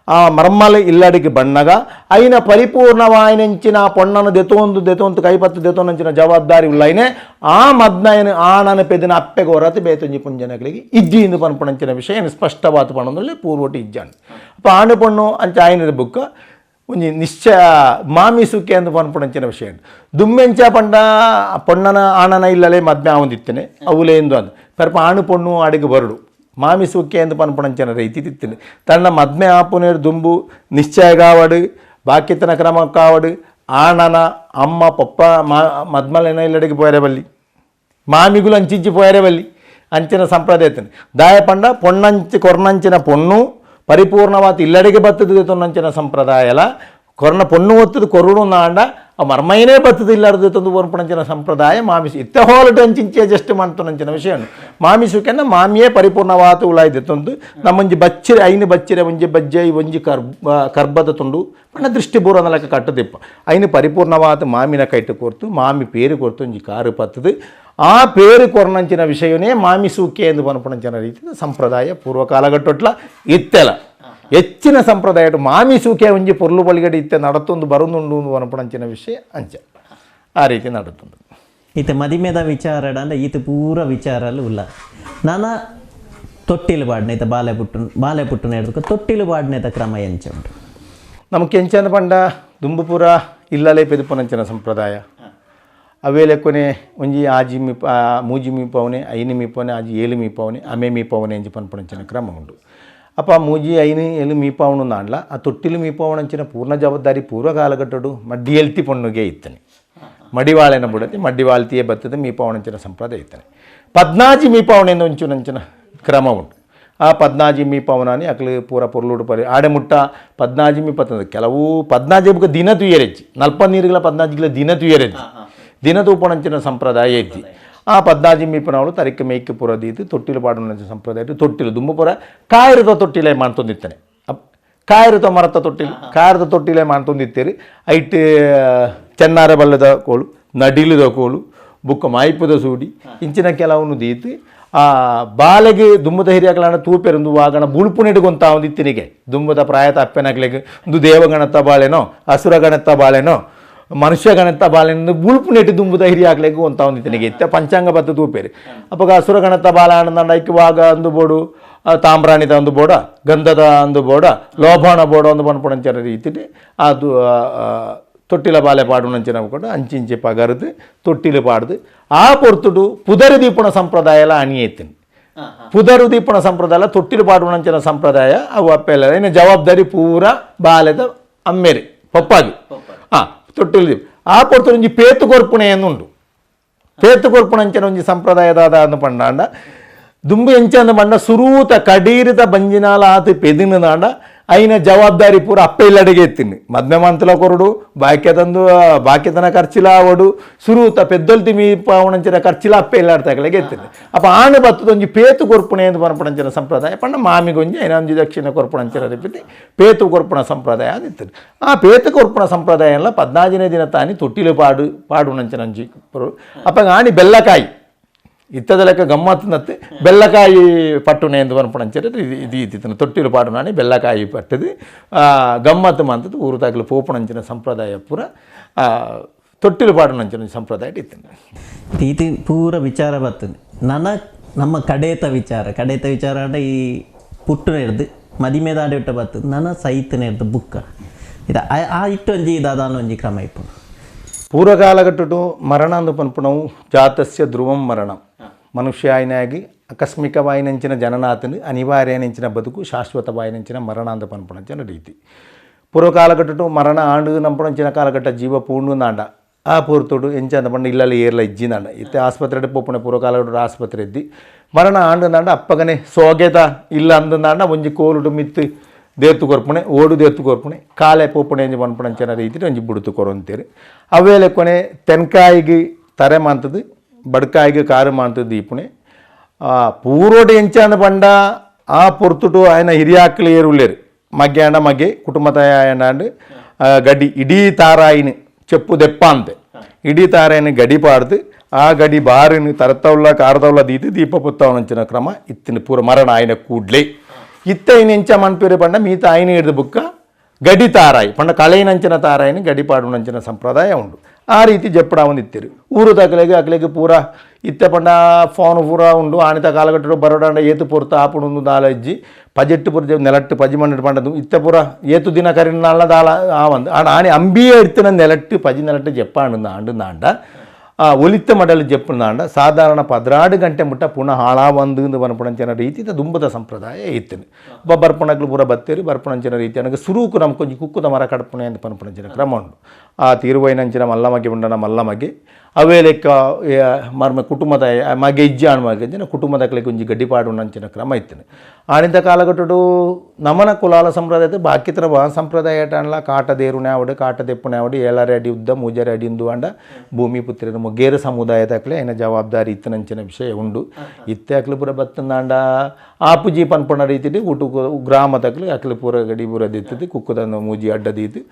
Speaker 2: ಆ ಮರ್ಮಲೆ ಇಲ್ಲಡಿಗೆ ಬಣ್ಣಗ ಐನ ಪರಿಪೂರ್ಣವಾಯಿನೆಂಚಿನ ಪೊಣ್ಣನ ದೆತೊಂದು ಕೈಪತ್ತು ದೆತೊಂದಂಚಿನ ಜವಾಬ್ದಾರಿ ಉಳ್ಳೈನೆ ಆ ಮದ್ನಯನ ಆಣನ ಪೆದಿನ ಅಪ್ಪೆಗೆ ಹೊರತು ಬೇತೊಂಜಿ ಪುಂಜನಗಳಿಗೆ ಇಜ್ಜಿಯಿಂದ ಪನ್ಪಣಂಚಿನ ವಿಷಯ ಸ್ಪಷ್ಟವಾದ ಪಣ್ಣೊಂದುಲ್ಲೆ ಪೂರ್ವಟಿ ಇಜ್ಜಾಂಡು ಅಪ್ಪ ಆಣು ಪೊಣ್ಣು ಅಂಚ ಆಯ್ನದ ಬುಕ್ಕ ಒಂಜಿ ನಿಶ್ಚಯ ಮಾಮಿಸುಕೆ ಎಂದು ಪನ್ಪುಣಂಚಿನ ವಿಷಯ ದುಮ್ಮೆಂಚ ಪಂಡ ಪೊಣ್ಣನ ಆಣನ ಇಲ್ಲಲೇ ಮದ್ಮೆ ಆವಂದಿತ್ತೇನೆ ಅವಲೇ ಎಂದು ಅಂದು ಪರ್ಪ ಆಣು ಪೊಣ್ಣು ಅಡಿಗೆ ಬರಡು ಮಾಮಿಸುಕೆ ಎಂದು ಪನ್ಪುಣಂಚಿನ ರೀತಿ ತಿತ್ತೇನೆ ತನ್ನ ಮದ್ಮೆ ಆಪುನೇರು ದುಂಬು ನಿಶ್ಚಯಗಾವಡು ಬಾಕಿತನ ಕ್ರಮ ಕಾವಡು ಆಣನ ಅಮ್ಮ ಪಪ್ಪ ಮದ್ಮಲೆನ ಇಲ್ಲಡಿಗೆ ಪೋಯರೆ ಬಲ್ಲಿ ಮಾಮಿಗುಲು ಅಂಚಿಂಚಿ ಪೋಯರೆ ಬಲ್ಲಿ ಅಂಚಿನ ಸಂಪ್ರದಾಯ ಇತ್ತೇನೆ ದಾಯ ಪಂಡ ಪೊಣ್ಣಂಚಿ ಕೊರ್ನಂಚಿನ ಪೊಣ್ಣು ಪರಿಪೂರ್ಣವಾದ ಇಲ್ಲಡಿಗೆ ಬತ್ತದ ತೊನ್ನಂಚಿನ ಸಂಪ್ರದಾಯಲ ಕೊರ್ನ ಪೊಣ್ಣು ಒತ್ತದು ಕೊರುಡು ನಾಂಡ ಆ ಮರ್ಮೈನೇ ಬತ್ತದು ಇಲ್ಲಾರ್ದು ತಂದು ಪೊರ್ಪಣಂಚಿನ ಸಂಪ್ರದಾಯ ಮಾಮಿಸು ಇತ್ತ ಹೋಲಟು ಅಂಚಿಂಚೆ ಜಸ್ಟ್ ಮಾಡ್ತೊನಂಚಿನ ವಿಷಯ ಮಾಮಿಸುಕೆನ್ನ ಮಾಮಿಯೇ ಪರಿಪೂರ್ಣವಾದ ಉಳಾಯ್ದೆ ತಂದು ನಮ್ಮೊಂಜಿ ಬಚ್ಚಿರೆ ಐನು ಬಚ್ಚಿರೆ ಒಂಜಿ ಬಜ್ಜೆ ಒಂಜಿ ಕರ್ಬದ ತುಂಡು ಪಣ್ಣ ದೃಷ್ಟಿಪೂರ್ವದ ಲೆಕ್ಕ ಕಟ್ಟದಿಪ್ಪ ಐನು ಪರಿಪೂರ್ಣವಾದ ಮಾಮಿನ ಕೈಟು ಕೊರ್ತು ಮಾಮಿ ಪೇರು ಕೊರ್ತು ಒಂಜಿ ಕಾರು ಪತ್ತದು ಆ ಪೇರು ಕೊರ್ನಂಚಿನ ವಿಷಯವೇ ಮಾಮಿಸೂಕೆ ಎಂದು ಪನ್ಪಣಂಚಿನ ರೀತಿಯ ಸಂಪ್ರದಾಯ ಪೂರ್ವ ಕಾಲಘಟ್ಟೊಟ್ಲ ಇತ್ತೆಲ ಹೆಚ್ಚಿನ ಸಂಪ್ರದಾಯ ಮಾಮಿಸೂಕೆ ಒಂಜಿ ಪೊರ್ಲು ಬಲಿಗಡೆ ಇತ್ತೆ ನಡತೊಂದು ಬರುಂದುಂಡು ಪನ್ಪಣಂಚಿನ ವಿಷಯ ಅಂಚ ಆ ರೀತಿ ನಡುತ್ತುಂಡು
Speaker 1: ಈತ ಮದಿಮೆದ ವಿಚಾರ ಅಂದ್ರೆ ಈತ ಪೂರ ವಿಚಾರಲು ಉಲ್ಲ ನಾನ ತೊಟ್ಟಿಲು ಪಾಡ್ನೆ ಈತ ಬಾಲೆ ಪುಟ್ಟನ ಹಿಡ್ದು ತೊಟ್ಟಿಲು ಪಾಡ್ನೆದ ಕ್ರಮ ಎಂಚ ಉಂಟು
Speaker 2: ನಮಗೆ ಎಂಚಂದ ಪಂಡ ದುಂಬುಪುರ ಇಲ್ಲಲೇ ಪೆದುಪನಂಚಿನ ಸಂಪ್ರದಾಯ ಅವೇಲೆ ಕೊನೆ ಒಂಜಿ ಆಜಿ ಮೂಜಿ ಮೀಪವನೆ ಐನು ಮೀಪವನೆ ಆಜಿ ಏಳು ಮೀಪವನೆ ಅಮೆ ಮೀಪವನೆ ಎಂಜಿ ಪನ್ಪಣಂಚಿನ ಕ್ರಮ ಉಂಡು ಅಪ್ಪ ಮೂಜಿ ಐನು ಏಳು ಮೀಪವನು ನಾಡ್ಲ ಆ ತೊಟ್ಟಿಲು ಮೀಪವನಂಚಿನ ಪೂರ್ಣ ಜವಾಬ್ದಾರಿ ಪೂರ್ವ ಕಾಲಘಟ್ಟಡು ಮಡ್ಡಿ ಎಲ್ತಿ ಪೊಣ್ಣುಗೆ ಇತ್ತನೆ ಮಡಿವಾಳೆನ ಬುಡತಿ ಮಡ್ಡಿವಾಳ್ತಿಯೇ ಬತ್ತದ ಮೀಪವನಂಚಿನ ಸಂಪ್ರದಾಯ ಇತ್ತನೆ 14 ಮೀಪವನೆಂದು ಒಂಚೂನಂಚಿನ ಕ್ರಮ ಉಂಟು ಆ ಪದ್ನಾಜಿಮ್ಮಿ ಪವನಾನಿ ಅಕ್ಲು ಪೂರ ಪೊರ್ಲುಡು ಪರಿ ಆಡೆ ಮುಟ್ಟ ಪದ್ನಾಜಿಮ್ಮಿ ಪತ್ತಂದು ಕೆಲವು ಪದ್ನಾಜಿಮ್ಗೆ ದಿನ ತುಯ್ಯರೆಚ್ಚಿ ನಲ್ಪನ್ನೀರುಗಳ ಪದ್ನಾಜಿಗಳ ದಿನ ತುಯ್ಯರೆಚ್ಚಿ ದಿನ ತೂಪಣಂಚಿನ ಸಂಪ್ರದಾಯ ಎತ್ತಿ ಆ ಪದ್ನಾಜಿಮ್ಮಿ ಪನವಳು ತರಿಕೆ ಮೇಯ್ಕೆ ಪೂರ ದೀತು ತೊಟ್ಟಿಲು ಪಾಡುನಂಚಿನ ಸಂಪ್ರದಾಯ ತೊಟ್ಟಿಲು ದುಂಬು ಪೂರ ಕಾಯಿರದ ತೊಟ್ಟಿಲೆ ಮಾಡ್ತೊಂದಿತ್ತನೆ ಕಾಯಿರದ ಮರತ ತೊಟ್ಟಿಲು ಕಾಯಿರದ ತೊಟ್ಟಿಲೆ ಮಾಡ್ತೊಂದಿತ್ತೇರಿ ಐಟ್ ಚೆನ್ನಾರ ಬಲ್ಲದ ಕೋಳು ನಡಿಲದ ಕೋಳು ಬುಕ್ಕ ಮಾಯ್ಪದ ಸೂಡಿ ಇಂಚಿನ ಕೆಲವನ್ನು ದೀತು ಆ ಬಾಲೆಗೆ ದುಂಬದ ಹಿರಿಯಾಗಲಾಣ ತೂಪೆರಂದು ವಾಗಣ ಬುಳುಪುನೆಡುಗೊಂತ ಒಂದಿತ್ತಿನಿಗೆ ದುಂಬದ ಪ್ರಾಯತ ಅಪ್ಪೆನಾಗ್ಲಿಕ್ಕೆ ಒಂದು ದೇವಗಣತ್ತ ಬಾಳೆನೋ ಹಸುರಗಣತ್ತ ಬಾಳೆನೋ ಮನುಷ್ಯಗಣತ್ತ ಬಾಳೆನ ಬುಳುಪುನೆಟ್ಟು ದುಂಬದ ಹಿರಿಯಾಗ್ಲಿಕ್ಕೆ ಒಂತ ಒಂದಿತ್ತಿನಿಗೆ ಇತ್ತ ಪಂಚಾಂಗ ಬತ್ತ ತೂಪೇರಿ ಅಪ್ಪಾಗ ಹಸುರಗಣತ್ತ ಬಾಳೆ ಆನಂದ ಐಕ್ಯವಾಗ ಅಂದು ಬೋಡು ತಾಮ್ರಾಣಿದ ಒಂದು ಬೋಡ ಗಂಧದ ಒಂದು ಬೋಡ ಲೋಭಾಣ ಬೋಡ ಒಂದು ಬನ್ಪುಣಂಚರ ರೀತಿಲಿ ಅದು ತೊಟ್ಟಿಲ ಬಾಲೆ ಪಾಡುನಂಚಿನ ಕೂಡ ಅಂಚಿಂಚೆ ಪಗರದು ತೊಟ್ಟಿಲು ಪಾಡ್ದು ಆ ಪೊರ್ತುಡು ಪುದರು ದೀಪಣ ಸಂಪ್ರದಾಯ ಅಣಿಯೈತೀನಿ ಪುದರು ದೀಪಣ ಸಂಪ್ರದಾಯ ತೊಟ್ಟಿಲು ಪಾಡುನಂಚಿನ ಸಂಪ್ರದಾಯ ಅವು ಅಪ್ಪೆಲ್ಲ ಇನ್ನು ಜವಾಬ್ದಾರಿ ಪೂರ ಬಾಲೆದ ಅಮ್ಮೆರಿ ಪಪ್ಪಾಗಿ ತೊಟ್ಟಿಲು ದೀಪ ಆ ಪೊರ್ತುಡು ಒಂಜಿ ಪೇತು ಕೊರ್ಪುಣೆ ಎನ್ನುಂಡು ಪೇತು ಕೊರ್ಪುಣಂಚಿನ ಒಂಜಿ ಸಂಪ್ರದಾಯದಾದ ಅಂದು ಪಂಡಾಂಡ ದುಂಬು ಎಂಚಂದ ಮಣ್ಣ ಸುರೂತ ಕಡೀರಿದ ಬಂಜಿನಾಲ ಆತು ಪೆದಿನ ನಾಂಡ అయిన జవాబారి పూర అప్ప ఇల్లడిగే ఎత్తింది మధ్య మంతుల కొరుడు బాక్యతన ఖర్చులా ఆవడు సురూత పెద్దొల్తి మీ పవనంచిన ఖర్చులా అప్ప ఇల్లాడతాకలాగే ఎత్తింది అಪ್ಪ ಆನೆ ಬತ್ತದೊಂಜಿ ಪೇತು ಕೊರ್ಪುಣೆ ಎಂದು ಪರಪಣಂಚಿನ ಸಂಪ್ರದಾಯ ಪಂಡ ಮಾಮಿಗೊಂಜಿ ಐನಂಜಿ ದಕ್ಷಿಣ ಕೊರ್ಪುಣಂಚಿನ ರಿಪಿತಿ ಪೇತು ಕೊರ್ಪುಣ ಸಂಪ್ರದಾಯ ಅದಿತ್ತು ಆ ಪೇತು ಕೊರ್ಪುಣ ಸಂಪ್ರದಾಯ ಎಲ್ಲ 14ನೇ ದಿನ ತಾನಿ ತೊಟ್ಟಿಲು ಪಾಡುನಂಚಿನಂಜಿ ಅಪ್ಪ ಆನಿ ಬೆಲ್ಲಕಾಯಿ ಇತ್ತದ ಲೆಕ್ಕ ಗಮ್ಮತ್ತಿನತ್ತೆ ಬೆಲ್ಲಕಾಯಿ ಪಟ್ಟುನೆ ಎಂದು ಪನ್ಪಣಂಚರ ಇದು ಇತ್ತಿನ ತೊಟ್ಟಿಲು ಪಾಡುನಾನಿ ಬೆಲ್ಲಕಾಯಿ ಪಟ್ಟದು ಗಮ್ಮತ್ತು ಮಂತದ್ದು ಊರು ತಾಗಲು ಪೋಪಣಂಚಿನ ಸಂಪ್ರದಾಯ ಪೂರ ತೊಟ್ಟಿಲು ಪಾಡುನಂಚಿನ ಸಂಪ್ರದಾಯ ಇತ್ತಿನ
Speaker 1: ತೀತಿ ಪೂರ ವಿಚಾರ ಬರ್ತದೆ ನಮ್ಮ ಕಡೇತ ವಿಚಾರ ಅಂದ್ರೆ ಈ ಪುಟ್ಟು ನೆಡ್ದು ಮದಿಮೆದಾಡಿ ಇಟ್ಟ ಬರ್ತದೆ ನನ್ನ ಸೈತ್ ನೆಡ್ದು ಬುಕ್ಕ ಇದು ಆ ಇಟ್ಟೊಂಜಿ ಇದಾದ ಒಂಜಿ ಕ್ರಮ ಇಪ್ಪು
Speaker 2: ಪೂರ್ವಕಾಲಘಟ್ಟು ಮರಣ ಅಂದು ಪನ್ಪುಣವು ಜಾತಸ್ಯ ಧ್ರುವಂ ಮರಣಂ ಮನುಷ್ಯ ಆಯ್ನಾಗಿ ಆಕಸ್ಮಿಕವಾಯಿನಂಚಿನ ಜನನಾಥನು ಅನಿವಾರ್ಯನಿಂಚಿನ ಬದುಕು ಶಾಶ್ವತವಾಯಿನಂಚಿನ ಮರಣ ಅಂತ ಪನ್ಪುಣಂಚಿನ ರೀತಿ ಪೂರ್ವಕಾಲಘಟ್ಟು ಮರಣ ಆಂಡು ನಂಪುಣಂಚಿನ ಕಾಲಘಟ್ಟ ಜೀವ ಪೂರ್ಣ ನಾಂಡ ಆ ಪೂರ್ತೋಡು ಎಂಚಂದ ಪಂಡ ಇಲ್ಲಲ್ಲಿ ಏರ್ಲ ಇಜ್ಜಿನಾಂಡ ಇತ್ತೆ ಆಸ್ಪತ್ರೆ ಪೋಪುಣೆ ಪೂರ್ವಕಾಲಘಟ್ಟ ಆಸ್ಪತ್ರೆ ಇದ್ದಿ ಮರಣ ಆಂಡು ನಾಂಡ ಅಪ್ಪಗನೆ ಸೋಗೆದ ಇಲ್ಲ ಅಂದಾಂಡ ಒಂಜಿ ಕೋಲುಡು ಮಿತ್ತು ದೇತ್ತು ಕೊರ್ಪುಣೆ ಓಡು ದೇತ್ತು ಕೊರ್ಪುಣೆ ಕಾಲೆ ಪೋಪುಣೆ ಎಂಜಿ ಪನ್ಪುಣಂಚಿನ ರೀತಿ ಒಂಜಿ ಬುಡುತು ಕೊರಂತೀರಿ ಅವೇಲೆ ಕೊನೆ ತೆನ್ಕಾಯಿಗೆ ತರೆ ಮಾಂತದ್ದು ಬಡ್ಕಾಯಿಗೆ ಕಾರು ಮಾಂತದ್ದು ಈಪುಣೆ ಪೂರೋಡು ಎಂಚಂದ ಪಂಡ ಆ ಪೊರ್ತುಟು ಆಯ್ನ ಹಿರಿಯಾಕ್ಲು ಏರುಳ್ಳೇರು ಮಗ್ಯಾಣ ಮಗೆ ಕುಟುಂಬ ತಾಯಂಡು ಗಡಿ ಇಡೀ ತಾರಾಯಿನ చెప్పు దెప్ప అంతే ఇడీ తారైన గడి పాడుతూ ఆ గడి బారిని తరతవుల కారతవుల దీతి దీపపుత్తవనంచిన క్రమ ఇత్తిని పూర మరణ ఆయన కూడ్లే ఇత్త ఆయన ఎంచమనిపేరు పండ మిగతా ఆయన ఏడు బుక్క గడి తారాయి పంಡ కళైనంచిన తారాయిని గడి పాడునంచిన సంప్రదాయం ఉండు ಆ ರೀತಿ ಜಪ್ಪಡಾವಂದು ಇತ್ತಿರು ಊರು ತಕಲೆಗೆ ಅಕ್ಲೆಗೆ ಪೂರ ಇತ್ತೆ ಪಂಡ ಫೋನ್ ಪೂರ ಉಂಡು ಆಣಿತ ಕಾಲಗಟ್ಟರು ಬರೋಡಾಂಡ ಏತು ಪೂರ್ತ ಆಪುಡು ದಾಲ ಇಜ್ಜಿ ಪಜೆಟ್ಟು ಪೂರ ನೆಲಟ್ಟು ಪಜಿ ಮಣ್ಣು ಪಂಡದು ಇತ್ತೆ ಪೂರ ಏತು ದಿನ ಕರಿನ ನಾಳ ದಾಲ ಆವಂದು ಆಣೆ ಅಂಬಿಯೇ ಇಡ್ತಿನ ನೆಲಟ್ಟು ಪಜಿ ನೆಲಟ್ಟು ಜಪ್ಪಾಂಡು ಆಂಡು ನಾಂಡ ಒಲಿತ ಮಡಲು ಜಪ್ಪುನಾಂಡ ಸಾಧಾರಣ 16 ಗಂಟೆ ಮುಟ್ಟ ಪುನಃ ಹಾಳಾವಂದು ಬರಪಣಂಚಿನ ರೀತಿ ದುಂಬದ ಸಂಪ್ರದಾಯ ಇತ್ತಿನ ಬರ್ಪಣಗಳು ಪೂರ ಬತ್ತೇರಿ ಬರ್ಪಣಂಚಿನ ರೀತಿ ನನಗೆ ಸುರೂಕು ನಮ್ಮ ಕೊಂಚ ಕುಕ್ಕುದ ಮರ ಕಡಪಣೆ ಅಂತ ಪನ್ಪಣಂಚಿನ ಕ್ರಮ ಉಂಟು ಆ ತಿರುವೈನಂಚಿನ ಮಲ್ಲಮಗೆ ಉಂಡನ ಮಲ್ಲಮಗೆ ಅವೇ ಲೆಕ್ಕ ಮರ್ಮ ಕುಟುಂಬದ ಮಗೆ ಇಜ್ಜಿ ಆಣ್ಮಗೆ ಕುಟುಂಬದ ಕಲೆ ಕೊಂಚ ಗಡ್ಡಿಪಾಡು ನಂಚಿನ ಕ್ರಮ ಇತ್ತಿನ ಆಣಿದ ಕಾಲಘಟ್ಟಡು ನಮನ ಕುಲಾಲ ಸಂಪ್ರದಾಯ ಬಾಕಿತರ ಸಂಪ್ರದಾಯ ಅಲ್ಲ ಕಾಟದೇರುನೆ ಆವಡು ಕಾಟದೆಪ್ಪುನೆ ಆವಡು 7 ಅಡಿ ಉದ್ದ 3 ಅಡಿ ಇಂದು ಅಂಡ ಭೂಮಿ ಪುತ್ರನ ಮುಗೇರ ಸಮುದಾಯದಕ್ಲೆ ಏನ ಜವಾಬ್ದಾರಿ ಇತ್ತನಂಚಿನ ವಿಷಯ ಉಂಡು ಇತ್ತೆ ಅಕ್ಲು ಪೂರ ಬತ್ತಂದಾಂಡ ಆಪುಜಿ ಪನ್ಪಣ ರೀತಿ ಊಟು ಗ್ರಾಮದಕ್ಲೆ ಅಕ್ಲು ಪೂರ ಗಡಿ ಪೂರ ದಿತ್ತದು ಕುಕ್ಕುದ ಮೂಜಿ ಅಡ್ಡ ದೀತು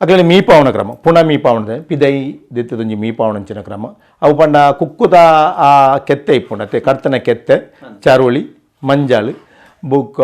Speaker 2: ಅಕ್ಲೆ ಮೀಪಾವಣ ಕ್ರಮ ಪುನಃ ಮೀಪಾವಣ ಪಿದೈ ದಿತ್ತದೊಂಜಿ ಮೀಪಾವಣಂಚಿನ ಕ್ರಮ ಅವು ಪಂಡ ಕುಕ್ಕುದ ಆ ಕೆತ್ತೆ ಇಪ್ಪುಂಡತೆ ಕರ್ತನ ಕೆತ್ತೆ ಚರುಳಿ ಮಂಜಾಳು ಬುಕ್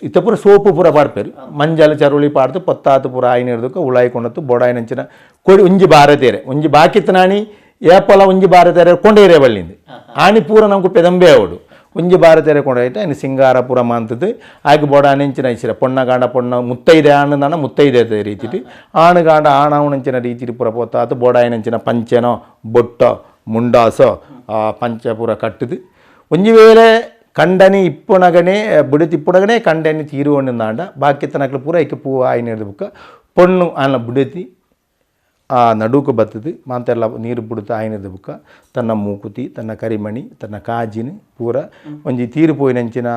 Speaker 2: ಇತ್ತ ಪೂರ ಸೋಪು ಪೂರ ಪಾಡ್ಪೇರು ಮಂಜಾಲು ಚರುಳಿ ಪಾಡ್ದು ಪತ್ತಾತು ಪೂರ ಆಯ್ನ ಹಿಡ್ದಕ್ಕೆ ಉಳಾಯ್ಕೊಂಡತ್ತು ಬೋಡಾಯ್ನಂಚಿನ ಕೊಡಿ ಒಂಜಿ ಬಾರತೇರೆ ಒಂಜಿ ಬಾಕಿತ್ತನಾಣಿ ಏಪಲ ಒಂಜಿ ಬಾರತೇರೆ ಕೊಂಡೇರೆ ಬಳ್ಳಿಂದು ಆಣಿ ಪೂರ ನಮಗೂ ಪೆದಂಬೆ ಅವಡು ಒಂಜಿ ಬಾರತೇರೆ ಕೊಂಡಾಯ್ತು ఆయన ಸಿಂಗಾರ ಪೂರ ಮಾಂತದ್ದು ಆಯ್ಕೆ ಬೋಡಾನಿಂಚಿನ ಇಸಿರ ಪೊಣ್ಣಗಾಂಡ ಪೊಣ್ಣ ಮುತ್ತೈದೆ ಆಣದಾನ ಮುತ್ತೈದೆ ರೀತಿ ಆಣಗಾಂಡ ಆಣವನಂಚಿನ ರೀತಿ ಪೂರ ಪೋತಾತು ಬೋಡಾಯಿನಂಚಿನ ಪಂಚೆನೋ ಬೊಟ್ಟೋ ಮುಂಡಾಸೋ ಪಂಚೆ ಪೂರ ಕಟ್ಟದು ಒಂಜಿ ವೇಳೆ ಕಂಡನಿ ಇಪ್ಪುಣಗನೆ ಬುಡತಿ ಇಪ್ಪುಣಗನೆ ಕಂಡನಿ ತೀರುವಣ್ಣಾಂಡ ಬಾಕಿ ತನಕಲು ಪೂರ ಐಕೆ ಪೂ ಆಯ್ನ ಹಿಡಿದು ಬುಕ್ಕ ಪೊಣ್ಣು ಆನ ಬುಡತಿ ಆ ನಡುಕು ಬತ್ತದು ಮಾತೆಲ್ಲ ನೀರು ಬಿಡುತ್ತ ಆಯ್ನದ ಬುಕ್ಕ ತನ್ನ ಮೂಕುತಿ ತನ್ನ ಕರಿಮಣಿ ತನ್ನ ಕಾಜಿನ ಪೂರ ಒಂಜಿ ತೀರು ಪೋಯಿನಂಚಿನ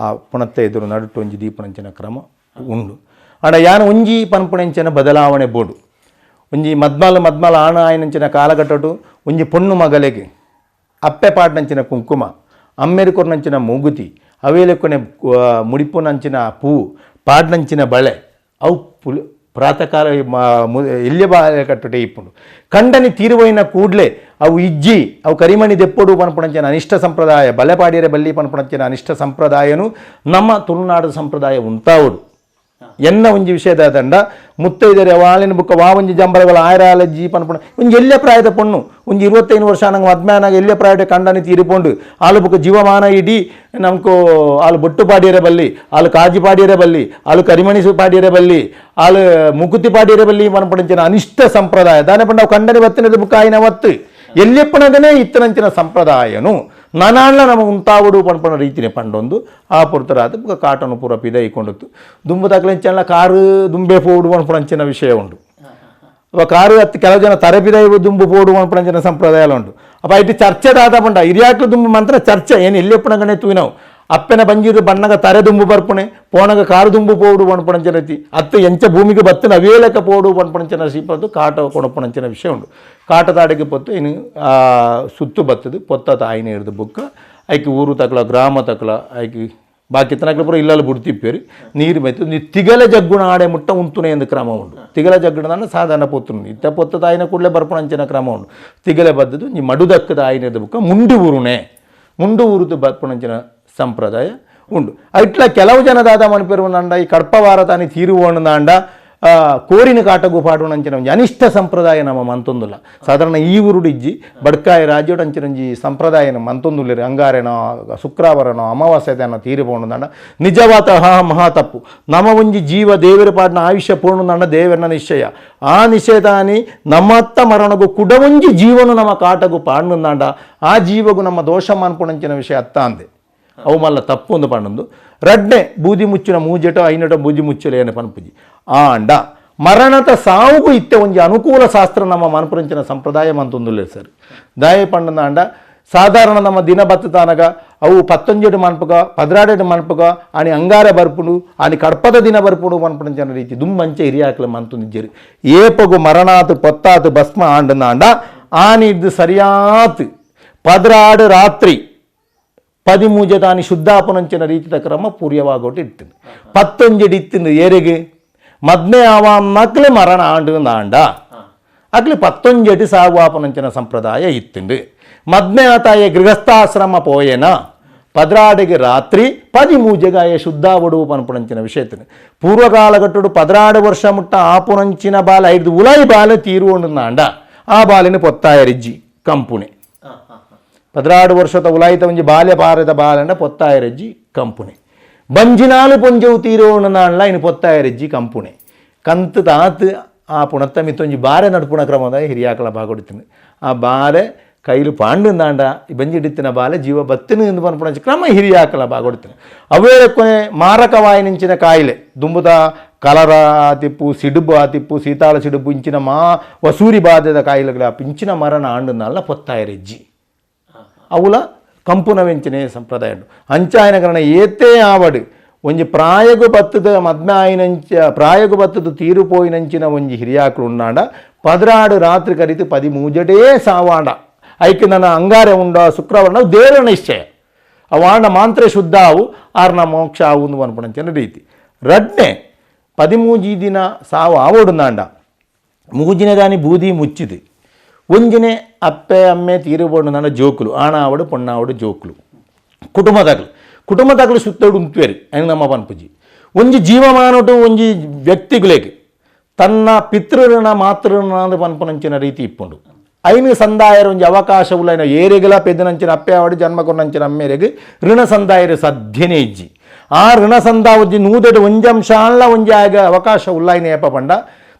Speaker 2: ಆ ಪುಣತ್ತ ಎದುರು ನಡುಟು ಒಂಜಿ ದೀಪನಂಚಿನ ಕ್ರಮ ಉಂಡು ಆಡ ಯಾನು ಒಂಜಿ ಪನ್ಪುಣಂಚಿನ ಬದಲಾವಣೆ ಬೋಡು ಒಂಜಿ ಮದ್ಮಾಲ ಆಣ ಆಯ್ನಂಚಿನ ಕಾಲಘಟ್ಟಡು ಒಂಜಿ ಪೊಣ್ಣು ಮಗಲೆಗೆ ಅಪ್ಪೆ ಪಾಡ್ನಂಚಿನ ಕುಂಕುಮ ಅಮ್ಮೆರಿಕೊರ್ನಂಚಿನ ಮೂಗುತಿ ಅವೇಲೆ ಕೊನೆ ಮುಡಿಪುನಂಚಿನ ಪೂ ಪಾಡ್ನಂಚಿನ ಬಳೆ ಅವು ಪ್ರಾತಃ ಕಾಲ ಎಲ್ಯ ಬಾಲೆ ಕಟ್ಟುಟೆ ಇಪ್ಪುಂಡು ಕಂಡನಿ ತೀರುವೈನ ಕೂಡಲೇ ಅವು ಇಜ್ಜಿ ಅವು ಕರಿಮಣಿ ದೆಪ್ಪೊಡು ಪನ್ಪುಣಂಚಿನ ಅನಿಷ್ಟ ಸಂಪ್ರದಾಯ ಬಲೆ ಪಾಡಿಯರೆ ಬಲ್ಲಿ ಪನ್ಪುಣಂಚಿನ ಅನಿಷ್ಟ ಸಂಪ್ರದಾಯನು ನಮ್ಮ ತುಳುನಾಡು ಸಂಪ್ರದಾಯ ಉಂತಾವುಡು ಎನ್ನ ಒಂಜಿ ವಿಷಯದ ದಂಡ ಮುತ್ತೈದರೆ ವಾಳಿನ ಬುಕ್ಕ ಒಂಜಿ ಜಂಬರಗಳ ಆಯ್ರಾಲಜ್ಜಿ ಪನ್ಪುಣ ಒಂಜಿ ಎಲ್ಯ ಪ್ರಾಯದ ಪೊಣ್ಣು ಒಂಜಿ 25 ವರ್ಷ ನಂಗೆ ಮದ್ಮ್ಯಾನಾಗ ಎಲ್ಯ ಪ್ರಾಯದ ಕಂಡನಿ ತೀರಿಪೊಂಡು ಆಲು ಬುಕ್ಕ ಜೀವಮಾನ ಇಡೀ ನಮ್ಕು ಆಲು ಬೊಟ್ಟು ಪಾಡಿಯರೆ ಬಲ್ಲಿ ಆಲು ಕಾಜಿ ಪಾಡಿಯರೆ ಬಲ್ಲಿ ಆಲು ಕರಿಮಣಿಸು ಪಾಡಿಯರೆ ಬಲ್ಲಿ ಆಲು ಮುಕುತಿ ಪಾಡಿಯರೆ ಬಲ್ಲಿ ಪನ್ಪುಣಂಚಿನ ಅನಿಷ್ಟ ಸಂಪ್ರದಾಯ ದಾನೆ ಪಂಡ ಕಂಡನಿ ಬತ್ತಿನದ ಬುಕ್ಕ ಆಯ್ನ ಒತ್ತು ಎಲ್ಯಪ್ಪನಗನೇ ಇತ್ತನಂಚಿನ ಸಂಪ್ರದಾಯನು ನಾನಾಣ್ಣ ನಮಗೆ ಉಂತಾವುಡು ಪನ್ಪಣ ರೀತಿನೇ ಪಂಡೊಂದು ಆ ಪುರ್ತರಾದ ಬುಕ್ಕ ಕಾಟನು ಪೂರ ಪಿದ ಇಕ್ಕೊಂಡತ್ತು ದುಂಬು ತಕ್ಲೆಂಚಲ್ಲ ಕಾರು ದುಂಬೆ ಪೋಡು ಪನ್ಪಣಂಚಿನ ವಿಷಯ ಉಂಡು ಅವ ಕಾರು ಹತ್ತು ಕೆಲವು ಜನ ತರಪಿದ ದುಂಬು ಪೋಡು ಪನ್ಪಣಂಚಿನ ಸಂಪ್ರದಾಯ ಉಂಡು ಅಪ್ಪ ಇಟ್ಟು ಚರ್ಚೆ ದಾದ ಪಂಡ ಹಿರಿಯಾಕ್ಲು ದುಂಬು ಮಂತ್ರ ಚರ್ಚೆ ಏನು ಎಲ್ಯಪ್ಪನಗನೇ ತೂಯಿ ನಾವು ಅಪ್ಪನ ಬಂಜಿರು ಬಣ್ಣಗ ತರೆ ದುಂಬು ಬರ್ಪುಣೆ ಪೋಣಗ ಕಾರು ದುಂಬು ಪೋಡು ಪನ್ಪಣಂಚಿನ ರೀತಿ ಅತ್ತು ಎಂಚ ಭೂಮಿಗೆ ಬತ್ತಿನ ಅವೇಲಕ ಪೋಡು ಪನ್ಪಣಂಚಿನ ಸೀಪದ್ದು ಕಾಟ ಕೊಣಪಣಂಚಿನ ವಿಷಯ ಉಂಡು ಕಾಟದಾಡಿಗೆ ಪೊತ್ತು ಇನ್ನು ಸುತ್ತು ಬತ್ತದು ಪೊತ್ತ ತಾಯಿನ ಹಿಡಿದು ಬುಕ್ಕ ಐಕಿ ಊರು ತಕ್ಕಲ ಗ್ರಾಮ ತಕ್ಕಲ ಐಕಿ ಬಾಕಿ ತನಕಲ ಪೂರ ಇಲ್ಲಲ್ಲಿ ಬುಡ್ತಿಪ್ಪೇರಿ ನೀರು ಮೆತ್ತು ನೀ ತಿಗಲ ಜಗ್ಗುಣ ಆಡೆ ಮುಟ್ಟ ಉಂತುನೆ ಎಂದು ಕ್ರಮ ಉಂಡು ತಿಗಲ ಜಗ್ಗುಣ ಸಾಧಾರಣ ಪೊತ್ತು ಇತ್ತ ಪೊತ್ತ ತಾಯಿನ ಕೂಡಲೇ ಬರ್ಪಣಂಚಿನ ಕ್ರಮ ಉಂಡು ತಿಗಲೆ ಬದ್ದದು ನೀ ಮಡುದಕ್ಕದ ಆಯಿನ ಹಿಡಿದು ಬುಕ್ಕ ಮುಂಡು ಊರುನೆ ಮುಂಡು ಊರುದು ಬರ್ಪಣಂಚಿನ ಸಂಪ್ರದಾಯ ಉಂಡು ಇಟ್ಲ ಕೆಲವು ಜನದಾದ ಮಣಿಪೇರುವಂಡ ಈ ಕಡ್ಪವಾರ ತಾನಿ ತೀರುವಣ್ಣಂಡ ಕೋರಿನ ಕಾಟಗು ಪಾಡುವಂಚಿನ ಒಂಜಿ ಅನಿಷ್ಟ ಸಂಪ್ರದಾಯ ನಮ್ಮ ಮಂತೊಂದುಲ್ಲ ಸಾಧಾರಣ ಈ ಊರುಡಿಜ್ಜಿ ಬಡ್ಕಾಯ ರಾಜ್ಯೋಡಂಚಿನಂಜಿ ಸಂಪ್ರದಾಯನ ಮಂತೊಂದುಲ್ಲೇರಿ ಅಂಗಾರೆನೋ ಶುಕ್ರವಾರನೋ ಅಮಾವಾಸ್ಯದನ ತೀರಿಪೋಣಂಡ ನಿಜವಾತ ಮಹಾ ತಪ್ಪು ನಮ್ಮ ಒಂಜಿ ಜೀವ ದೇವರ ಪಾಡಿನ ಆಯುಷ್ಯ ಪೂರ್ಣಂಡ ದೇವರನ ನಿಶ್ಚಯ ಆ ನಿಶ್ಚಯದಾನಿ ನಮ್ಮತ್ತ ಮರಣಗು ಕುಡ ಒಂಜಿ ಜೀವನು ನಮ್ಮ ಕಾಟಗು ಪಾಡ್ನಂದಾಂಡ ಆ ಜೀವಗು ನಮ್ಮ ದೋಷ ಮಾನ್ಪುಣಂಚಿನ ವಿಷಯ ಅತ್ತ ಅಂದೆ ಅವು ಮಲ್ಲ ತಪ್ಪು ಒಂದು ಪಣ್ಣೊಂದು ರಡ್ನೆ ಬೂದಿ ಮುಚ್ಚಿನ ಮೂಜೆಟೋ ಐನಟೋ ಬೂದಿ ಮುಚ್ಚಲೆ ಏನು ಪನ್ಪುಜಿ ಆಂಡ ಮರಣದ ಸಾವುಗೂ ಇತ್ತೆ ಒಂಜಿ ಅನುಕೂಲ ಶಾಸ್ತ್ರ ನಮ್ಮ ಮನ್ಪುರಂಚಿನ ಸಂಪ್ರದಾಯ ಮಂತೊಂದುಲ್ಲೆ ಸರ್ ದಾಯ ಪಣ್ಣಂದಾಂಡ ಸಾಧಾರಣ ನಮ್ಮ ದಿನ ಬತ್ತತಾನಗ ಅವು 17 ಮನ್ಪುಗ 16 ಮನ್ಪುಗ ಆನಿ ಅಂಗಾರ ಬರ್ಪುಡು ಆನಿ ಕಡ್ಪದ ದಿನ ಬರ್ಪುಡು ಮನ್ಪುರಂಚಿನ ರೀತಿ ದುಮ್ಮಂಚೆ ಹಿರಿಯಾಕ್ಲ ಮಂತೊಂದಿಜ್ಜೇರಿ ಏಪಗು ಮರಣಾತು ಪೊತ್ತಾತು ಭಸ್ಮ ಆಂಡನಾಂಡ ಆನಿ ಇದ್ದು ಸರಿಯಾತ್ 16 ರಾತ್ರಿ 13 ತಾನಿ ಶುದ್ಧಾಪನಂಚಿನ ರೀತಿಯ ಕ್ರಮ ಪೂರ್ಯವಾಗೋಟು ಇತ್ತು 19 ಇತ್ತು ಏರೆಗೆ ಮದ್ನೆ ಆವಾಮಕ್ಲೆ ಮರಣ ಆಂಡ ಅಕ್ಲೆ 19 ಸಾಗುವಾಪನಂಚಿನ ಸಂಪ್ರದಾಯ ಇತ್ತು ಮದ್ನೆ ಆತಾಯ ಗೃಹಸ್ಥಾಶ್ರಮ ಪೋಯೇನ 16 ರಾತ್ರಿ 13 ಶುದ್ಧ ಒಡುವು ಪನ್ಪುಣಂಚಿನ ವಿಷಯത്തിന് ಪೂರ್ವಕಾಲಘಟ್ಟಡು 16 ವರ್ಷ ಮುಟ್ಟ ಆಪುನಂಚಿನ ಬಾಲ 5 ಉಲಾಯಿ ಬಾಲೆ ತೀರುವಂಡ ಆ ಬಾಲಿನ ಪೊತ್ತಾಯರಿಜ್ಜಿ ಕಂಪುಣೆ 16 ವರ್ಷದ ಉಲಾಯಿತ ಒಂಜಿ ಬಾಲ್ಯ ಪಾರದ ಬಾಲಂಡ ಪೊತ್ತಾಯರೆಜ್ಜಿ ಕಂಪುಣೆ ಬಂಜಿನಾಲು ಪೊಂಜವು ತೀರೋಣನಾಣ್ಲ ಇನ್ನು ಪೊತ್ತಾಯರೆಜ್ಜಿ ಕಂಪುಣೆ ಕಂತು ತಾತು ಆ ಪುಣತ್ತ ಮಿತ್ತೊಂಜಿ ಬಾರೆ ನಡ್ಪುಣ ಕ್ರಮದ ಹಿರಿಯಾಕಳ ಬಾಗೊಡಿತೀನಿ ಆ ಬಾರೆ ಕೈಲು ಪಾಂಡುಂದಾಂಡ ಬಂಜಿಡಿತ್ತಿನ ಬಾಲೆ ಜೀವ ಬತ್ತಿನ ಎಂದು ಪನ್ಪುಣ ಕ್ರಮ ಹಿರಿಯಾಕಳ ಬಾಗೊಡಿತೀನಿ ಅವೇ ಕೊನೆ ಮಾರಕವಾಯಿನಿಂಚಿನ ಕಾಯಿಲೆ ದುಂಬುದ ಕಲರ ಆತಿಪ್ಪು ಸಿಡುಬು ಆತಿಪ್ಪು ಸೀತಾಳ ಸಿಡುಬು ಇಂಚಿನ ವಸೂರಿ ಬಾಧದ ಕಾಯಿಲೆಗಳ ಪಿಂಚಿನ ಮರಣ ಆಂಡುನಾಳ್ನ ಪೊತ್ತಾಯರೆಜ್ಜಿ ಅವಳ ಕಂಪುನ ವೆಂಚನೆ ಸಂಪ್ರದಾಯ ಉಂಟು ಅಂಚಾಯನ ಕಾರಣ ಏತೇ ಆವಡು ಒಂಜಿ ಪ್ರಾಯಗು ಬತ್ತದ ಮದ್ಮೆ ಆಯಿನಂಚ ಪ್ರಾಯಗು ಬತ್ತದ ತೀರುಪೋಯಿನಂಚಿನ ಒಂಜಿ ಹಿರಿಯಾಕಲು ಉಂಡಾಂಡ 16 ರಾತ್ರಿ ಕರಿತು 13 ಸಾವಾಂಡ ಐಕೆ ನನ್ನ ಅಂಗಾರೆ ಉಂಡ ಶುಕ್ರವಾರ ದೇವರ ನಿಶ್ಚಯ ಅವಾಂಡ ಮಾಂತ್ರ ಶುದ್ಧ ಅವು ಆರ್ನ ಮೋಕ್ಷ ಆವು ಅನ್ಪಣಂಚಿನ ರೀತಿ ರಡ್ನೆ 13 ದಿನ ಸಾವು ಆವಡುಂದಾಂಡ ಮೂಜಿನ ದಾನಿ ಬೂದಿ ಮುಚ್ಚಿದು ಒಂಜಿನೆ ಅಪ್ಪೆ ಅಮ್ಮೆ ತೀರುಬೋಡು ನನ್ನ ಜೋಕುಲು ಆಣಾವಡು ಪೊಣ್ಣಾವಡು ಜೋಕುಲು ಕುಟುಂಬದಾಗಲು ಸುತ್ತೋಡು ಉಂತ್ವೇರಿ ಅಯ್ಯ ನಮ್ಮ ಪನ್ಪುಜಿ ಒಂಜಿ ಜೀವಮಾನೋಟು ಒಂಜಿ ವ್ಯಕ್ತಿಗಳಿಗೆ ತನ್ನ ಪಿತೃಋಣ ಮಾತೃಋಣ ಅಂದು ಪನ್ಪುನಂಚಿನ ರೀತಿ ಇಪ್ಪುಂಡು ಐನು ಸಂದಾಯರ ಒಂಜಿ ಅವಕಾಶವುಲೈನ ಏರೆಗೆಲ ಪೆದ್ದನಂಚಿನ ಅಪ್ಪೆ ಆವಡು ಜನ್ಮ ಕೊನ್ನಂಚಿನ ಅಮ್ಮೆರೆಗೆ ಋಣ ಸಂದಾಯರ ಸಧ್ಯನೇ ಇಜ್ಜಿ ಆ ಋಣ ಸಂದಾ ಒಂಜಿ ನೂದೆಡು ಒಂಜಂಶಾನ್ಲ ಒಂಜಿ ಆಗ ಅವಕಾಶ ಉಳ್ಳಾಯ್ನ ಏಪ ಪಂಡ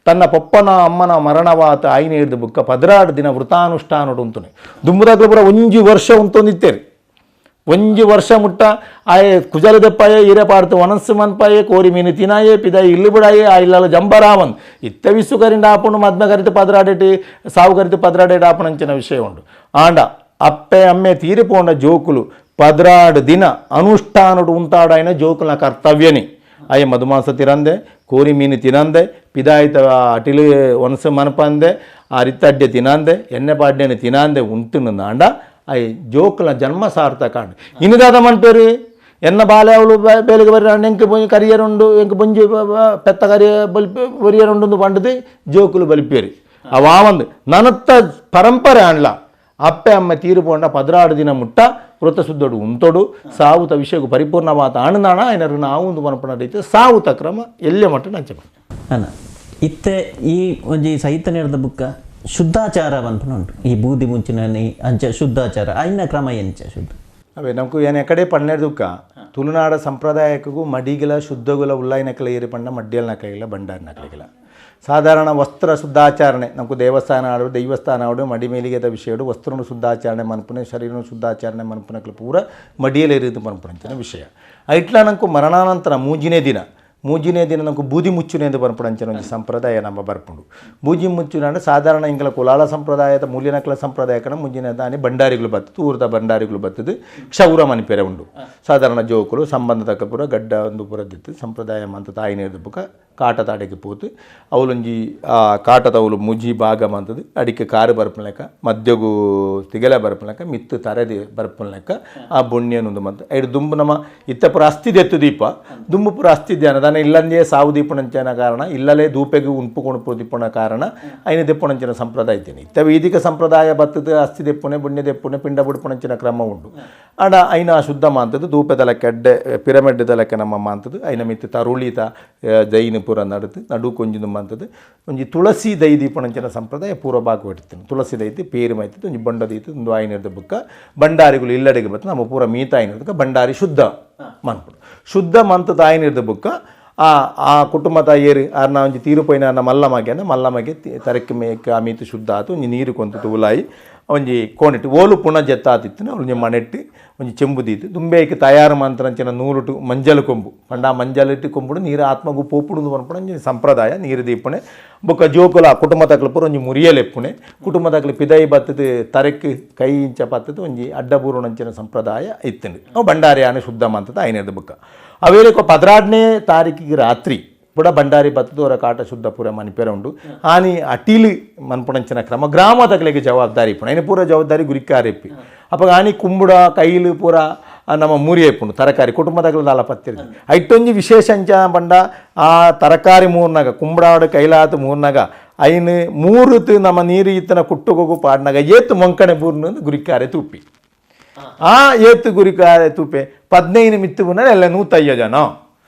Speaker 2: ತನ್ನ ಪೊಪ್ಪನ ಅಮ್ಮನ ಮರಣವಾತ ಆಯ್ನೆ ಹಿಡಿದು ಬುಕ್ಕ 16 ದಿನ ವೃತಾನುಷ್ಠಾನಡು ಉಂತುನೆ ದುಂಬುದಾಗಲು ಪೂರ ಒಂಜಿ ವರ್ಷ ಉಂತೊಂದಿತ್ತೇರಿ ಒಂಜಿ ವರ್ಷ ಮುಟ್ಟ ಆಯೆ ಕುಜಲ ದೆಪ್ಪಾಯೆ ಈರೆ ಪಾಡ್ತು ಒಣಸು ಮನ್ಪಾಯೆ ಕೋರಿ ಮೀನು ತಿನಾಯೆ ಪಿದಾಯಿ ಇಲ್ಲು ಬಿಡಾಯೆ ಆ ಇಲ್ಲಲ್ಲ ಜಂಬರಾವನ್ ಇತ್ತ ವಿಸ್ಸು ಕರಿಂದ ಆಪುಂಡು ಮದ್ನ ಕರಿತು ಪದರಾಡೇಟಿ ಸಾವು ಕರಿತು ಪದರಾಡೇಟಿ ಆಪಣಂಚಿನ ವಿಷಯ ಉಂಡು ಆಂಡ ಅಪ್ಪೆ ಅಮ್ಮೆ ತೀರಿಪೋಂಡ ಜೋಕುಲು ಪದರಾಡು ದಿನ ಅನುಷ್ಠಾನಡು ಉಂತಾಡಾಯಿನ ಜೋಕುಲ್ನ ಕರ್ತವ್ಯನಿ ಅಯ್ಯ ಮಧುಮಾಸ ತಿರಂದೆ ಕೋರಿ ಮೀನು ತಿನಂದೆ ಪಿದಾಯಿತ ಅಟಿಲು ಒಣಸು ಮನಪಂದೆ ಆ ರಿತ್ತಡ್ಡೆ ತಿನಂದೆ ಎಣ್ಣೆ ಪಾಡ್ಯನ ತಿನಂದೆ ಉಂಟು ಆಂಡ ಅಯ್ಯ ಜೋಕುಲ ಜನ್ಮ ಸಾರ್ಥಕ ಇನ್ನದಾದ ಮನ್ಪೇರು ಎನ್ನ ಬಾಲೆ ಅವಳು ಬೇಲಿಗೆ ಬರೀ ಎಂಕ ಕರಿಯರುಂಡು ಎಂಕ ಬುಂಜಿ ಪೆತ್ತ ಕರಿಯ ಬಲ್ಪಿ ಒರಿಯರುಂಡು ಪಂಡದು ಜೋಕುಲು ಬಲಿಪೇರಿ ಅವಾವಂದು ನನ್ನತ್ತ ಪರಂಪರೆ ಆಣ್ಲ ಅಪ್ಪೆ ಅಮ್ಮ ತೀರುಪೋಂಡ 16 ದಿನ ಮುಟ್ಟ ವೃತ್ತ ಸುದ್ದೋಡು ಉಂತೋಡು ಸಾವುತ ವಿಷಯಕ್ಕೂ ಪರಿಪೂರ್ಣವಾದ ಆನಂದಾಣ ಏನಾರು ನಾವು ಒಂದು ಮನಪಣ ರೀತಿ ಸಾವುತ ಕ್ರಮ ಎಲ್ಲೇ ಮಟ್ಟ ನಂಚೆ
Speaker 1: ಅನ್ನ ಇತ್ತೆ ಈ ಒಂಜಿ ಸಹಿತ ನಡೆದ ಬುಕ್ಕ ಶುದ್ಧಾಚಾರ ಅಂತ ಉಂಟು ಈ ಬೂದಿ ಮುಂಚಿನ ಅಂಚೆ ಶುದ್ಧಾಚಾರ ಐನ ಕ್ರಮ ಎಂಚ ಶುದ್ಧ
Speaker 2: ಅವೇ ನಮಕು ಏನ ಕಡೆ ಪಣ್ಣೆರ್ದುಕ್ಕ ತುಳುನಾಡ ಸಂಪ್ರದಾಯಕ್ಕೂ ಮಡಿಗಳ ಶುದ್ಧಗುಲ ಉಳ್ಳಾಯಿನಕಲ ಏರಿ ಪಂಡ ಮಡ್ಡಿಯಲ್ ನಕಲಿಲ್ಲ ಬಂಡಾರಿ ನಕಲಿಲ್ಲ ಸಾಧಾರಣ ವಸ್ತ್ರ ಶುದ್ಧಾಚರಣೆ ನಮಕು ದೇವಸ್ಥಾನ ಆಡು ದೈವಸ್ಥಾನ ಆಡು ಮಡಿ ಮೇಲಿಗೆದ ವಿಷಯಡು ವಸ್ತ್ರನು ಶುದ್ಧಾಚರಣೆ ಮನ್ಪುನೆ ಶರೀರನು ಶುದ್ಧಾಚರಣೆ ಮನ್ಪುನಕ್ಲು ಪೂರ ಮಡಿಯಲ್ಲಿರಿದು ಮನ್ಪುನಂಚಿನ ವಿಷಯ ಐಟ್ಲ ನಂಕು ಮರಣಾನಂತರ ಮೂಜಿನೇ ದಿನ ನಮಕು ಬೂದಿ ಮುಚ್ಚುನೆ ಎಂದು ಬರ್ಪಡಂಚಿನ ಒಂದು ಸಂಪ್ರದಾಯ ನಮ್ಮ ಬರ್ಪುಂಡು ಬೂದಿ ಮುಚ್ಚುನೆ ಅಂದರೆ ಸಾಧಾರಣ ಇಂಗಳ ಕುಲಾಲ ಸಂಪ್ರದಾಯದ ಮೂಲ್ಯನಕಲ ಸಂಪ್ರದಾಯಕನ ಮುಂಜಿನ ದಾನಿ ಭಂಡಾರಿಗಳು ಬರ್ತದೆ ಊರದ ಭಂಡಾರಿಗಳು ಬರ್ತದೆ ಕ್ಷೌರ ಮನಿಪೆರೆ ಉಂಡು ಸಾಧಾರಣ ಜೋಕುಲು ಸಂಬಂಧದಕ್ಕ ಪೂರ ಗಡ್ಡ ಒಂದು ಪೂರದಿತ್ತು ಸಂಪ್ರದಾಯ ಮಂತ ತಾಯಿ ನಿರ್ದಪುಕ ಕಾಟ ತಾಡೆಗೆ ಪೋತು ಅವಲೊಂಜಿ ಕಾಟದ ಅವಳು ಮುಜಿ ಭಾಗ ಮಂತದು ಅಡಿಕೆ ಕಾರು ಬರ್ಪುನಲೆಕ್ಕ ಮಧ್ಯಗೂ ತಿಗಲ ಬರ್ಪುನಲೆಕ್ಕ ಮಿತ್ತು ತರೆದಿ ಬರ್ಪುನಲೆಕ್ಕ ಆ ಬೊಣ್ಯನೊಂದು ಮಂತ ಐದು ದುಂಬು ನಮ್ಮ ಇತ್ತ ಪುರ ಅಸ್ತಿದೆತ್ತು ದೀಪ ದುಂಬು ಪುರ ಅಸ್ತಿದ್ಯಾನ ದಾನ ಇಲ್ಲಂದೇ ಸಾವು ದೀಪಣಂಚನ ಕಾರಣ ಇಲ್ಲಲೇ ದೂಪೆಗೆ ಉಂಪು ಕೊಣಪು ದೀಪಣ ಕಾರಣ ಐನ ದೆಪ್ಪಣಂಚಿನ ಸಂಪ್ರದಾಯ ಇದ್ದೇನೆ ಇತ್ತ ವೈದಿಕ ಸಂಪ್ರದಾಯ ಬತ್ತದ ಅಸ್ತಿ ದೆಪ್ಪುನೆ ಬುಣ್ಯ ದೆಪ್ಪುನೆ ಪಿಂಡ ಬುಡ್ಪಣಂಚಿನ ಕ್ರಮ ಉಂಟು ಆಡ ಐನ ಶುದ್ಧ ಮಾಂತದ್ದು ಧೂಪದ ಲೆಕ್ಕ ಎಡ್ಡೆ ಪಿರಮಿಡ್ ಲೆಕ್ಕ ನಮ್ಮ ಮಾಂತದ್ದು ಐನ ಮಿತ್ತು ತರುಳಿತ ಜೈನ ಪೂರ ನಡುತ್ತು ನಡು ಕೊಂಜಿನ ಮಂತದ್ದು ಒಂಜಿ ತುಳಸಿ ದೈ ದೀಪಣಂಚಿನ ಸಂಪ್ರದಾಯ ಪೂರ್ವ ಭಾಗವಿಡ್ತೀನಿ ತುಳಸಿ ದೈತಿ ಪೇರು ಮೈತಿತ್ತು ಒಂಜಿ ಬಂಡ ದೈತು ಒಂದು ಆಯ್ನಿರ್ದ ಬುಕ್ಕ ಭಂಡಾರಿಗಳು ಇಲ್ಲಡೆಗೆ ಬರ್ತದೆ ನಮ್ಮ ಪೂರ ಮೀತ ಆಯ್ನಿರ್ದಕ್ಕೆ ಭಂಡಾರಿ ಶುದ್ಧ ಮನ್ಪುಡು ಶುದ್ಧ ಮಂತದ ಆಯ್ನಿರ್ದ ಬುಕ್ಕ ಆ ಕುಟುಂಬ ತಾಯಿಯರು ಆರ್ನ ಒಂಜಿ ತೀರುಪೋಯಿನ ಮಲ್ಲಮಗೆ ತರಕ್ಕೆ ಮೇಕೆ ಆ ಮೀತು ಶುದ್ಧ ಆತು ಒಂಜಿ ನೀರು ಕೊಂತು ತೂಲಾಯಿ ಒಂಜಿ ಕೋಣಿಟ್ಟು ಓಲು ಪುನಃ ಜತ್ತಾತಿತ್ತು ಒಂಜಿ ಮನೆಟ್ಟು ಒಂಜಿ ಚೆಂಬು ದೀತು ದುಂಬೇಕ್ಕೆ ತಯಾರು ಮಂತ್ರಂಚಿನ ನೂರುಟು ಮಂಜಲು ಕೊಂಬು ಪಂಡ ಮಂಜಲಿಟ್ಟು ಕೊಂಬುಡು ನೀರು ಆತ್ಮಗೂ ಪೋಪುಡು ಪನ್ಪುಣ ಒಂಜಿ ಸಂಪ್ರದಾಯ ನೀರು ದೀಪಣೆ ಬೊಕ್ಕ ಜೋಕುಲ ಕುಟುಂಬ ತಕ್ಲು ಪೂರ ಒಂಜಿ ಮುರಿಯಲೆಪ್ಪುಣೆ ಕುಟುಂಬ ತಕ್ಲು ಪಿದೈ ಬತ್ತದು ತರಕ್ಕೆ ಕೈ ಇಂಚ ಪತ್ತದು ಒಂಜಿ ಅಡ್ಡಬೂರುಣಂಚಿನ ಸಂಪ್ರದಾಯ ಇತ್ತಂಡು ಅವು ಭಂಡಾರಿ ಆನೆ ಶುದ್ಧ ಮಂತದ ಐನೇದು ಬುಕ್ಕ ಅವೇಲಿಕ 16ನೇ ತಾರೀಕಿಗೆ ರಾತ್ರಿ ಬುಡ ಭಂಡಾರಿ ಬತ್ತದವರ ಕಾಟ ಶುದ್ಧ ಪೂರ ಮನಿಪೆರ ಉಂಡು ಆನಿ ಅಟೀಲು ಮನ್ಪುಣಂಚಿನ ಕ್ರಮ ಗ್ರಾಮ ತಗಲಿಗೆ ಜವಾಬ್ದಾರಿ ಇಪ್ಪುಂಡು ಐನ ಪೂರ ಜವಾಬ್ದಾರಿ ಗುರಿಕಾರೆಪ್ಪಿ ಅಪ್ಪ ಆನಿ ಕುಂಬುಡ ಕೈಲು ಪೂರ ನಮ್ಮ ಮೂರಿ ಇಪ್ಪುಂಡು ತರಕಾರಿ ಕುಟುಂಬ ತಗಲು ದಾಲ ಪತ್ತಿರ್ದು ಐಟೊಂಜಿ ವಿಶೇಷ ಅಂಚ ಬಂಡ ಆ ತರಕಾರಿ ಮೂರ್ನಾಗ ಕುಂಬುಡಾಡು ಕೈಲಾತು ಮೂರ್ನಾಗ ಐನು ಮೂರುತು ನಮ್ಮ ನೀರು ಇತ್ತನ ಕುಟ್ಟುಗೋಗು ಪಾಡ್ನಾಗ ಏತು ಮೊಂಕಣೆ ಬೂರ್ನು ಗುರಿಕಾರೆ ತುಪ್ಪಿ ಆ ಏತು ಗುರಿಕಾರೆ ತುಪ್ಪೆ 15 ಮಿತ್ತು ಬುನ ಎಲ್ಲ 150 ಜನ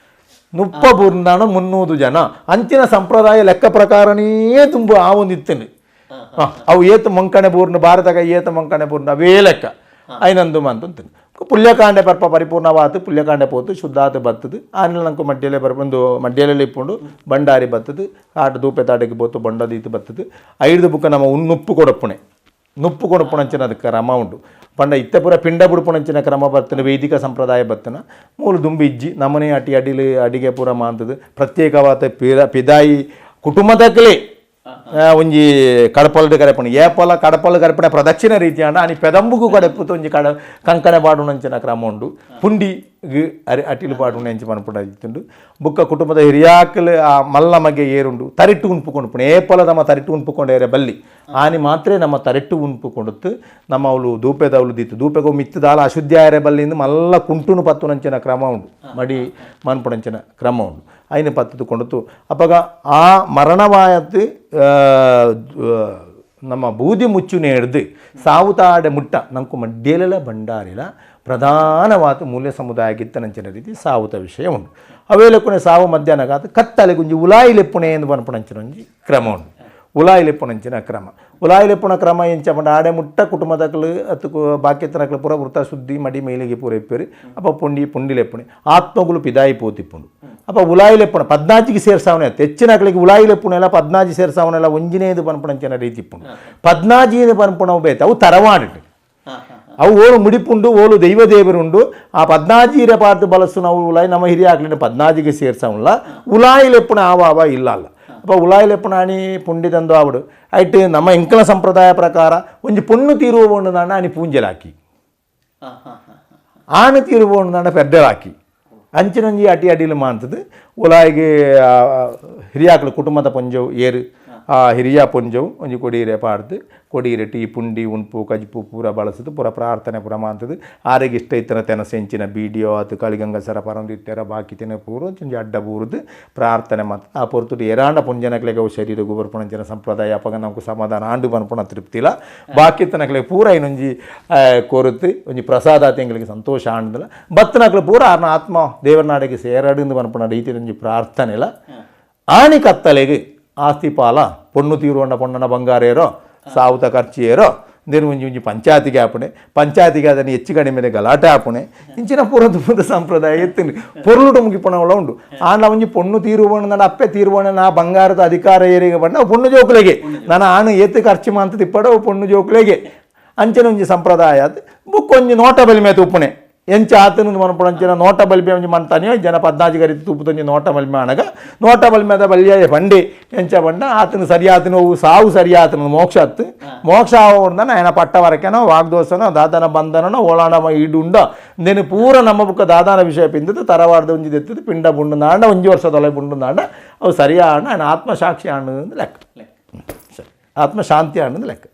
Speaker 2: ನುಪ್ಪ ಬೂರ್ನಾಣ 300 ಜನ ಅಂಚಿನ ಸಂಪ್ರದಾಯ ಲೆಕ್ಕ ಪ್ರಕಾರನೇ ತುಂಬ ಆ ಒಂದು ಇತ್ತೇನೆ ಅವು ಏತು ಮಂಕಣೆ ಬೂರ್ನು ಭಾರತಗ ಏತು ಮಂಕಣೆ ಬೂರ್ನು ಅವೇ ಲೆಕ್ಕ ಐನಂದು ಮಂತಂತೀನಿ ಪುಲ್ಯಕಾಂಡೆ ಪರ್ಪ ಪರಿಪೂರ್ಣವಾತು ಪುಲ್ಯಕಾಂಡೆ ಪೋತು ಶುದ್ಧಾತು ಬತ್ತದು ಆನೆಲ್ಲ ನಂಕು ಮಡ್ಡಿಯಲ್ಲೇ ಒಂದು ಮಡ್ಡಿಯಲ್ಲೇ ಇಪ್ಪುಂಡು ಭಂಡಾರಿ ಬತ್ತದು ಆಟ ಧೂಪೆ ತಾಟಕ್ಕೆ ಬೋತು ಬಂಡದೀತು ಬತ್ತದು ಐದು ಬುಕ್ಕ ನಮ್ಮ ನುಪ್ಪು ಕೊಡಪ್ಪುಣಂಚಿನ ಅದಕ್ಕೆ ಕ್ರಮ ಉಂಟು ಪಂಡ ಇತ್ತ ಪೂರ ಪಿಂಡ ಬುಡ್ಪುಣಂಚಿನ ಕ್ರಮ ಬರ್ತನೆ ವೈದಿಕ ಸಂಪ್ರದಾಯ ಬರ್ತನ ಮೂಲು ದುಂಬಿ ಇಜ್ಜಿ ನಮ್ಮನೆ ಅಡಿಲಿ ಅಡಿಗೆ ಪೂರ ಮಾಂತದ್ದು ಪ್ರತ್ಯೇಕವಾದ ಪಿದಾಯಿ ಕುಟುಂಬದಕ್ಕಲೇ ಒಂಜಿ ಕಡಪಲ್ಡು ಕರೆಪಣೆ ಏಪಲ ಕಡಪಲ್ಲು ಕರೆಪಣೆ ಪ್ರದಕ್ಷಿಣ ರೀತಿ ಅಂಡ అని పెదంబుకు కడపుతో ಒಂಜಿ ಕಂಕಣೆ ಬಾಡುನಂಚಿನ ಕ್ರಮ ಉಂಡು ಪುಂಡಿ ಅಟಿಲು ಬಾಡುನ ಎಂಚಿ ಮನ್ಪುಂಡು ಬುಕ್ಕ ಕುಟುಂಬದ ಹಿರಿಯಾಕಲು ಆ ಮಲ್ಲಮಗೆ ಏರುಂಡು ತರಿಟ್ಟು ಉಣ್ಪುಕೊಂಡು ಏಪಲ ನಮ್ಮ ತರಿಟ್ಟು ಉಣ್ಪುಕೊಂಡೇರೆ ಬಲ್ಲಿ ಆನಿ ಮಾತ್ರ ನಮ್ಮ ತರಿಟ್ಟು ಉಣ್ಪುಕೊಂಡುತ್ತು ನಮ್ಮ ಅವಳು ಧೂಪೆದ ಅವಳು ದೀತು ಧೂಪೆಗೋ ಮಿತ್ತದಾಲ ಅಶುದ್ಧ ಆರೆ ಬಲ್ಲಿಂದ ಮಲ್ಲ ಕುಂಟುನು ಪತ್ತುನಂಚಿನ ಕ್ರಮ ಉಂಡು ಮಡಿ ಮನ್ಪುಣಂಚಿನ ಕ್ರಮ ಉಂಡು ಐನು ಪತ್ತದು ಕೊಂಡುತ್ತು ಅಪ್ಪಗ ಆ ಮರಣವಾಯತ್ತು ನಮ್ಮ ಬೂದಿ ಮುಚ್ಚುನೆ ಹಿಡ್ದು ಸಾವುತಾಡೆ ಮುಟ್ಟ ನಂಕು ಮಡ್ಡಿಯಲೆಲ್ಲ ಭಂಡಾರಿಲ ಪ್ರಧಾನವಾದ ಮೂಲ್ಯ ಸಮುದಾಯ ಗಿತ್ತನಂಚಿನ ರೀತಿ ಸಾವುತ ವಿಷಯ ಉಂಟು ಅವೇಲೆಕ್ಕುನೆ ಸಾವು ಮಧ್ಯಾಹ್ನಗಾತ ಕತ್ತಲೆ ಗುಂಜಿ ಉಲಾಯಿಲೆಪ್ಪುಣೆ ಎಂದು ಬನ್ಪುಣಂಚಿನ ಒಂಜಿ ಕ್ರಮ ಉಂಟು ಉಲಾಯಿಲೆಪ್ಪುಣಂಚಿನ ಕ್ರಮ ಉಲಾಯಿಲೆಪ್ಪುಣ ಕ್ರಮ ಎಂಚ ಪಂಡ ಆಡೆ ಮುಟ್ಟ ಕುಟುಂಬದಕ್ಕಲು ಅತ್ತು ಬಾಕ್ಯತನಕ್ಕಲು ಪೂರ ವೃತ್ತ ಶುದ್ಧಿ ಮಡಿ ಮೇಲಿಗೆ ಪೂರ ಇಪ್ಪೇರಿ ಅಪ್ಪ ಪುಂಡಿಲೆಪ್ಪುಣೆ ಆತ್ಮಗುಲು ಪಿದಾಯಿ ಪೋತಿಪ್ಪುಂಡು ಅಪ್ಪ ಉಲಾಯಿಲೆಪ್ಪುಣ 14ಗೆ ಸೇರ್ಸಾವನೆ ಹೆಚ್ಚಿನಗಳಿಗೆ ಉಲಾಯಿಲೆಪ್ಪುಣೆಲ್ಲ 14 ಸೇರ್ಸಾವನೆಲ್ಲ ಒಂಜಿನೇದು ಬನ್ಪುಣಂಚಿನ ರೀತಿ ಇಪ್ಪುಂಡು 14 ಬನ್ಪುಣವು ಬೇತ ಅವು ತರವಾಡಿಟ್ಟು ಅವು ಓಳು ಮುಡಿಪುಂಡು ಓಲು ದೈವ ದೇವರುಂಡು ಆ 14 ಪಾರ್ತು ಬಳಸುನ ಉಲಾಯಿ ನಮ್ಮ ಹಿರಿಯಾಕ್ಲಿನ 14ಗೆ ಸೇರ್ಸವಲ್ಲ ಉಲಾಯಿಲು ಎಪ್ಪುನ ಆವ ಇಲ್ಲ ಅಲ್ಲ ಅಪ್ಪ ಉಲಾಯಿಲು ಎಪ್ಪುನ ಅಣಿ ಪುಂಡಿ ತಂದು ಆವಡು ಐಟ್ ನಮ್ಮ ಎಂಕಲ ಸಂಪ್ರದಾಯ ಪ್ರಕಾರ ಒಂಜಿ ಪೊಣ್ಣು ತೀರುವೋಂಡು ನಾಣ ಅಣಿ ಪೂಂಜೆಲಾಕಿ ಆನೆ ತೀರುವೋಂಡು ನಾಣ ಪೆಡ್ಡಲಾಕಿ ಅಂಚಿನೊಂಜಿ ಅಟಿ ಅಡಿಲು ಮಾಂತದ್ದು ಉಲಾಯಿಗೆ ಹಿರಿಯಾಕ್ಲು ಕುಟುಂಬದ ಪೊಂಜವು ಏರು ಆ ಹಿರಿಯ ಪೊಂಜವು ಒಂಜಿ ಕೊಡೀರೆ ಪಾಡ್ದು ಕೊಡೀರೆ ಟೀ ಪುಂಡಿ ಉಣ್ಪು ಕಜ್ಪು ಪೂರ ಬಳಸದು ಪೂರ ಪ್ರಾರ್ಥನೆ ಪೂರ ಮಾಂತದ್ದು ಆರೆಗೆ ಇಷ್ಟ ಇತ್ತನ ತೆನ ಸೆಂಚಿನ ಬೀಡಿಯೋ ಅದು ಕಳಿಗಂಗ ಸರ ಪರಂದಿಟ್ಟೆರ ಬಾಕಿ ತೆನ ಪೂರ ಒಂಜಿ ಅಡ್ಡ ಬೂರದು ಪ್ರಾರ್ಥನೆ ಮಾತು ಆ ಪೊರ್ತುಡು ಎರಾಂಡ ಪುಂಜನಕ್ಲೆಗೆ ಅವು ಶರೀರ ಬರ್ಪುಣಂಚಿನ ಸಂಪ್ರದಾಯ ಅಪ್ಪಗ ನಮಗೂ ಸಮಾಧಾನ ಆಂಡು ಬನ್ಪುಣ ತೃಪ್ತಿಲ ಬಾಕಿ ತನಕ್ಲೆ ಪೂರ ಇನ್ನೊಂಜಿ ಕೊರತು ಒಂಜಿ ಪ್ರಸಾದ ತೆಂಗಳಿಗೆ ಸಂತೋಷ ಆಂಡದಿಲ್ಲ ಬತ್ತನಕ್ಲೆ ಪೂರ ಆರ್ನ ಆತ್ಮ ದೇವರ ನಾಡಿಗೆ ಸೇರಡಿಂದು ಬನ್ಪುಣ ರೀತಿ ಒಂಜಿ ಪ್ರಾರ್ಥನೆ ಇಲ್ಲ ಆಣಿ ಕತ್ತಲೆಗೆ ಆಸ್ತಿ ಪಾಲ ಪೊಣ್ಣು ತೀರುವಂಡ ಪೊಣ್ಣನ ಬಂಗಾರೇರೋ ಸಾವುತ ಖರ್ಚಿಯೇರೋ ದೇನು ಒಂಜಿ ಪಂಚಾಯತಿಗೆ ಆಪಣೆ ಪಂಚಾಯತಿಗೆ ಅದನ್ನು ಹೆಚ್ಚು ಕಡಿಮೆ ಗಲಾಟೆ ಆಪಣೆ ಇಂಚಿನ ಪೂರದ ಸಂಪ್ರದಾಯ ಎತ್ತಿನ ಪೊರ್ಲುಡು ಮುಗಿಪಣವಳ ಉಂಡು ಆಂಡ ಒಂಜಿ ಪೊಣ್ಣು ತೀರುವಣ ನನ್ನ ಅಪ್ಪೆ ತೀರುವಣ ನಾ ಬಂಗಾರದ ಅಧಿಕಾರ ಏರಿಗೆ ಬಂಡ ಪೊಣ್ಣು ಜೋಕುಲೆಗೆ ನನ್ನ ಆಣು ಎತ್ತು ಖರ್ಚು ಮಾಂತ ತಿಪ್ಪಡ ಪೊಣ್ಣು ಜೋಕುಲೆಗೆ ಅಂಚನೆ ಒಂಜಿ ಸಂಪ್ರದಾಯ ಅದು ಬುಕ್ಕೊಂಜಿ ನೋಟ ಬಲಿಮೆ ತುಪ್ಪಣೆ ಎಂಚ ಆತನ ಮನಪುಣಂಚಿನ ನೋಟ ಬಲ್ಬೆ ಒಂಜಿ ಮಂತಾನೆ ಜನ 14 ಗರಿ ತುಪ್ಪುತ್ತೊಂಜಿ ನೋಟ ಬಲ್ಮೆ ಅಣಗ ನೋಟ ಬಲ್ಮೆದ ಬಲ್ಯ ಬಂಡೆ ಎಂಚ ಬಂಡ ಆತನ ಸರಿ ಆತನ ಸಾವು ಸರಿ ಆತನ ಮೋಕ್ಷ ಅತ್ತು ಮೋಕ್ಷ ಆವಡ್ದನ ఆయన ಪಟ್ಟ ವರಕೆನೋ ವಾಗ್ದೋಸನೋ ದಾದನ ಬಂಧನನೋ ಓಳಾಣ ಈಡುಂಡ ನೆನು ಪೂರ ನಮ್ಮ ಬುಕ್ಕ ದಾದಾನ ವಿಷಯ ಪಿಂದದು ತರವಾರ್ದ ಒಂಜಿ ದೆತ್ತದು ಪಿಂಡ ಬುಂಡು ನಾಂಡ ಒಂಜಿ ವರ್ಷ ತೊಲೆ ಬುಂಡು ನಾಂಡ ಅವು ಸರಿಯ ಆಣ ఆయన ಆತ್ಮಸಾಕ್ಷಿ ಆಣದು ಲೆಕ್ಕ ಆತ್ಮಶಾಂತಿ ಆಣದು ಲೆಕ್ಕ